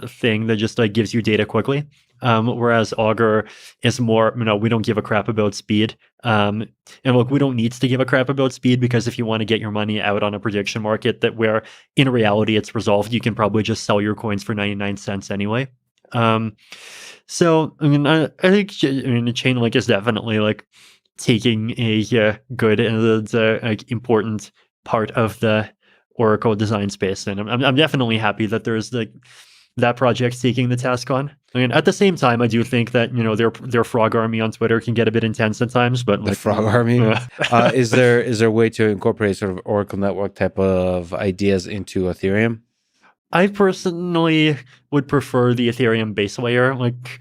thing that just like gives you data quickly. Whereas Augur is more, we don't give a crap about speed. And look, we don't need to give a crap about speed because if you want to get your money out on a prediction market where in reality it's resolved, you can probably just sell your coins for 99 cents anyway. So I mean, I think Chainlink is definitely like taking a good and like important part of the Oracle design space, and I'm definitely happy that there's like that project taking the task on. I mean, at the same time, I do think that their frog army on Twitter can get a bit intense at times. But the frog army, is there a way to incorporate sort of Oracle network type of ideas into Ethereum? I personally would prefer the Ethereum base layer. Like,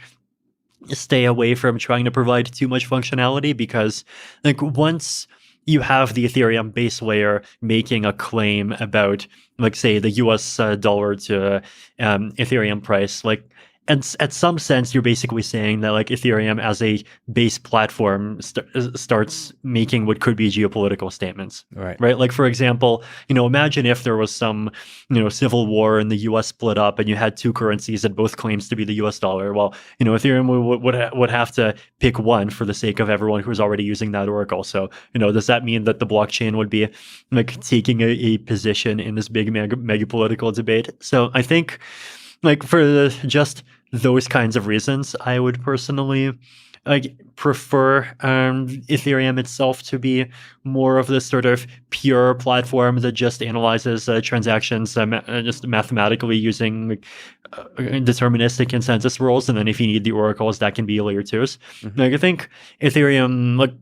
stay away from trying to provide too much functionality because, like, once you have the Ethereum base layer making a claim about, like, say, the US dollar to Ethereum price, like, and at some sense, you're basically saying that like Ethereum as a base platform starts making what could be geopolitical statements, Right. right? Like for example, imagine if there was some, civil war and the U.S. split up, and you had two currencies that both claims to be the U.S. dollar. Well, Ethereum would have to pick one for the sake of everyone who's already using that oracle. So, does that mean that the blockchain would be like taking a position in this big mega political debate? So I think, like for just those kinds of reasons, I would personally prefer Ethereum itself to be more of this sort of pure platform that just analyzes transactions just mathematically using deterministic consensus rules, and then if you need the oracles, that can be layer twos. Mm-hmm. Like I think Ethereum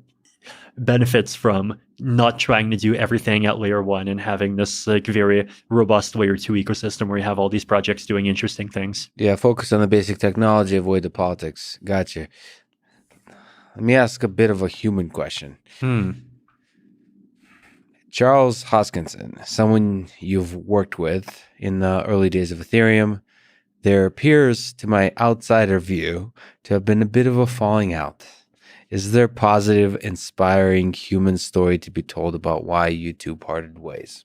benefits from not trying to do everything at layer one and having this like very robust layer two ecosystem where you have all these projects doing interesting things. Yeah, focus on the basic technology, avoid the politics. Gotcha. Let me ask a bit of a human question. Charles Hoskinson, someone you've worked with in the early days of Ethereum, there appears, to my outsider view, to have been a bit of a falling out. Is there a positive, inspiring human story to be told about why you two parted ways?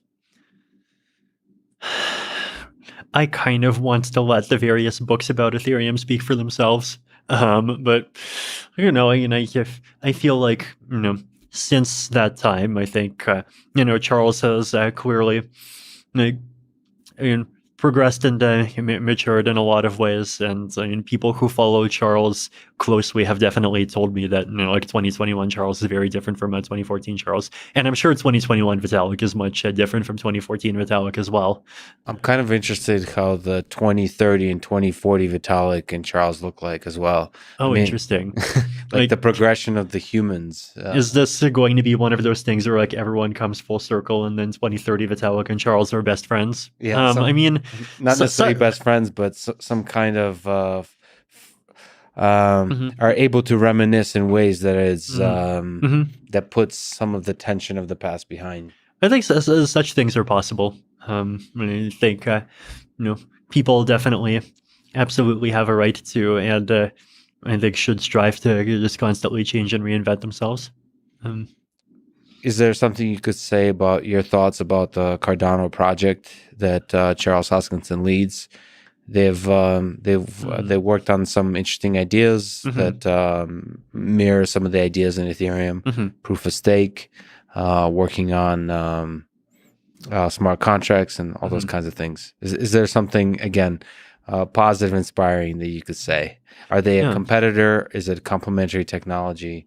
I kind of want to let the various books about Ethereum speak for themselves. But I feel like, since that time, I think, Charles has clearly progressed and matured in a lot of ways. And people who follow Charles closely have definitely told me that, like 2021 Charles is very different from 2014 Charles. And I'm sure 2021 Vitalik is much different from 2014 Vitalik as well. I'm kind of interested how the 2030 and 2040 Vitalik and Charles look like as well. Oh, interesting. like the progression of the humans. Is this going to be one of those things where like everyone comes full circle and then 2030 Vitalik and Charles are best friends? Yeah. Not necessarily best friends, but some kind of are able to reminisce in ways that is that puts some of the tension of the past behind. I think such things are possible. I think people definitely absolutely have a right to, and I think should strive to just constantly change and reinvent themselves. Is there something you could say about your thoughts about the Cardano project that Charles Hoskinson leads? They've worked on some interesting ideas that mirror some of the ideas in Ethereum, proof of stake, working on smart contracts and all those kinds of things. Is there something, again, positive, inspiring that you could say? Are they a competitor? Is it a complementary technology?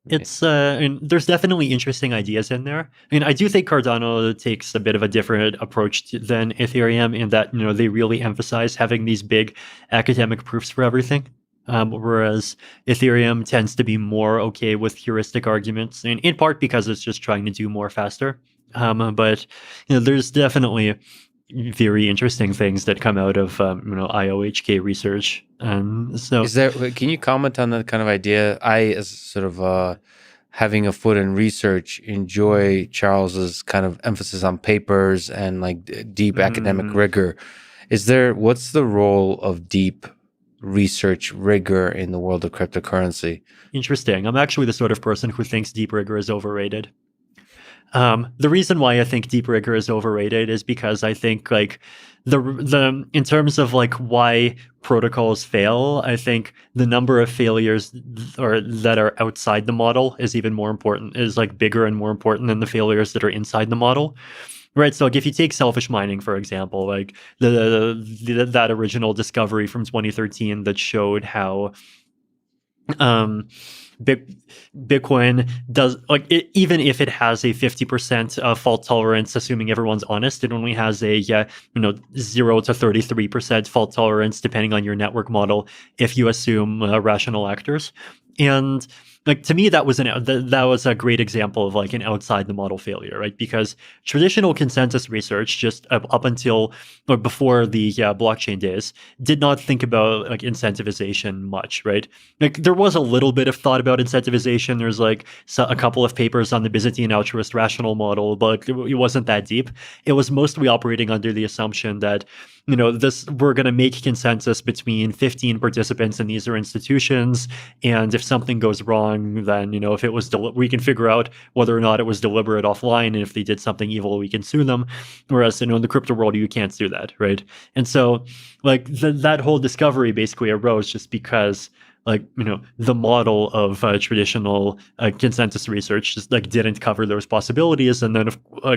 It's there's definitely interesting ideas in there. I do think Cardano takes a bit of a different approach than Ethereum in that they really emphasize having these big academic proofs for everything, whereas Ethereum tends to be more okay with heuristic arguments, and in part because it's just trying to do more faster. But there's definitely very interesting things that come out of IOHK research. So can you comment on that kind of idea? I, as sort of having a foot in research, enjoy Charles's kind of emphasis on papers and like deep academic rigor. What's the role of deep research rigor in the world of cryptocurrency? Interesting. I'm actually the sort of person who thinks deep rigor is overrated. The reason why I think deep rigor is overrated is because I think like the in terms of like why protocols fail, I think the number of failures that are outside the model is even more important, is like bigger and more important than the failures that are inside the model. Right. So like if you take selfish mining, for example, like that original discovery from 2013 that showed how Bitcoin does, like, even if it has a 50% fault tolerance, assuming everyone's honest, it only has a 0 to 33% fault tolerance depending on your network model if you assume rational actors. And like to me, that was a great example of like an outside the model failure, right? Because traditional consensus research, just up until or before the blockchain days, did not think about like incentivization much, right? Like there was a little bit of thought about incentivization. There's like a couple of papers on the Byzantine altruist rational model, but it wasn't that deep. It was mostly operating under the assumption that we're going to make consensus between 15 participants, and these are institutions. And if something goes wrong, then, if it was, we can figure out whether or not it was deliberate offline. And if they did something evil, we can sue them. Whereas, in the crypto world, you can't do that, right? And so, like, that whole discovery basically arose just because, like, the model of traditional consensus research just like didn't cover those possibilities. And then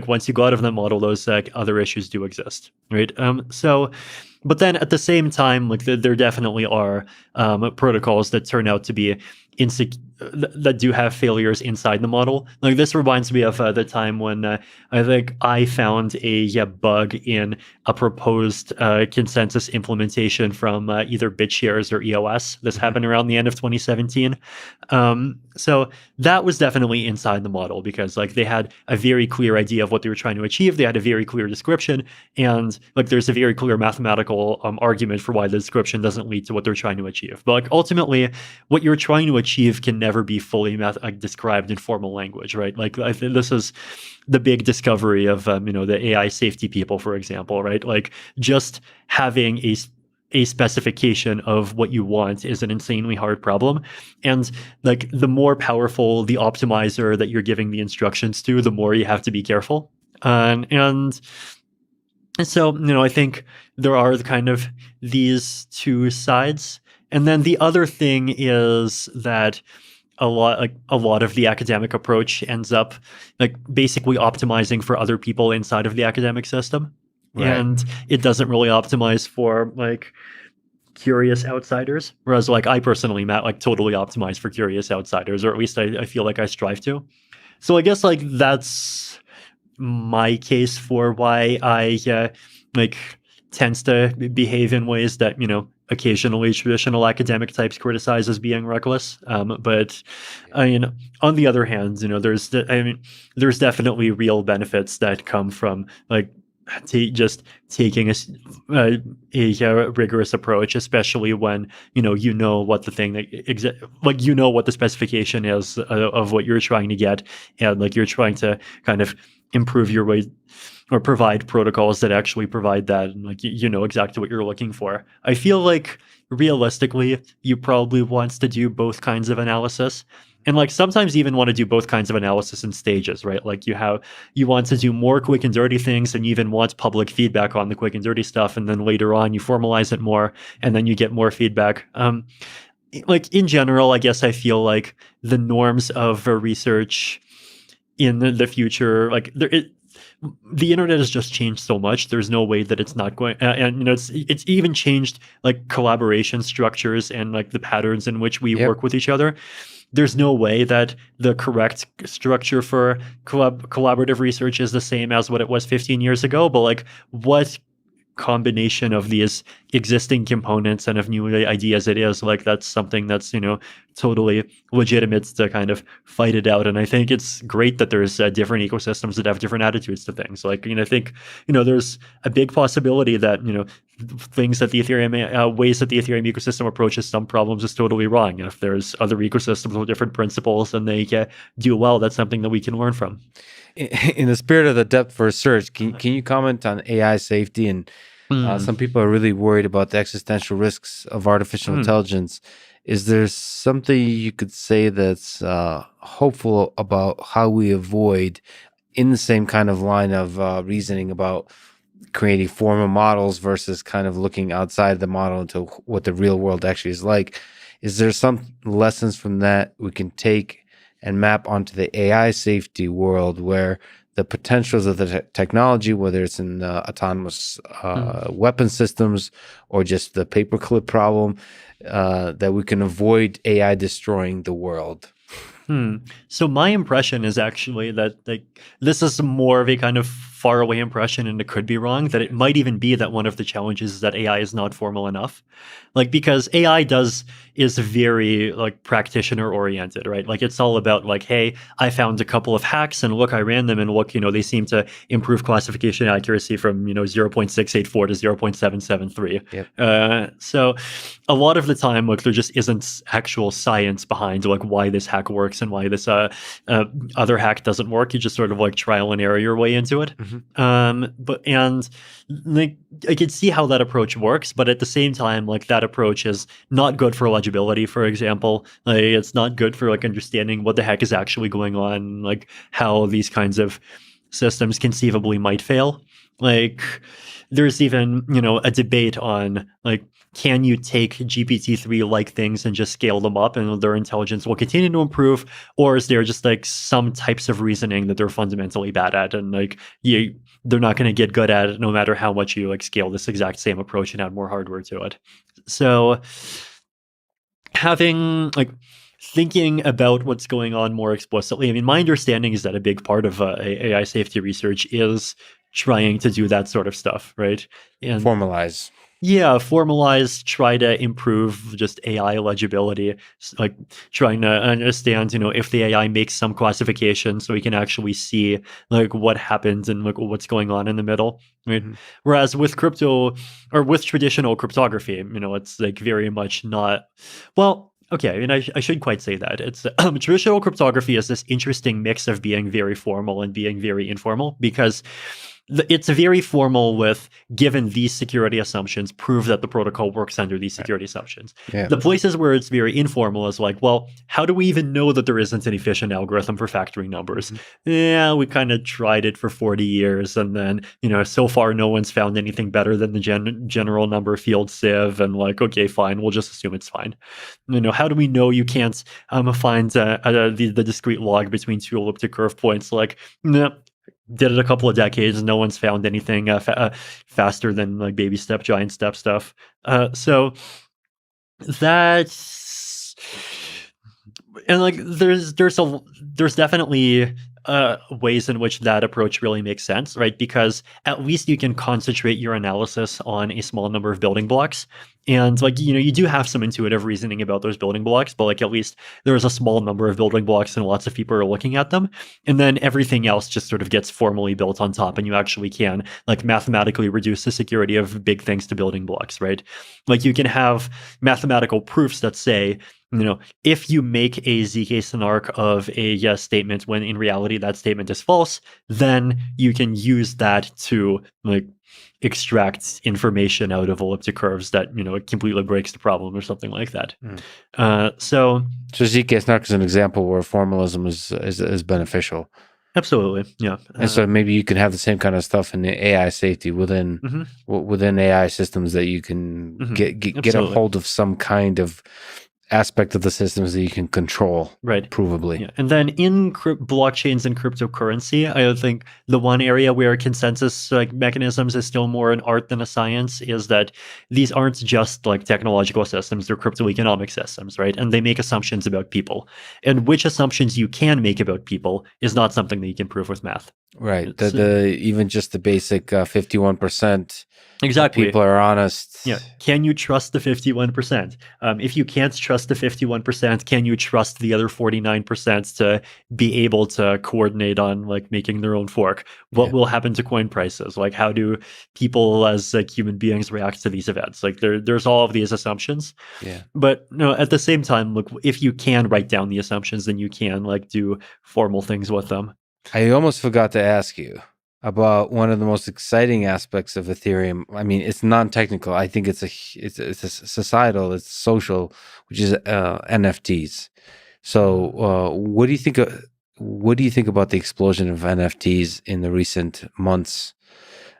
once you go out of that model, those other issues do exist, right? But then at the same time, like there definitely are protocols that turn out to be that do have failures inside the model. Like, this reminds me of the time when I think I found a bug in a proposed consensus implementation from either BitShares or EOS. This happened around the end of 2017. So that was definitely inside the model, because like they had a very clear idea of what they were trying to achieve. They had a very clear description, and like there's a very clear mathematical argument for why the description doesn't lead to what they're trying to achieve. But like ultimately, what you're trying to achieve can never be fully described in formal language, right? Like I think this is the big discovery of the AI safety people, for example, right? Like just having a specification of what you want is an insanely hard problem. And like the more powerful the optimizer that you're giving the instructions to, the more you have to be careful. And so, I think there are kind of these two sides. And then the other thing is that a lot of the academic approach ends up like basically optimizing for other people inside of the academic system. Right. And it doesn't really optimize for like curious outsiders. Whereas like I personally, Matt, like totally optimize for curious outsiders, or at least I feel like I strive to. So I guess like that's my case for why I like tends to behave in ways that, occasionally traditional academic types criticize as being reckless. But I mean, on the other hand, there's definitely real benefits that come from like just taking a rigorous approach, especially when what the thing that what the specification is of what you're trying to get, and like you're trying to kind of improve your way or provide protocols that actually provide that, and like exactly what you're looking for. I feel like realistically, you probably want to do both kinds of analysis. And like sometimes you even want to do both kinds of analysis in stages, right? Like you want to do more quick and dirty things, and you even want public feedback on the quick and dirty stuff. And then later on you formalize it more, and then you get more feedback. Like in general, I guess I feel like the norms of research in the future, like the internet has just changed so much. There's no way that it's not going, and it's even changed like collaboration structures and like the patterns in which we work with each other. There's no way that the correct structure for collaborative research is the same as what it was 15 years ago. But like, what combination of these existing components and of new ideas it is, like that's something that's totally legitimate to kind of fight it out. And I think it's great that there's different ecosystems that have different attitudes to things. Like I think there's a big possibility that things that the Ethereum ways that the Ethereum ecosystem approaches some problems is totally wrong. And if there's other ecosystems with different principles and they do well, that's something that we can learn from. In the spirit of the depth first search, can you comment on AI safety? And some people are really worried about the existential risks of artificial intelligence. Is there something you could say that's hopeful about how we avoid, in the same kind of line of reasoning about creating formal models versus kind of looking outside the model into what the real world actually is like? Is there some lessons from that we can take and map onto the AI safety world, where the potentials of the technology, whether it's in autonomous weapon systems or just the paperclip problem, that we can avoid AI destroying the world? So my impression is actually that this is more of a kind of faraway impression, and it could be wrong, that it might even be that one of the challenges is that AI is not formal enough. Like, because AI is very like practitioner oriented, right? Like it's all about like, hey, I found a couple of hacks and look, I ran them and look, they seem to improve classification accuracy from 0.684 to 0.773. Yep. So a lot of the time, like there just isn't actual science behind like why this hack works and why this other hack doesn't work. You just sort of like trial and error your way into it. But and like I could see how that approach works, but at the same time, like that approach is not good for legibility, for example. Like it's not good for like understanding what the heck is actually going on, like how these kinds of systems conceivably might fail. Like there's even, a debate on like can you take GPT-3 like things and just scale them up and their intelligence will continue to improve? Or is there just like some types of reasoning that they're fundamentally bad at and like they're not going to get good at it no matter how much you like scale this exact same approach and add more hardware to it? So having like thinking about what's going on more explicitly, I mean, my understanding is that a big part of AI safety research is trying to do that sort of stuff, right? And Formalize. yeah, formalize, try to improve just AI legibility, like trying to understand, if the AI makes some classification so we can actually see like what happens and like what's going on in the middle, right? Whereas with crypto or with traditional cryptography, it's like very much not, well, okay, I mean, I should quite say that. It's traditional cryptography is this interesting mix of being very formal and being very informal because it's very formal with given these security assumptions, prove that the protocol works under these security assumptions. Yeah. The places where it's very informal is like, well, how do we even know that there isn't an efficient algorithm for factoring numbers? Yeah, we kind of tried it for 40 years. And then, so far no one's found anything better than the general number field sieve. And like, okay, fine, we'll just assume it's fine. How do we know you can't find the discrete log between two elliptic curve points? Like, no. Did it a couple of decades. No one's found anything faster than like baby step, giant step stuff. So that's and like there's definitely ways in which that approach really makes sense, right? Because at least you can concentrate your analysis on a small number of building blocks. And like, you do have some intuitive reasoning about those building blocks, but like at least there's a small number of building blocks and lots of people are looking at them. And then everything else just sort of gets formally built on top and you actually can like mathematically reduce the security of big things to building blocks, right? Like you can have mathematical proofs that say, if you make a ZK snark of a yes statement when in reality that statement is false, then you can use that to like extract information out of elliptic curves that it completely breaks the problem or something like that. So ZK snark is an example where formalism is beneficial. Absolutely, yeah. And so maybe you can have the same kind of stuff in the AI safety within AI systems that you can get a hold of some kind of aspect of the systems that you can control, right? Provably. Yeah. And then in blockchains and cryptocurrency, I think the one area where consensus like mechanisms is still more an art than a science is that these aren't just like technological systems; they're crypto-economic systems, right? And they make assumptions about people, and which assumptions you can make about people is not something that you can prove with math. Right. The even just the basic 51%. Exactly. People are honest. Yeah. Can you trust the 51%? If you can't trust the 51%, can you trust the other 49% to be able to coordinate on like making their own fork? What will happen to coin prices? Like how do people as like human beings react to these events? Like there's all of these assumptions. Yeah. But no, at the same time, look, if you can write down the assumptions, then you can like do formal things with them. I almost forgot to ask you about one of the most exciting aspects of Ethereum. I mean, it's non-technical. I think it's a societal, it's social, which is NFTs. So, what do you think? What do you think about the explosion of NFTs in the recent months,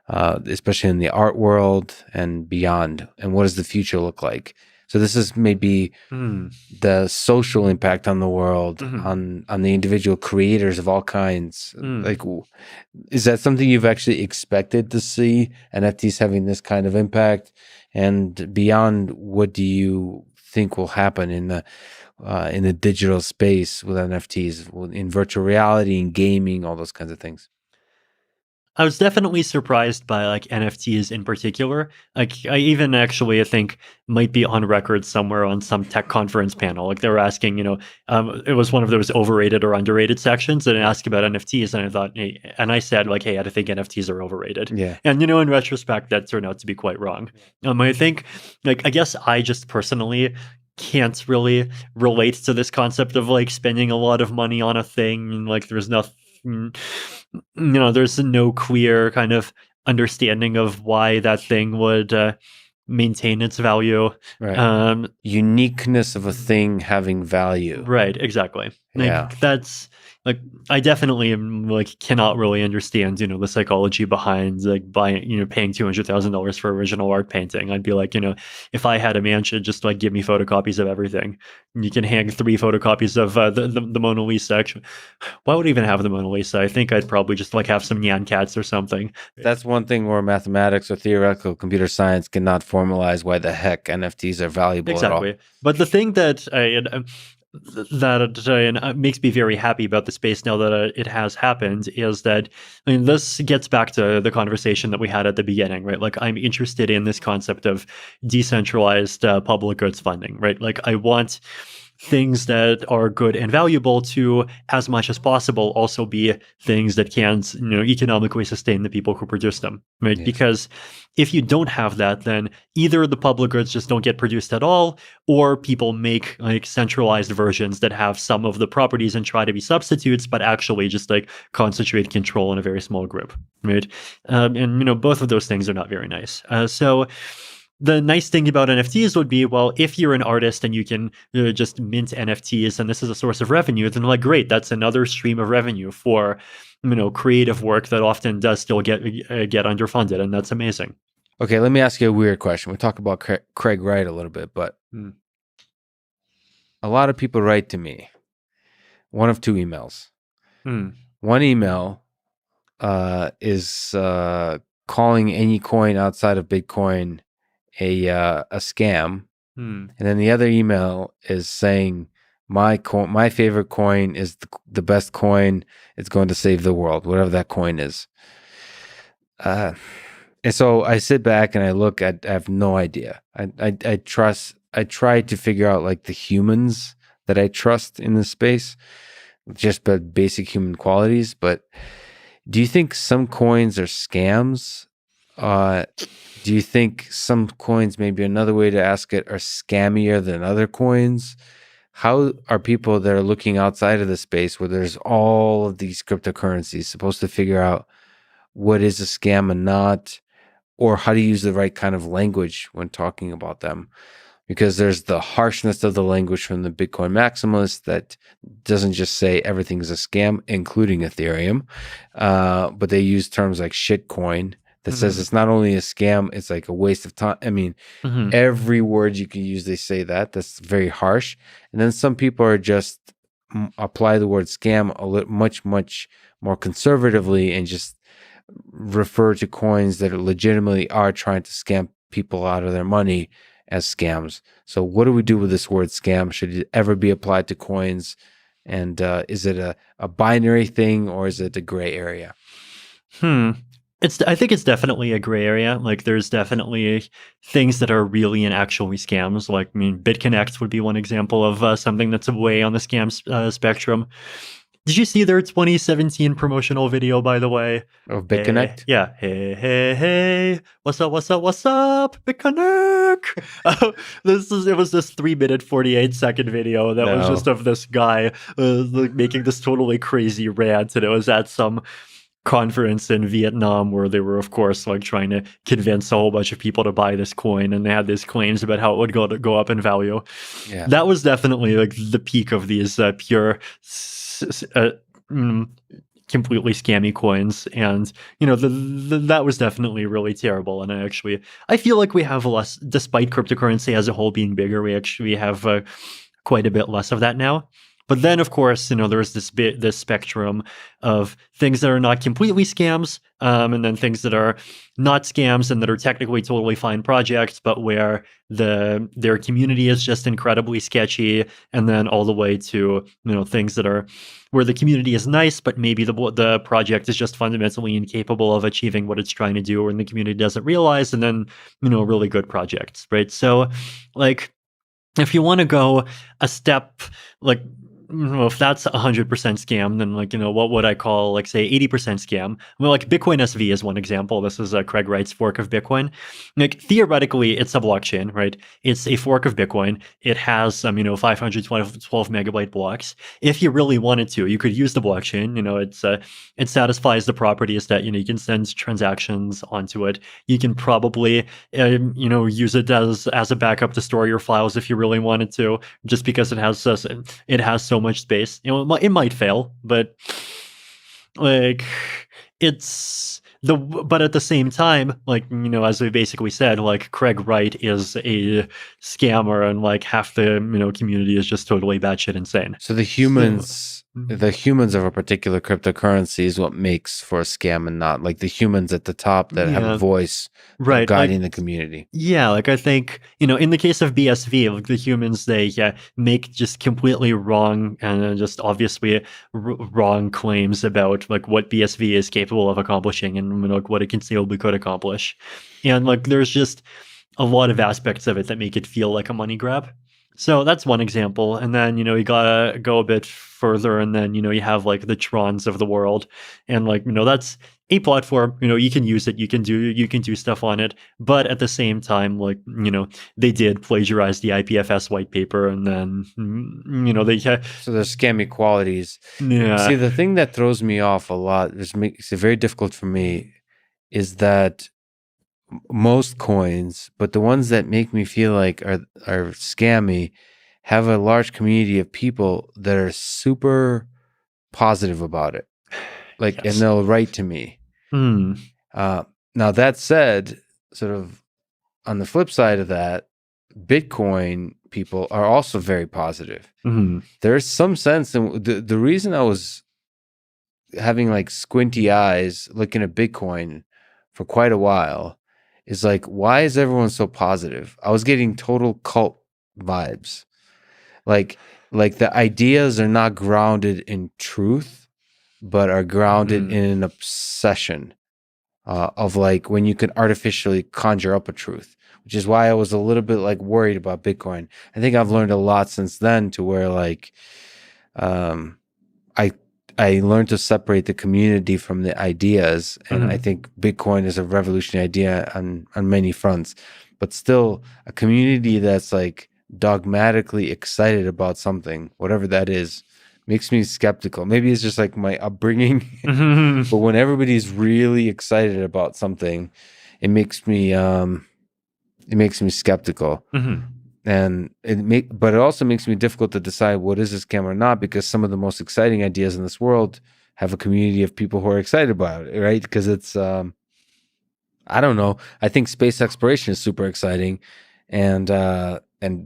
especially in the art world and beyond? And what does the future look like? So this is maybe the social impact on the world, on the individual creators of all kinds. Like, is that something you've actually expected to see, NFTs having this kind of impact? And beyond, what do you think will happen in the digital space with NFTs, in virtual reality, in gaming, all those kinds of things? I was definitely surprised by like NFTs in particular. Like I even actually I think might be on record somewhere on some tech conference panel. Like they were asking, it was one of those overrated or underrated sections, and I asked about NFTs, and I thought, hey, and I said like, hey, I think NFTs are overrated. Yeah. And in retrospect, that turned out to be quite wrong. I think, like, I guess I just personally can't really relate to this concept of like spending a lot of money on a thing, and like there's there's no clear kind of understanding of why that thing would maintain its value. Right. Uniqueness of a thing having value. Right, exactly. Yeah. That's like I definitely am cannot really understand, the psychology behind buying, paying $200,000 for original art painting. I'd be like, if I had a mansion, just give me photocopies of everything. And you can hang 3 photocopies of the Mona Lisa. Actually, why would I even have the Mona Lisa? I think I'd probably just have some Nyan cats or something. That's one thing where mathematics or theoretical computer science cannot formalize why the heck NFTs are valuable at all. Exactly. But the thing that makes me very happy about the space now that it has happened is that this gets back to the conversation that we had at the beginning, right? I'm interested in this concept of decentralized public goods funding, right? I want things that are good and valuable to, as much as possible, also be things that can, economically sustain the people who produce them, right? Yes. Because if you don't have that, then either the public goods just don't get produced at all, or people make centralized versions that have some of the properties and try to be substitutes, but actually just concentrate control in a very small group, right? And both of those things are not very nice. So the nice thing about NFTs would be, well, if you're an artist and you can just mint NFTs and this is a source of revenue, then great, that's another stream of revenue for, creative work that often does still get underfunded, and that's amazing. Okay, let me ask you a weird question. We talk about Craig Wright a little bit, but a lot of people write to me. One of 2 emails. One email is calling any coin outside of Bitcoin a scam, and then the other email is saying my favorite coin is the best coin. It's going to save the world, whatever that coin is. And so I sit back and I look. I have no idea. I try to figure out the humans that I trust in this space, just basic human qualities. But do you think some coins are scams? Do you think some coins, maybe another way to ask it, are scammier than other coins? How are people that are looking outside of the space where there's all of these cryptocurrencies supposed to figure out what is a scam and not, or how to use the right kind of language when talking about them? Because there's the harshness of the language from the Bitcoin maximalist that doesn't just say everything's a scam, including Ethereum, but they use terms like shitcoin that says it's not only a scam, it's a waste of time. I mean, every word you can use, they say that. That's very harsh. And then some people are just apply the word scam much more conservatively and just refer to coins that legitimately are trying to scam people out of their money as scams. So what do we do with this word scam? Should it ever be applied to coins? And is it a binary thing, or is it a gray area? I think it's definitely a gray area. There's definitely things that are really and actually scams. BitConnect would be one example of something that's way on the scam spectrum. Did you see their 2017 promotional video, by the way? Of BitConnect? Yeah. Hey, what's up, BitConnect? It was this 3-minute, 48-second video that was just of this guy making this totally crazy rant, and it was at some conference in Vietnam where they were, of course, trying to convince a whole bunch of people to buy this coin, and they had these claims about how it would go up in value. Yeah. That was definitely the peak of these pure completely scammy coins, and that was definitely really terrible. And I feel like we have less, despite cryptocurrency as a whole being bigger, we actually have quite a bit less of that now. But then, of course, there's this spectrum of things that are not completely scams, and then things that are not scams and that are technically totally fine projects, but where their community is just incredibly sketchy, and then all the way to things that are where the community is nice, but maybe the project is just fundamentally incapable of achieving what it's trying to do, and the community doesn't realize, and then really good projects, right? So, if you want to go a step if that's 100% scam, then like, what would I call like say 80% scam? Well, like Bitcoin SV is one example. This is Craig Wright's fork of Bitcoin. Like theoretically, it's a blockchain, right? It's a fork of Bitcoin. It has 512 megabyte blocks. If you really wanted to, you could use the blockchain. It satisfies the properties that you can send transactions onto it. You can probably use it as a backup to store your files if you really wanted to, just because it has so much space. It might fail, but like but at the same time, like, as we basically said, like Craig Wright is a scammer, and like half the community is just totally batshit insane. So the humans of a particular cryptocurrency is what makes for a scam, and not like the humans at the top that have a voice, right, guiding the community. Yeah, like I think, in the case of BSV, like the humans, they make just completely wrong and just obviously wrong claims about like what BSV is capable of accomplishing and like what it conceivably could accomplish. And like there's just a lot of aspects of it that make it feel like a money grab. So that's one example. And then, you gotta go a bit further, and then, you have like the Trons of the world. And like, that's a platform, you can use it, you can do stuff on it. But at the same time, like, they did plagiarize the IPFS white paper, and then, they so there's scammy qualities. Yeah. See, the thing that throws me off a lot, makes it very difficult for me, is that most coins, but the ones that make me feel like are scammy, have a large community of people that are super positive about it. Like, Yes. and they'll write to me. Now that said, sort of on the flip side of that, Bitcoin people are also very positive. There's some sense, and the reason I was having like squinty eyes looking at Bitcoin for quite a while is like, why is everyone so positive? I was getting total cult vibes. Like the ideas are not grounded in truth, but are grounded in an obsession of like when you can artificially conjure up a truth, which is why I was a little bit like worried about Bitcoin. I think I've learned a lot since then, to where like I learned to separate the community from the ideas, and I think Bitcoin is a revolutionary idea on many fronts, but still a community that's like dogmatically excited about something, whatever that is, makes me skeptical. Maybe it's just like my upbringing, but when everybody's really excited about something, it makes me skeptical. And but it also makes me difficult to decide what is a scam or not, because some of the most exciting ideas in this world have a community of people who are excited about it, right? Because it's, I don't know. I think space exploration is super exciting, and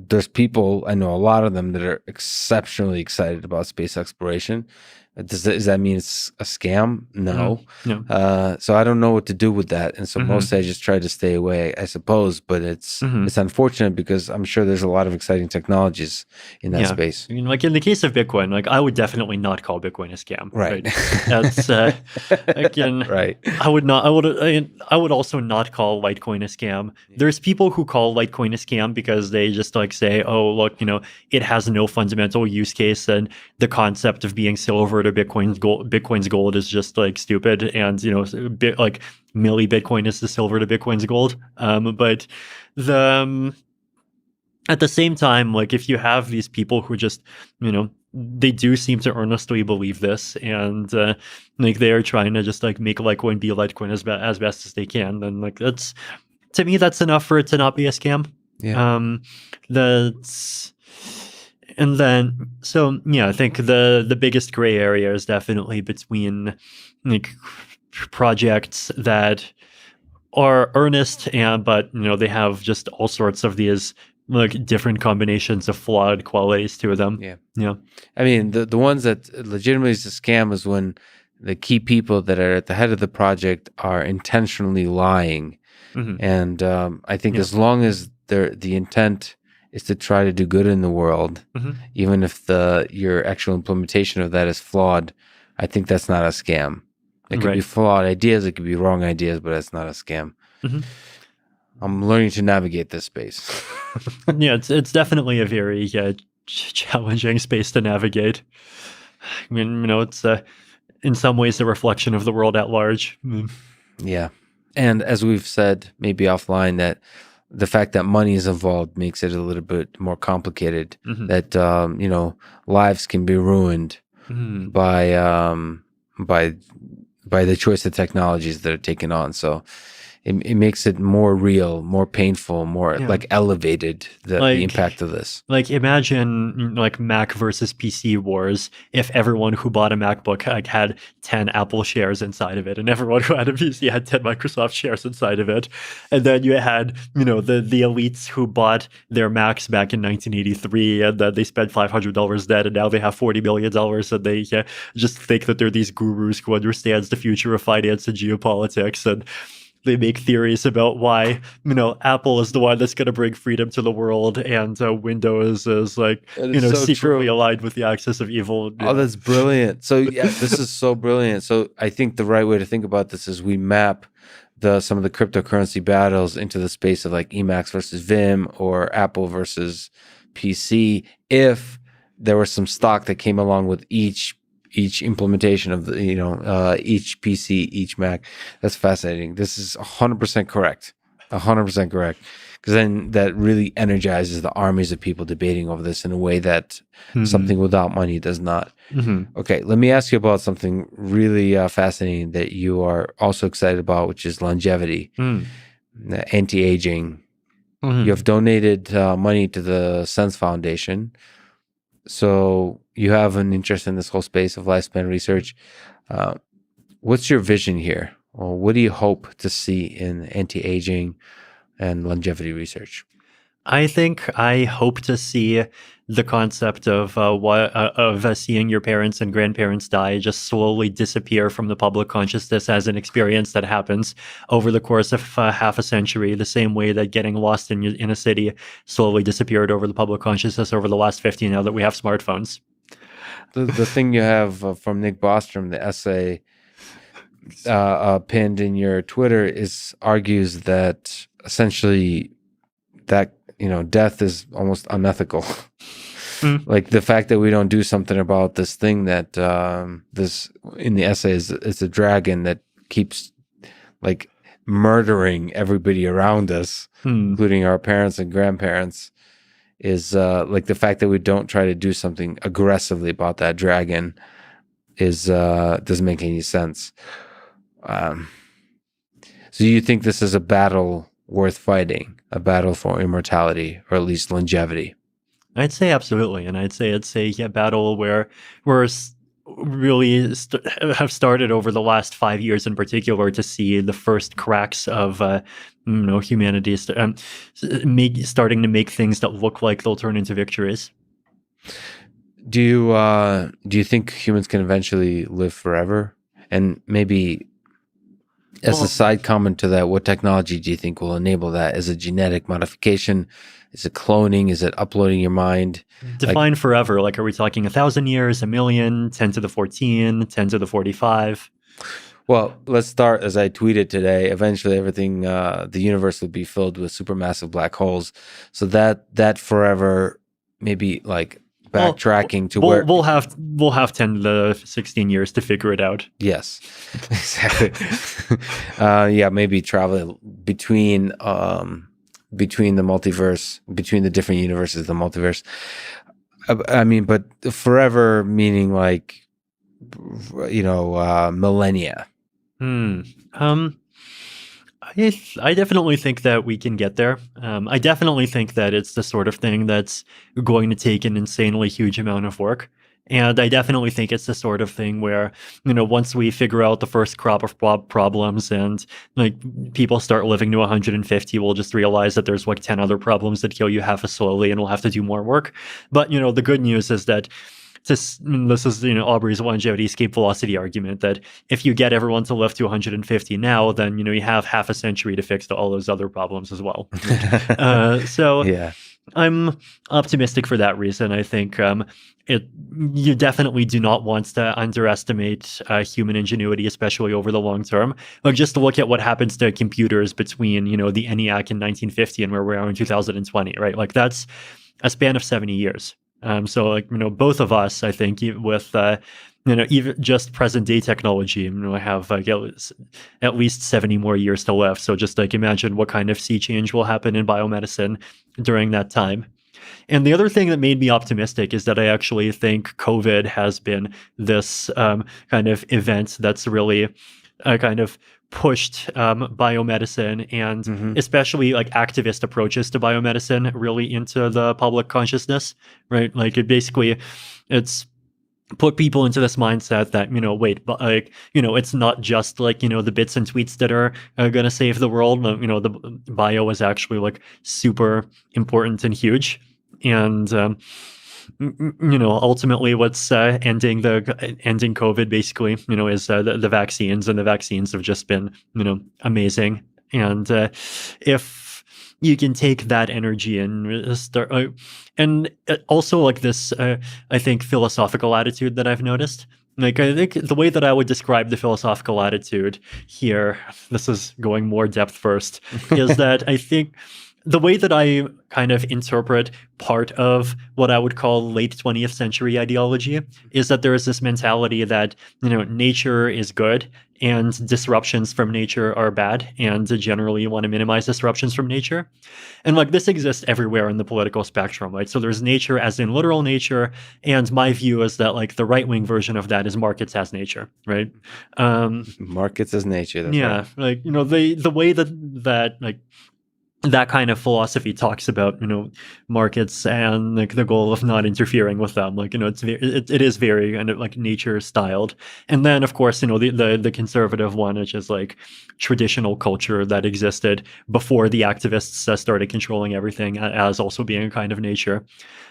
there's people, I know a lot of them, that are exceptionally excited about space exploration. Does that mean it's a scam? No. So I don't know what to do with that, and so mostly I just try to stay away, I suppose. But it's unfortunate, because I'm sure there's a lot of exciting technologies in that space. I mean, like in the case of Bitcoin, like I would definitely not call Bitcoin a scam. Right. That's again. Right. I would also not call Litecoin a scam. There's people who call Litecoin a scam because they just like say, oh, look, it has no fundamental use case, and the concept of being silver to Bitcoin's gold is just like stupid, and like milli Bitcoin is the silver to Bitcoin's gold. But at the same time, like if you have these people who just they do seem to earnestly believe this, and like they are trying to just like make Litecoin be Litecoin as best as they can, then like that's, to me, that's enough for it to not be a scam. And then, so I think the biggest gray area is definitely between like projects that are earnest, but they have just all sorts of these like different combinations of flawed qualities to them. Yeah. I mean, the ones that legitimately is a scam is when the key people that are at the head of the project are intentionally lying, and I think as long as the intent is to try to do good in the world, even if your actual implementation of that is flawed, I think that's not a scam. It could be flawed ideas, it could be wrong ideas, but it's not a scam. I'm learning to navigate this space. It's definitely a very challenging space to navigate. I mean, it's in some ways a reflection of the world at large. Yeah. And as we've said, maybe offline, that the fact that money is involved makes it a little bit more complicated. Mhm. That lives can be ruined Mhm. by the choice of technologies that are taken on. So it makes it more real, more painful, more Yeah. like elevated, the Like- impact of this. Like imagine like Mac versus PC wars if everyone who bought a MacBook had 10 Apple shares inside of it, and everyone who had a PC had 10 Microsoft shares inside of it. And then you had, the elites who bought their Macs back in 1983 and then they spent $500 debt, and now they have $40 million and they just think that they're these gurus who understands the future of finance and geopolitics, and they make theories about why, Apple is the one that's going to bring freedom to the world, and Windows is like, That is so secretly true. aligned with the axis of evil. Oh, that's brilliant. So yeah, this is so brilliant. So I think the right way to think about this is we map some of the cryptocurrency battles into the space of like Emacs versus Vim or Apple versus PC. If there was some stock that came along with each implementation of the each PC, each Mac. That's fascinating. This is 100% correct. 100% correct. Because then that really energizes the armies of people debating over this in a way that something without money does not. Mm-hmm. Okay, let me ask you about something really fascinating that you are also excited about, which is longevity, anti-aging. Mm-hmm. You have donated money to the Sense Foundation. So you have an interest in this whole space of lifespan research. What's your vision here? Or what do you hope to see in anti-aging and longevity research? I think I hope to see the concept of seeing your parents and grandparents die just slowly disappear from the public consciousness as an experience that happens over the course of half a century, the same way that getting lost in a city slowly disappeared over the public consciousness over the last 50 now that we have smartphones. The thing you have from Nick Bostrom, the essay pinned in your Twitter, argues that essentially that death is almost unethical. Like the fact that we don't do something about this thing that this in the essay is a dragon that keeps like murdering everybody around us, including our parents and grandparents, is like the fact that we don't try to do something aggressively about that dragon is doesn't make any sense. So you think this is a battle worth fighting, a battle for immortality or at least longevity? I'd say absolutely, and I'd say it's a battle where we're really have started over the last 5 years in particular to see the first cracks of humanity starting to make things that look like they'll turn into victories. Do you think humans can eventually live forever? And maybe as a side comment to that, what technology do you think will enable that? Is it genetic modification? Is it cloning? Is it uploading your mind? Define forever. Like, are we talking 1,000 years, 1,000,000, 10 to the 14, 10 to the 45? Well, let's start as I tweeted today. Eventually, everything, the universe will be filled with supermassive black holes. So that forever, maybe like backtracking to where we'll have 10 to 16 years to figure it out. Yes, exactly. Yeah, maybe traveling between the multiverse, between the different universes, the multiverse. I mean, but forever meaning like, millennia. I definitely think that we can get there. I definitely think that it's the sort of thing that's going to take an insanely huge amount of work. And I definitely think it's the sort of thing where, once we figure out the first crop of problems and like people start living to 150, we'll just realize that there's like 10 other problems that kill you half as slowly and we'll have to do more work. But, the good news is that this is, Aubrey's longevity escape velocity argument that if you get everyone to live to 150 now, then, you have half a century to fix all those other problems as well. So yeah. I'm optimistic for that reason. I think you definitely do not want to underestimate human ingenuity, especially over the long term. Like, just to look at what happens to computers between, the ENIAC in 1950 and where we are in 2020, right? Like, that's a span of 70 years. So like, both of us, I think, with even just present day technology, have like at least 70 more years to live. So just like imagine what kind of sea change will happen in biomedicine during that time. And the other thing that made me optimistic is that I actually think COVID has been this kind of event that's really kind of pushed biomedicine and Hmm. especially like activist approaches to biomedicine really into the public consciousness, right? Like it's put people into this mindset that wait, but like it's not just like the bits and tweets that are going to save the world. The bio is actually like super important and huge, and ultimately what's ending COVID basically is the vaccines, and the vaccines have just been amazing. And if you can take that energy and start and also like this I think philosophical attitude that I've noticed, like I think the way that I would describe the philosophical attitude here, this is going more depth first, is that I think the way that I kind of interpret part of what I would call late 20th century ideology is that there is this mentality that, nature is good and disruptions from nature are bad, and generally you want to minimize disruptions from nature. And like this exists everywhere in the political spectrum, right? So there's nature as in literal nature, and my view is that like the right-wing version of that is markets as nature, right? Markets as nature. That's Yeah, right. like the way that like that kind of philosophy talks about markets and like the goal of not interfering with them, like it is very kind of like nature styled. And then of course the conservative one, which is like traditional culture that existed before the activists started controlling everything as also being a kind of nature.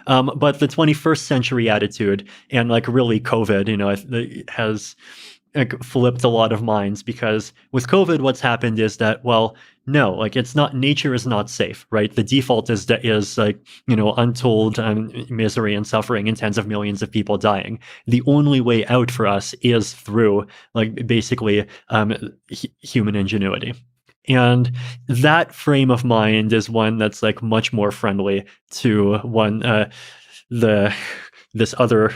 But the 21st century attitude and like really COVID has like flipped a lot of minds, because with COVID, what's happened is that, well, no, like it's not, nature is not safe, right? The default is that is like, untold misery and suffering and tens of millions of people dying. The only way out for us is through like basically human ingenuity. And that frame of mind is one that's like much more friendly to the this other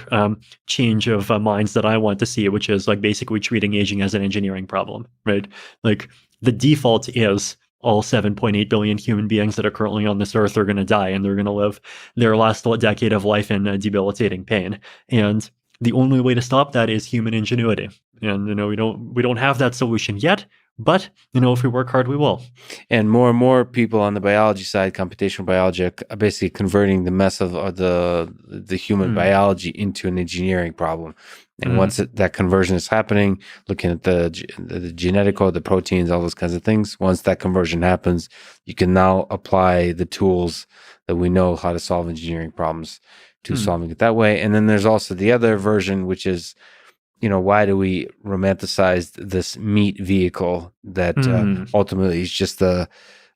change of minds that I want to see, which is like basically treating aging as an engineering problem, right? Like the default is all 7.8 billion human beings that are currently on this earth are going to die, and they're going to live their last decade of life in debilitating pain. And the only way to stop that is human ingenuity. And we don't have that solution yet, but if we work hard, we will. And more people on the biology side, computational biology, are basically converting the mess of the human biology into an engineering problem. And once that conversion is happening, looking at the genetic code, the proteins, all those kinds of things, once that conversion happens, you can now apply the tools that we know how to solve engineering problems to solving it that way. And then there's also the other version, which is, why do we romanticize this meat vehicle that ultimately is just a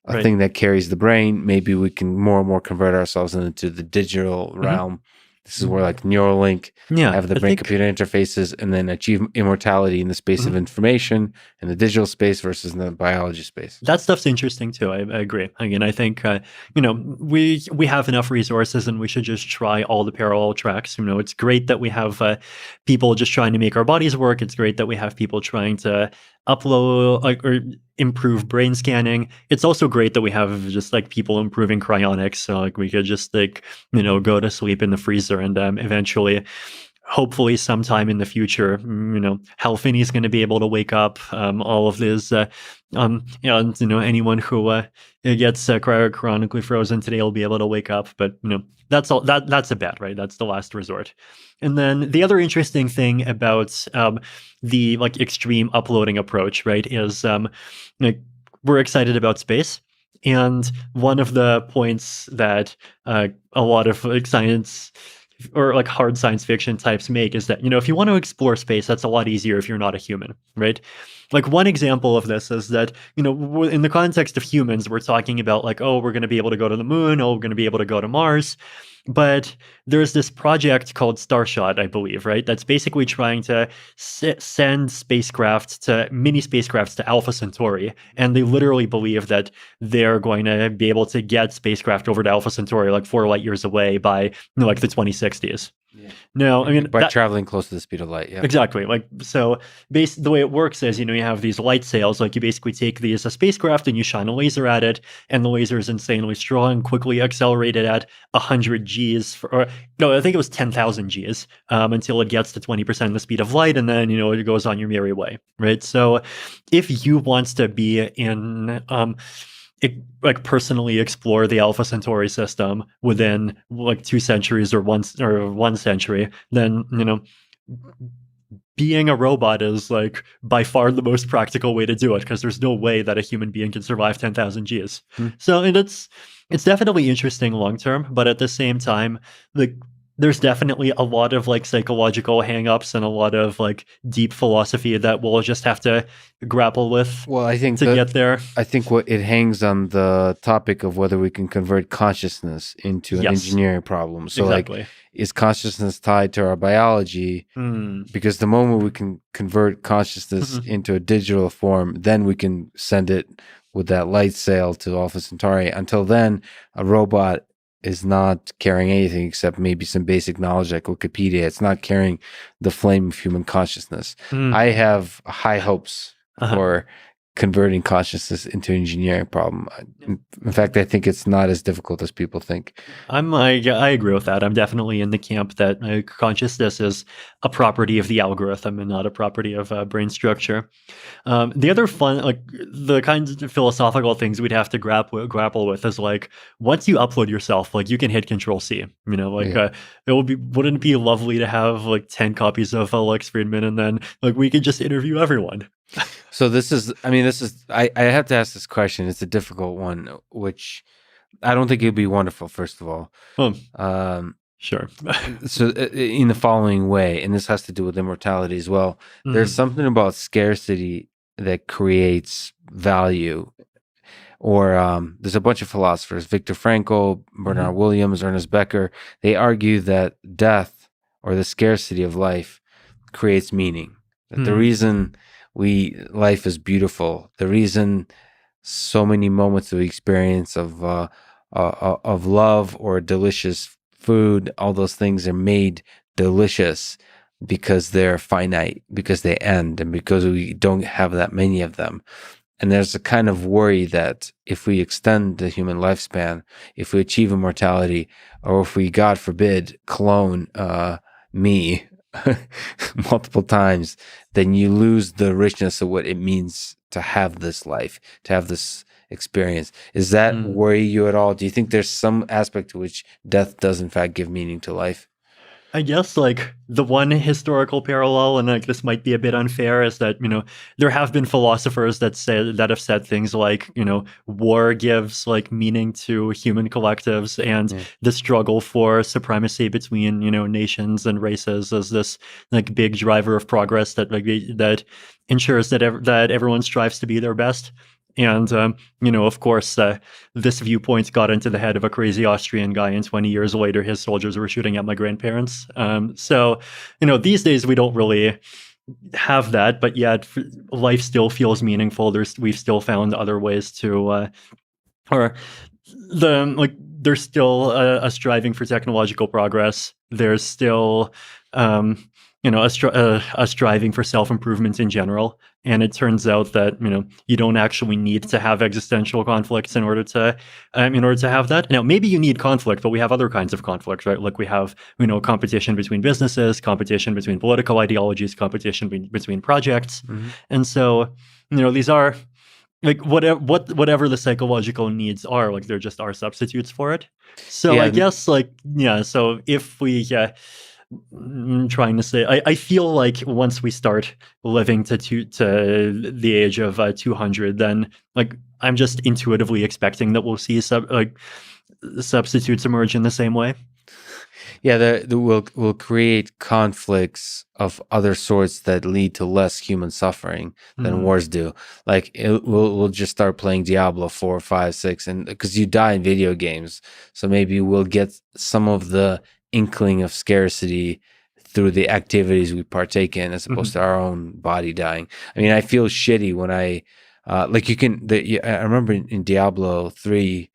Right. thing that carries the brain? Maybe we can more and more convert ourselves into the digital realm. This is where like Neuralink have the brain-computer interfaces and then achieve immortality in the space of information in the digital space versus in the biology space. That stuff's interesting too. I agree. Again, I think we have enough resources, and we should just try all the parallel tracks. It's great that we have people just trying to make our bodies work. It's great that we have people trying to upload or improve brain scanning. It's also great that we have just like people improving cryonics. So like we could just like go to sleep in the freezer, and eventually, hopefully sometime in the future, Hal Finney's going to be able to wake up. All of this, and anyone who gets cryogenically frozen today will be able to wake up. But that's all. That's a bet, right? That's the last resort. And then the other interesting thing about the like extreme uploading approach, right, is like we're excited about space. And one of the points that a lot of like science or like hard science fiction types make is that if you want to explore space, that's a lot easier if you're not a human, right? like one example of this is that, in the context of humans, we're talking about like, oh, we're going to be able to go to the moon, oh, we're going to be able to go to Mars. But there's this project called Starshot, I believe, right? That's basically trying to send mini spacecrafts to Alpha Centauri. And they literally believe that they're going to be able to get spacecraft over to Alpha Centauri like 4 light years away by like the 2060s. Yeah. No, I mean, by traveling close to the speed of light. Yeah, exactly. Like, so the way it works is, you have these light sails. Like, you basically take these a spacecraft and you shine a laser at it, and the laser is insanely strong, quickly accelerated at 100 Gs, or no, I think it was 10,000 Gs, until it gets to 20% the speed of light, and then it goes on your merry way, right? So, if you want to be in like personally explore the Alpha Centauri system within like 2 centuries or 1 century, then being a robot is like by far the most practical way to do it, because there's no way that a human being can survive 10,000 Gs. So, and it's definitely interesting long term, but at the same time, like, there's definitely a lot of like psychological hangups and a lot of like deep philosophy that we'll just have to grapple with. Well, I think to get there. I think what it hangs on the topic of whether we can convert consciousness into an engineering problem. So, exactly. like, is consciousness tied to our biology? Because the moment we can convert consciousness into a digital form, then we can send it with that light sail to Alpha Centauri. Until then, a robot is not carrying anything except maybe some basic knowledge like Wikipedia. It's not carrying the flame of human consciousness. I have high hopes for converting consciousness into an engineering problem. In fact, I think it's not as difficult as people think. I agree with that. I'm definitely in the camp that consciousness is a property of the algorithm and not a property of brain structure. The other fun, like the kinds of philosophical things we'd have to grapple with is like, once you upload yourself, like you can hit Control-C. It wouldn't it be lovely to have like 10 copies of Lex Friedman, and then like we could just interview everyone. So I have to ask this question. It's a difficult one, which I don't think it'd be wonderful, first of all. Sure. So in the following way, and this has to do with immortality as well, there's something about scarcity that creates value. Or there's a bunch of philosophers, Viktor Frankl, Bernard Williams, Ernest Becker, they argue that death or the scarcity of life creates meaning. That the reason life is beautiful, the reason so many moments of experience of love or delicious food, all those things are made delicious because they're finite, because they end, and because we don't have that many of them. And there's a kind of worry that if we extend the human lifespan, if we achieve immortality, or if we, God forbid, clone me multiple times, then you lose the richness of what it means to have this life, to have this experience. Is that worry you at all? Do you think there's some aspect to which death does in fact give meaning to life? I guess like the one historical parallel, and like this might be a bit unfair, is that there have been philosophers that have said things like war gives like meaning to human collectives, and the struggle for supremacy between nations and races is this like big driver of progress that that ensures that everyone strives to be their best. And, of course, this viewpoint got into the head of a crazy Austrian guy, and 20 years later, his soldiers were shooting at my grandparents. So, these days we don't really have that, but yet life still feels meaningful. We've still found other ways to, there's still a striving for technological progress. There's still, a striving for self-improvement in general. And it turns out that, you don't actually need to have existential conflicts in order to have that. Now, maybe you need conflict, but we have other kinds of conflict, right? Like we have, competition between businesses, competition between political ideologies, competition between projects. And so, these are like whatever the psychological needs are, like there just are substitutes for it. So I guess so if we, I'm trying to say, I feel like once we start living to the age of 200, then like I'm just intuitively expecting that we'll see substitutes emerge in the same way. Yeah, will create conflicts of other sorts that lead to less human suffering than Mm, wars do. Like we'll just start playing Diablo 4, 5, 6, and because you die in video games, so maybe we'll get some of the inkling of scarcity through the activities we partake in, as opposed mhm, to our own body dying. I mean, I feel shitty when like you can. I remember in Diablo 3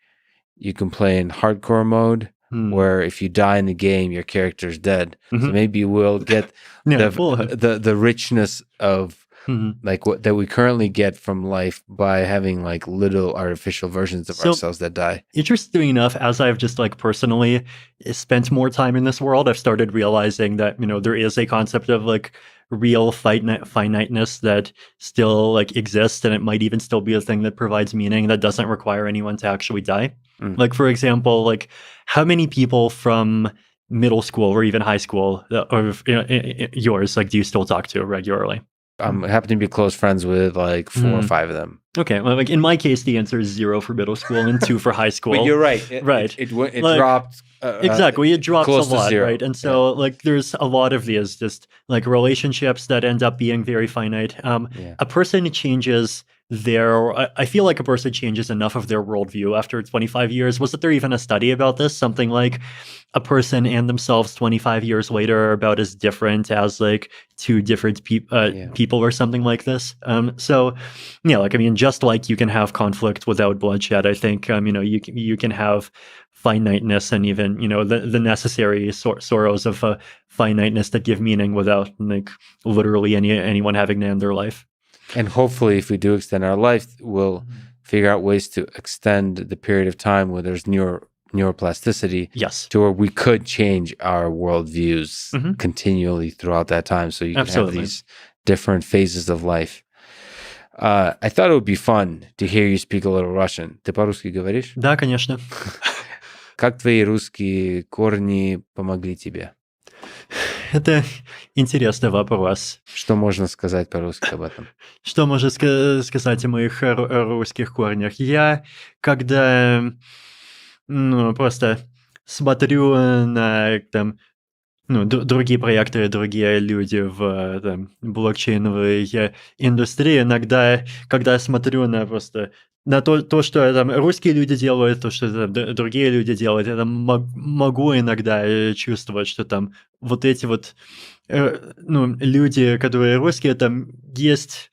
you can play in hardcore mode mm, where if you die in the game your character's dead, so mhm. maybe we'll get Yeah, the well, the richness of mhm. like what that we currently get from life by having like little artificial versions of So ourselves that die. interesting enough, as I've just like personally spent more time in this world, I've started realizing that there is a concept of like real finiteness that still like exists, and it might even still be a thing that provides meaning that doesn't require anyone to actually die. Mm. Like for example, like how many people from middle school or even high school or yours like do you still talk to regularly? I'm happen to be close friends with like four or Mm. five of them. Okay, well, like in my case, the answer is 0 for middle school and 2 for high But school. you're right. Right. It Like dropped exactly, it drops a close to lot, right? zero. And Yeah. so like there's a lot of these just like relationships that end up being very finite. Yeah. A person changes I feel like a person changes enough of their worldview after 25 years. Wasn't there even a study about this? Something like a person and themselves 25 years later are about as different as like two different Yeah. people or something like this. So yeah, like I mean, just like you can have conflict without bloodshed, I think you can have finiteness and even the necessary sorrows of finiteness that give meaning without like literally anyone having to end their life. And hopefully, if we do extend our life, we'll figure out ways to extend the period of time where there's neuroplasticity Yes. to where we could change our worldviews Mhm. continually throughout that time. So you can have Absolutely. these different phases of life. I thought it would be fun to hear you speak a little Russian. Ты по-русски говоришь? Да, конечно. Как твои русские корни помогли тебе? Это интересный вопрос. Что можно сказать по-русски об этом? Что можно сказать о моих русских корнях? Я, когда просто смотрю на там, другие проекты, другие люди в блокчейновой индустрии, иногда, когда я смотрю на просто на то, что там русские люди делают, то, что там другие люди делают, я там могу иногда чувствовать, что там вот эти вот люди, которые русские, там есть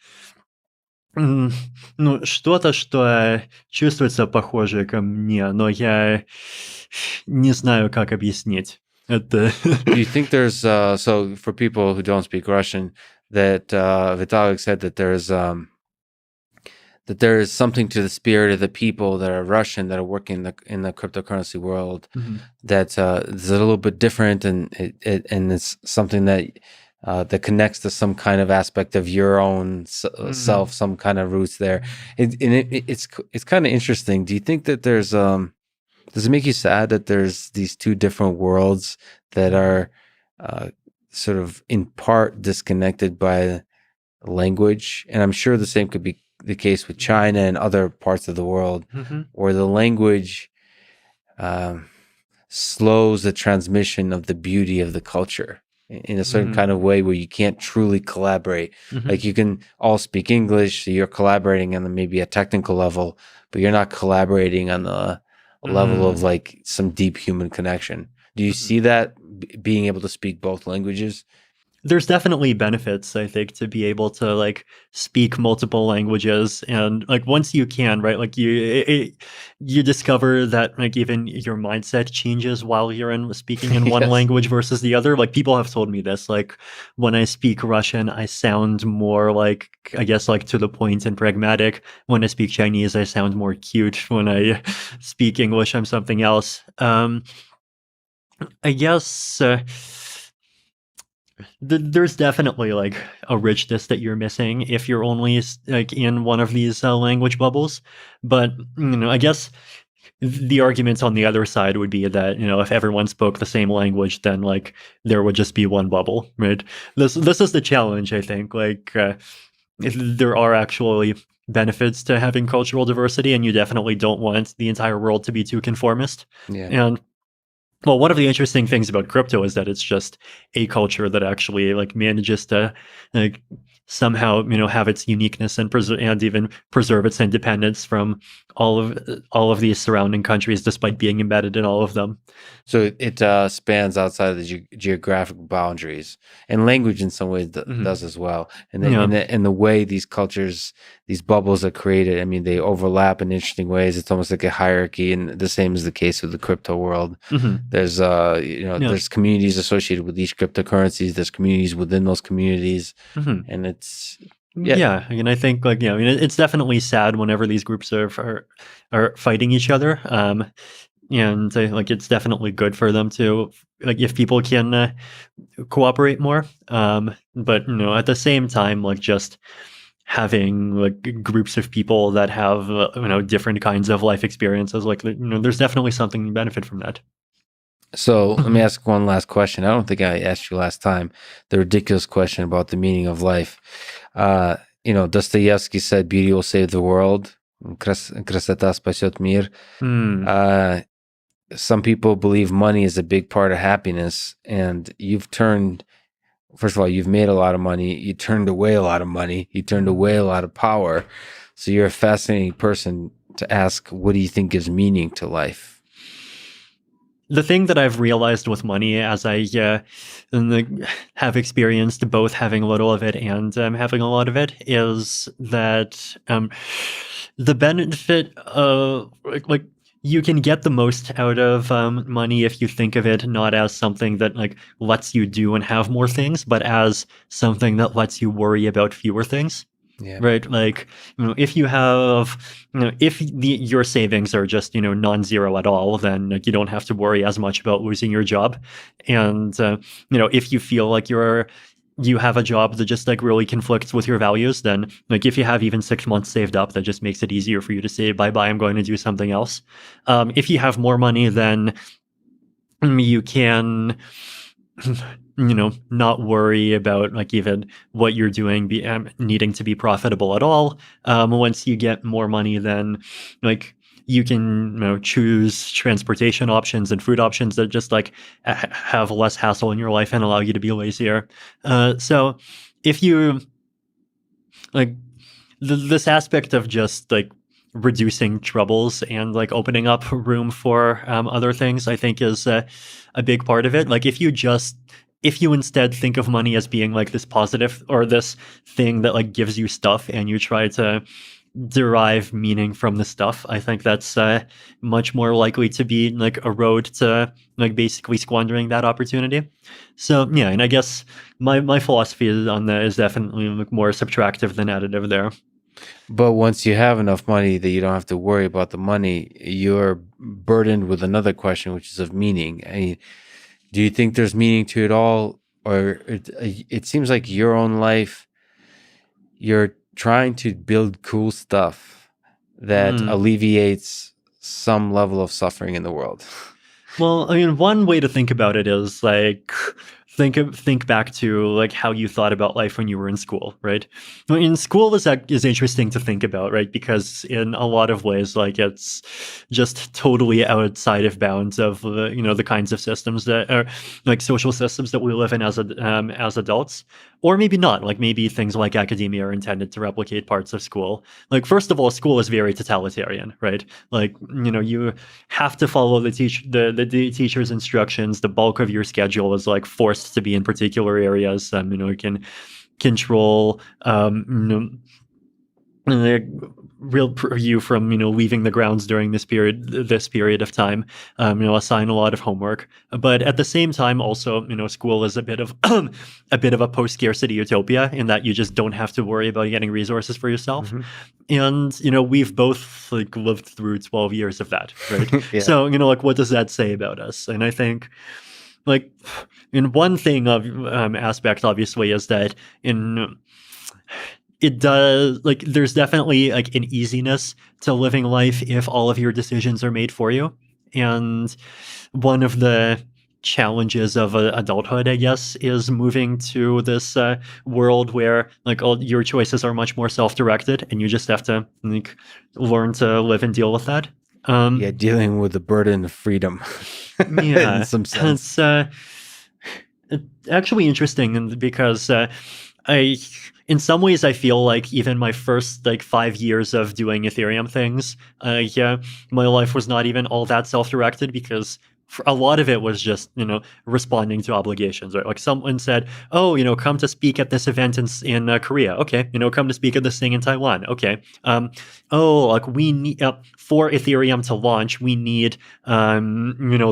что-то, что чувствуется похоже ко мне, но я не знаю, как объяснить это. Do you think there's so for people who don't speak Russian that Vitalik said that there is something to the spirit of the people that are Russian that are working in the cryptocurrency world Mhm. that is a little bit different and it's something that connects to some kind of aspect of your own self, some kind of roots there. It's kind of interesting. Do you think that there's does it make you sad that there's these two different worlds that are sort of in part disconnected by language? And I'm sure the same could be the case with China and other parts of the world, Mhm. where the language slows the transmission of the beauty of the culture in a certain kind of way where you can't truly collaborate. Mhm. Like you can all speak English, so you're collaborating on maybe a technical level, but you're not collaborating on the level of like some deep human connection. Do you see that being able to speak both languages? There's definitely benefits, I think, to be able to like speak multiple languages, and like once you can, right? Like you discover that like even your mindset changes while you're speaking in one Yes. language versus the other. Like people have told me this. Like when I speak Russian, I sound more like I guess like to the point and pragmatic. When I speak Chinese, I sound more cute. When I speak English, I'm something else. I guess. There's definitely like a richness that you're missing if you're only like in one of these language bubbles. But I guess the arguments on the other side would be that if everyone spoke the same language, then like there would just be one bubble, right? This is the challenge, I think. Like there are actually benefits to having cultural diversity, and you definitely don't want the entire world to be too conformist. Yeah. And Well, one of the interesting things about crypto is that it's just a culture that actually like manages to like somehow have its uniqueness and and even preserve its independence from all of these surrounding countries, despite being embedded in all of them. So it spans outside of the geographic boundaries, and language in some ways Hmm. does as well. And Yeah. the way these cultures, these bubbles are created, I mean, they overlap in interesting ways. It's almost like a hierarchy, and the same is the case with the crypto world. Hmm. There's Yeah. there's communities associated with each cryptocurrencies. There's communities within those communities, Hmm. and it's yeah. Yeah, and I think like I mean, it's definitely sad whenever these groups are fighting each other. And like it's definitely good for them to like if people can cooperate more. But at the same time, like just having like groups of people that have different kinds of life experiences, like there's definitely something to benefit from that. So let me ask one last question. I don't think I asked you last time the ridiculous question about the meaning of life. Uh, Dostoevsky said, "Beauty will save the world. Красота спасет мир." Hmm. Uh, some people believe money is a big part of happiness, and first of all, you've made a lot of money. You turned away a lot of money. You turned away a lot of power. So you're a fascinating person to ask, what do you think gives meaning to life? The thing that I've realized with money as I have experienced both having a little of it and having a lot of it is that the benefit of like you can get the most out of money if you think of it not as something that like lets you do and have more things, but as something that lets you worry about fewer things. Yeah. Right, like if you have, if your savings are just non-zero at all, then like you don't have to worry as much about losing your job, and if you feel like you have a job that just like really conflicts with your values, then like if you have even 6 months saved up, that just makes it easier for you to say bye bye. I'm going to do something else. If you have more money, then you can not worry about like even what you're doing needing to be profitable at all. Once you get more money, then like you can choose transportation options and food options that just like have less hassle in your life and allow you to be lazier. So if you like this aspect of just like reducing troubles and like opening up room for other things, I think is a big part of it. Like if you instead think of money as being like this positive or this thing that like gives you stuff and you try to derive meaning from the stuff, I think that's much more likely to be like a road to like basically squandering that opportunity. So yeah, and I guess my philosophy on that is definitely like more subtractive than additive there. But once you have enough money that you don't have to worry about the money, you're burdened with another question, which is of meaning. I mean, do you think there's meaning to it all? Or it seems like your own life, you're trying to build cool stuff that Mm. alleviates some level of suffering in the world. Well, I mean, one way to think about it is like think back to like how you thought about life when you were in school, right? Well, in school is interesting to think about, right? Because in a lot of ways, like it's just totally outside of bounds of the kinds of systems that are like social systems that we live in as adults, or maybe not. Like maybe things like academia are intended to replicate parts of school. Like first of all, school is very totalitarian, right? Like you have to follow the teacher's instructions. The bulk of your schedule is like forced to be in particular areas. You can control you from leaving the grounds during this period of time. Assign a lot of homework, but at the same time also school is a bit of a post-scarcity utopia in that you just don't have to worry about getting resources for yourself. Mhm. And we've both like lived through 12 years of that, right? Yeah. So like what does that say about us? And I think like in one thing of aspect obviously is that in it does like there's definitely like an easiness to living life if all of your decisions are made for you. And one of the challenges of adulthood, I guess, is moving to this world where like all your choices are much more self-directed and you just have to like learn to live and deal with that. Yeah, dealing with the burden of freedom in Yeah, some sense. it's actually interesting because I, in some ways, I feel like even my first like 5 years of doing Ethereum things, yeah, my life was not even all that self-directed because for a lot of it was just responding to obligations, right? Like someone said, "Oh, come to speak at this event in Korea." Okay, come to speak at this thing in Taiwan. Okay, oh, like we need for Ethereum to launch, we need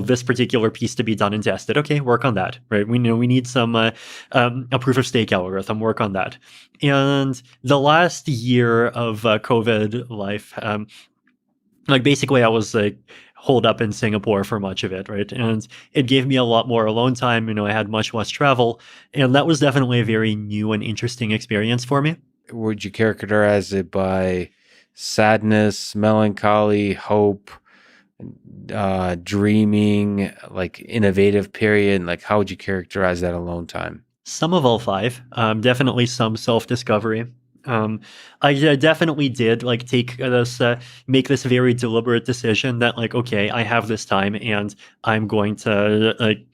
this particular piece to be done and tested. Okay, work on that, right? We know we need some a proof of stake algorithm. Work on that. And the last year of COVID life, like basically I was like holed up in Singapore for much of it, right? And it gave me a lot more alone time. I had much less travel, and that was definitely a very new and interesting experience for me. Would you characterize it by sadness, melancholy, hope, dreaming, like innovative period? Like, how would you characterize that alone time? Some of all five, definitely some self-discovery. I definitely did like take this, make this very deliberate decision that like, okay, I have this time and I'm going to like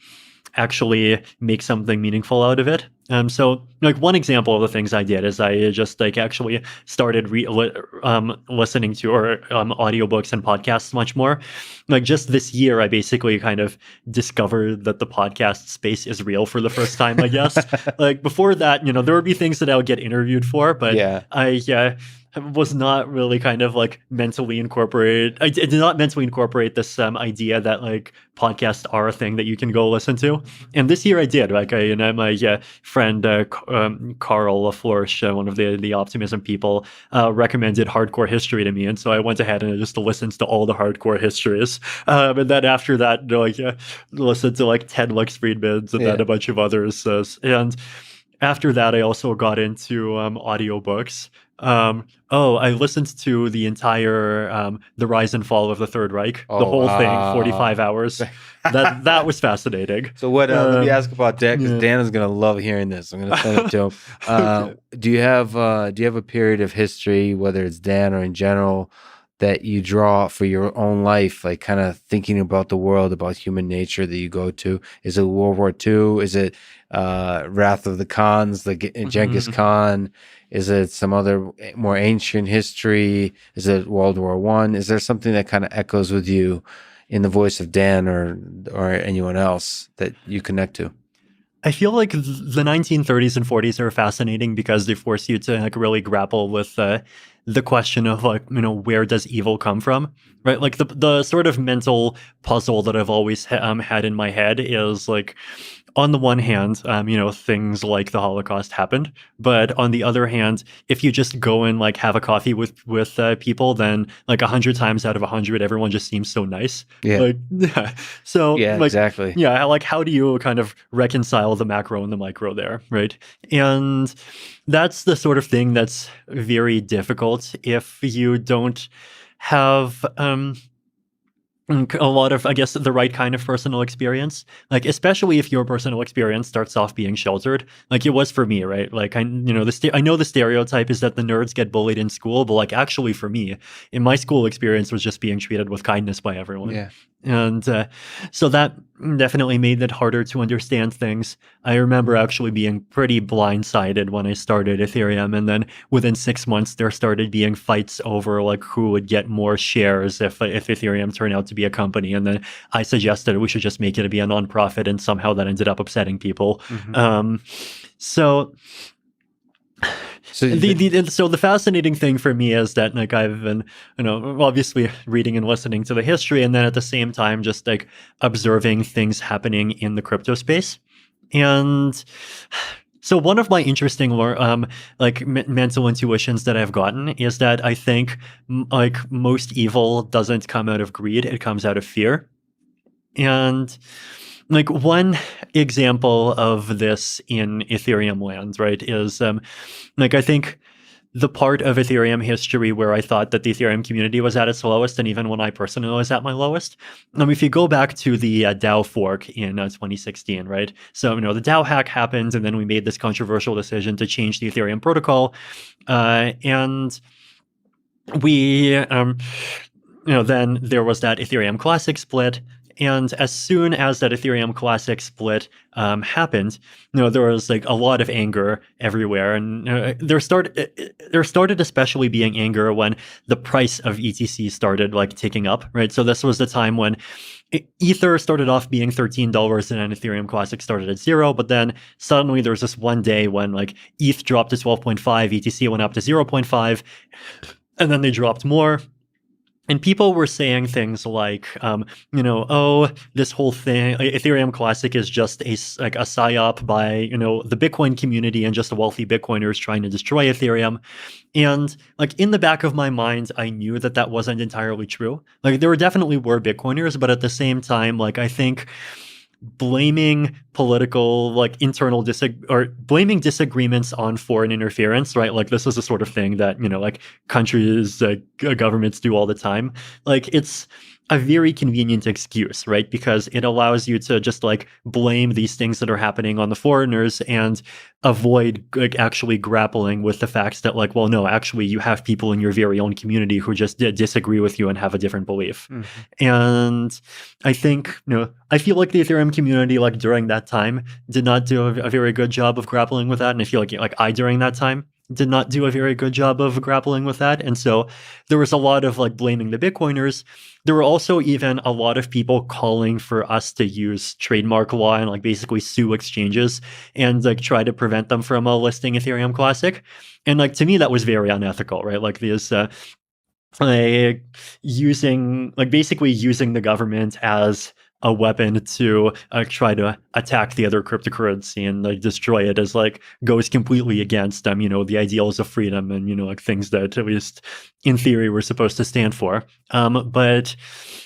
actually make something meaningful out of it. So like one example of the things I did is I just like actually started listening to or audiobooks and podcasts much more. Like just this year, I basically kind of discovered that the podcast space is real for the first time, I guess. Like before that, there would be things that I would get interviewed for, but Yeah. I was not really kind of like mentally incorporate. I did not mentally incorporate this idea that like podcasts are a thing that you can go listen to. And this year I did. Like my friend Carl LaFleur, one of the Optimism people, recommended Hardcore History to me, and so I went ahead and just listened to all the hardcore histories. And then after that, listened to like Ted Lux Friedman's and then a bunch of others. And after that, I also got into audiobooks. I listened to the entire The Rise and Fall of the Third Reich, the whole thing, 45 hours. That was fascinating. So what? Let me ask about Dan because Dan is gonna love hearing this. I'm gonna send it to him. Do you have a period of history, whether it's Dan or in general, that you draw for your own life, like kind of thinking about the world, about human nature that you go to? Is it World War II? Is it Wrath of the Khans, the Genghis Khan? Is it some other more ancient history? Is it World War I? Is there something that kind of echoes with you in the voice of Dan or anyone else that you connect to? I feel like the 1930s and 40s are fascinating because they force you to like really grapple with the question of like where does evil come from, right? Like the sort of mental puzzle that I've always had in my head is like, on the one hand, things like the Holocaust happened, but on the other hand, if you just go and like have a coffee with people, then like 100 times out of 100, everyone just seems so nice. Yeah. Like, yeah. So yeah, like, exactly. Yeah. Like, how do you kind of reconcile the macro and the micro there, right? And that's the sort of thing that's very difficult if you don't have a lot of, I guess, the right kind of personal experience, like especially if your personal experience starts off being sheltered, like it was for me, right? Like I know the stereotype is that the nerds get bullied in school, but like actually for me, in my school experience was just being treated with kindness by everyone. Yeah. And so that definitely made it harder to understand things. I remember actually being pretty blindsided when I started Ethereum, and then within 6 months there started being fights over like who would get more shares if Ethereum turned out to be a company. And then I suggested we should just make it to be a nonprofit, and somehow that ended up upsetting people. So the fascinating thing for me is that like I've been, obviously reading and listening to the history, and then at the same time just like observing things happening in the crypto space. And so one of my interesting mental intuitions that I've gotten is that I think like most evil doesn't come out of greed, it comes out of fear. And like one example of this in Ethereum land, right, is like I think the part of Ethereum history where I thought that the Ethereum community was at its lowest, and even when I personally was at my lowest. If you go back to the DAO fork in 2016, right? So, the DAO hack happened, and then we made this controversial decision to change the Ethereum protocol. And we then there was that Ethereum Classic split. And as soon as that Ethereum Classic split happened, there was like a lot of anger everywhere, and there started especially being anger when the price of ETC started like ticking up, right? So this was the time when Ether started off being $13 and then Ethereum Classic started at 0, but then suddenly there was this one day when like ETH dropped to 12.5, ETC went up to 0.5, and then they dropped more. And people were saying things like, oh, this whole thing, Ethereum Classic is just a psyop by, the Bitcoin community and just the wealthy Bitcoiners trying to destroy Ethereum. And like in the back of my mind, I knew that that wasn't entirely true. Like there definitely were Bitcoiners, but at the same time, like I think blaming political like internal blaming disagreements on foreign interference, right? Like this is the sort of thing that like countries, governments do all the time. Like it's a very convenient excuse, right? Because it allows you to just like blame these things that are happening on the foreigners and avoid like actually grappling with the facts that like, well, no, actually you have people in your very own community who just disagree with you and have a different belief. Mm-hmm. And I think, I feel like the Ethereum community like during that time did not do a very good job of grappling with that. And I feel like I during that time did not do a very good job of grappling with that. And so there was a lot of like blaming the Bitcoiners. There were also even a lot of people calling for us to use trademark law and like basically sue exchanges and like try to prevent them from listing Ethereum Classic. And like to me, that was very unethical, right? Like this basically using the government as a weapon to try to attack the other cryptocurrency and like destroy it as like goes completely against the ideals of freedom and like things that at least in theory we're supposed to stand for. But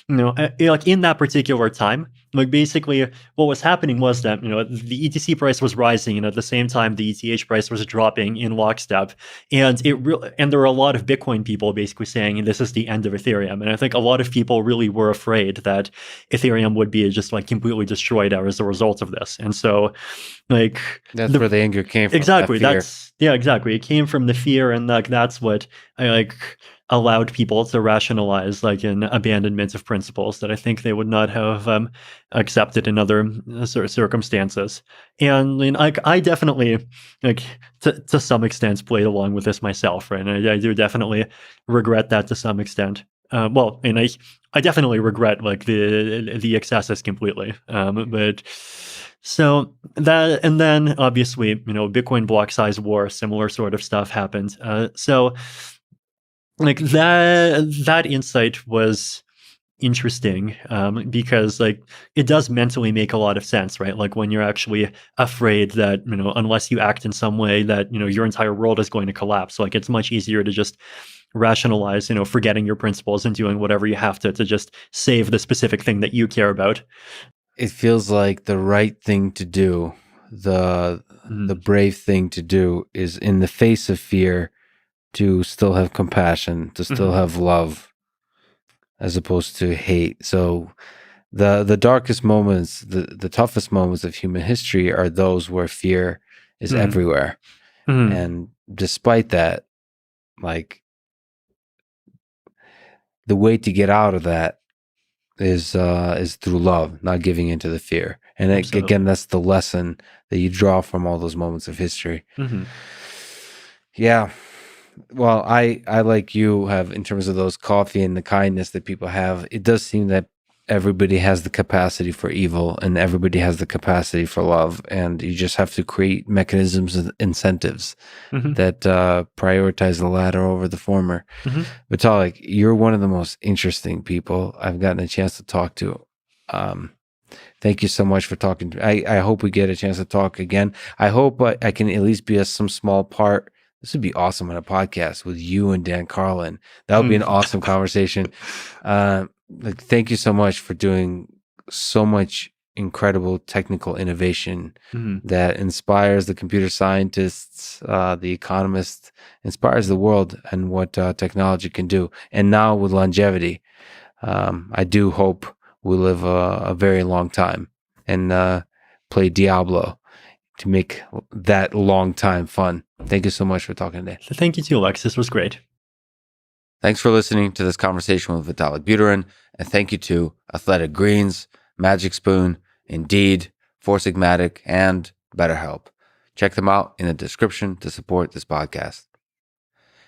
like in that particular time, like basically what was happening was that the ETC price was rising, and at the same time the ETH price was dropping in lockstep, and and there were a lot of Bitcoin people basically saying this is the end of Ethereum. And I think a lot of people really were afraid that Ethereum would be just like completely destroyed as a result of this. And so like that's where the anger came from. Exactly. Exactly. It came from the fear, and like that's what I allowed people to rationalize like an abandonment of principles that I think they would not have accepted in other circumstances. And I definitely to some extent played along with this myself, right? And I do definitely regret that to some extent. I definitely regret like the excesses completely. But so that, and then obviously, Bitcoin block size war, similar sort of stuff happened. So like that insight was interesting because like it does mentally make a lot of sense, right? Like when you're actually afraid that unless you act in some way that your entire world is going to collapse, like it's much easier to just rationalize forgetting your principles and doing whatever you have to just save the specific thing that you care about. It feels like the right thing to do, the brave thing to do is in the face of fear to still have compassion, to still have love, as opposed to hate. So the darkest moments, the toughest moments of human history are those where fear is everywhere. And despite that, like the way to get out of that is through love, not giving into the fear. And again, that's the lesson that you draw from all those moments of history. Yeah. Well, I like you have, in terms of those coffee and the kindness that people have, it does seem that everybody has the capacity for evil and everybody has the capacity for love. And you just have to create mechanisms and incentives that prioritize the latter over the former. Vitalik, you're one of the most interesting people I've gotten a chance to talk to. Thank you so much for talking. I hope we get a chance to talk again. I hope I can at least be some small part. This would be awesome on a podcast with you and Dan Carlin. That would be an awesome conversation. Thank you so much for doing so much incredible technical innovation that inspires the computer scientists, the economists, inspires the world and what technology can do. And now with longevity, I do hope we live a very long time and play Diablo to make that long time fun. Thank you so much for talking today. Thank you too, Lex. This was great. Thanks for listening to this conversation with Vitalik Buterin, and thank you to Athletic Greens, Magic Spoon, Indeed, Four Sigmatic, and BetterHelp. Check them out in the description to support this podcast.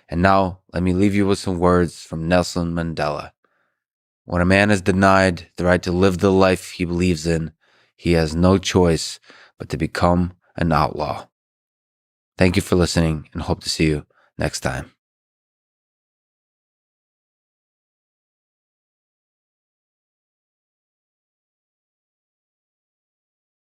And now, let me leave you with some words from Nelson Mandela. When a man is denied the right to live the life he believes in, he has no choice but to become an outlaw. Thank you for listening, and hope to see you next time.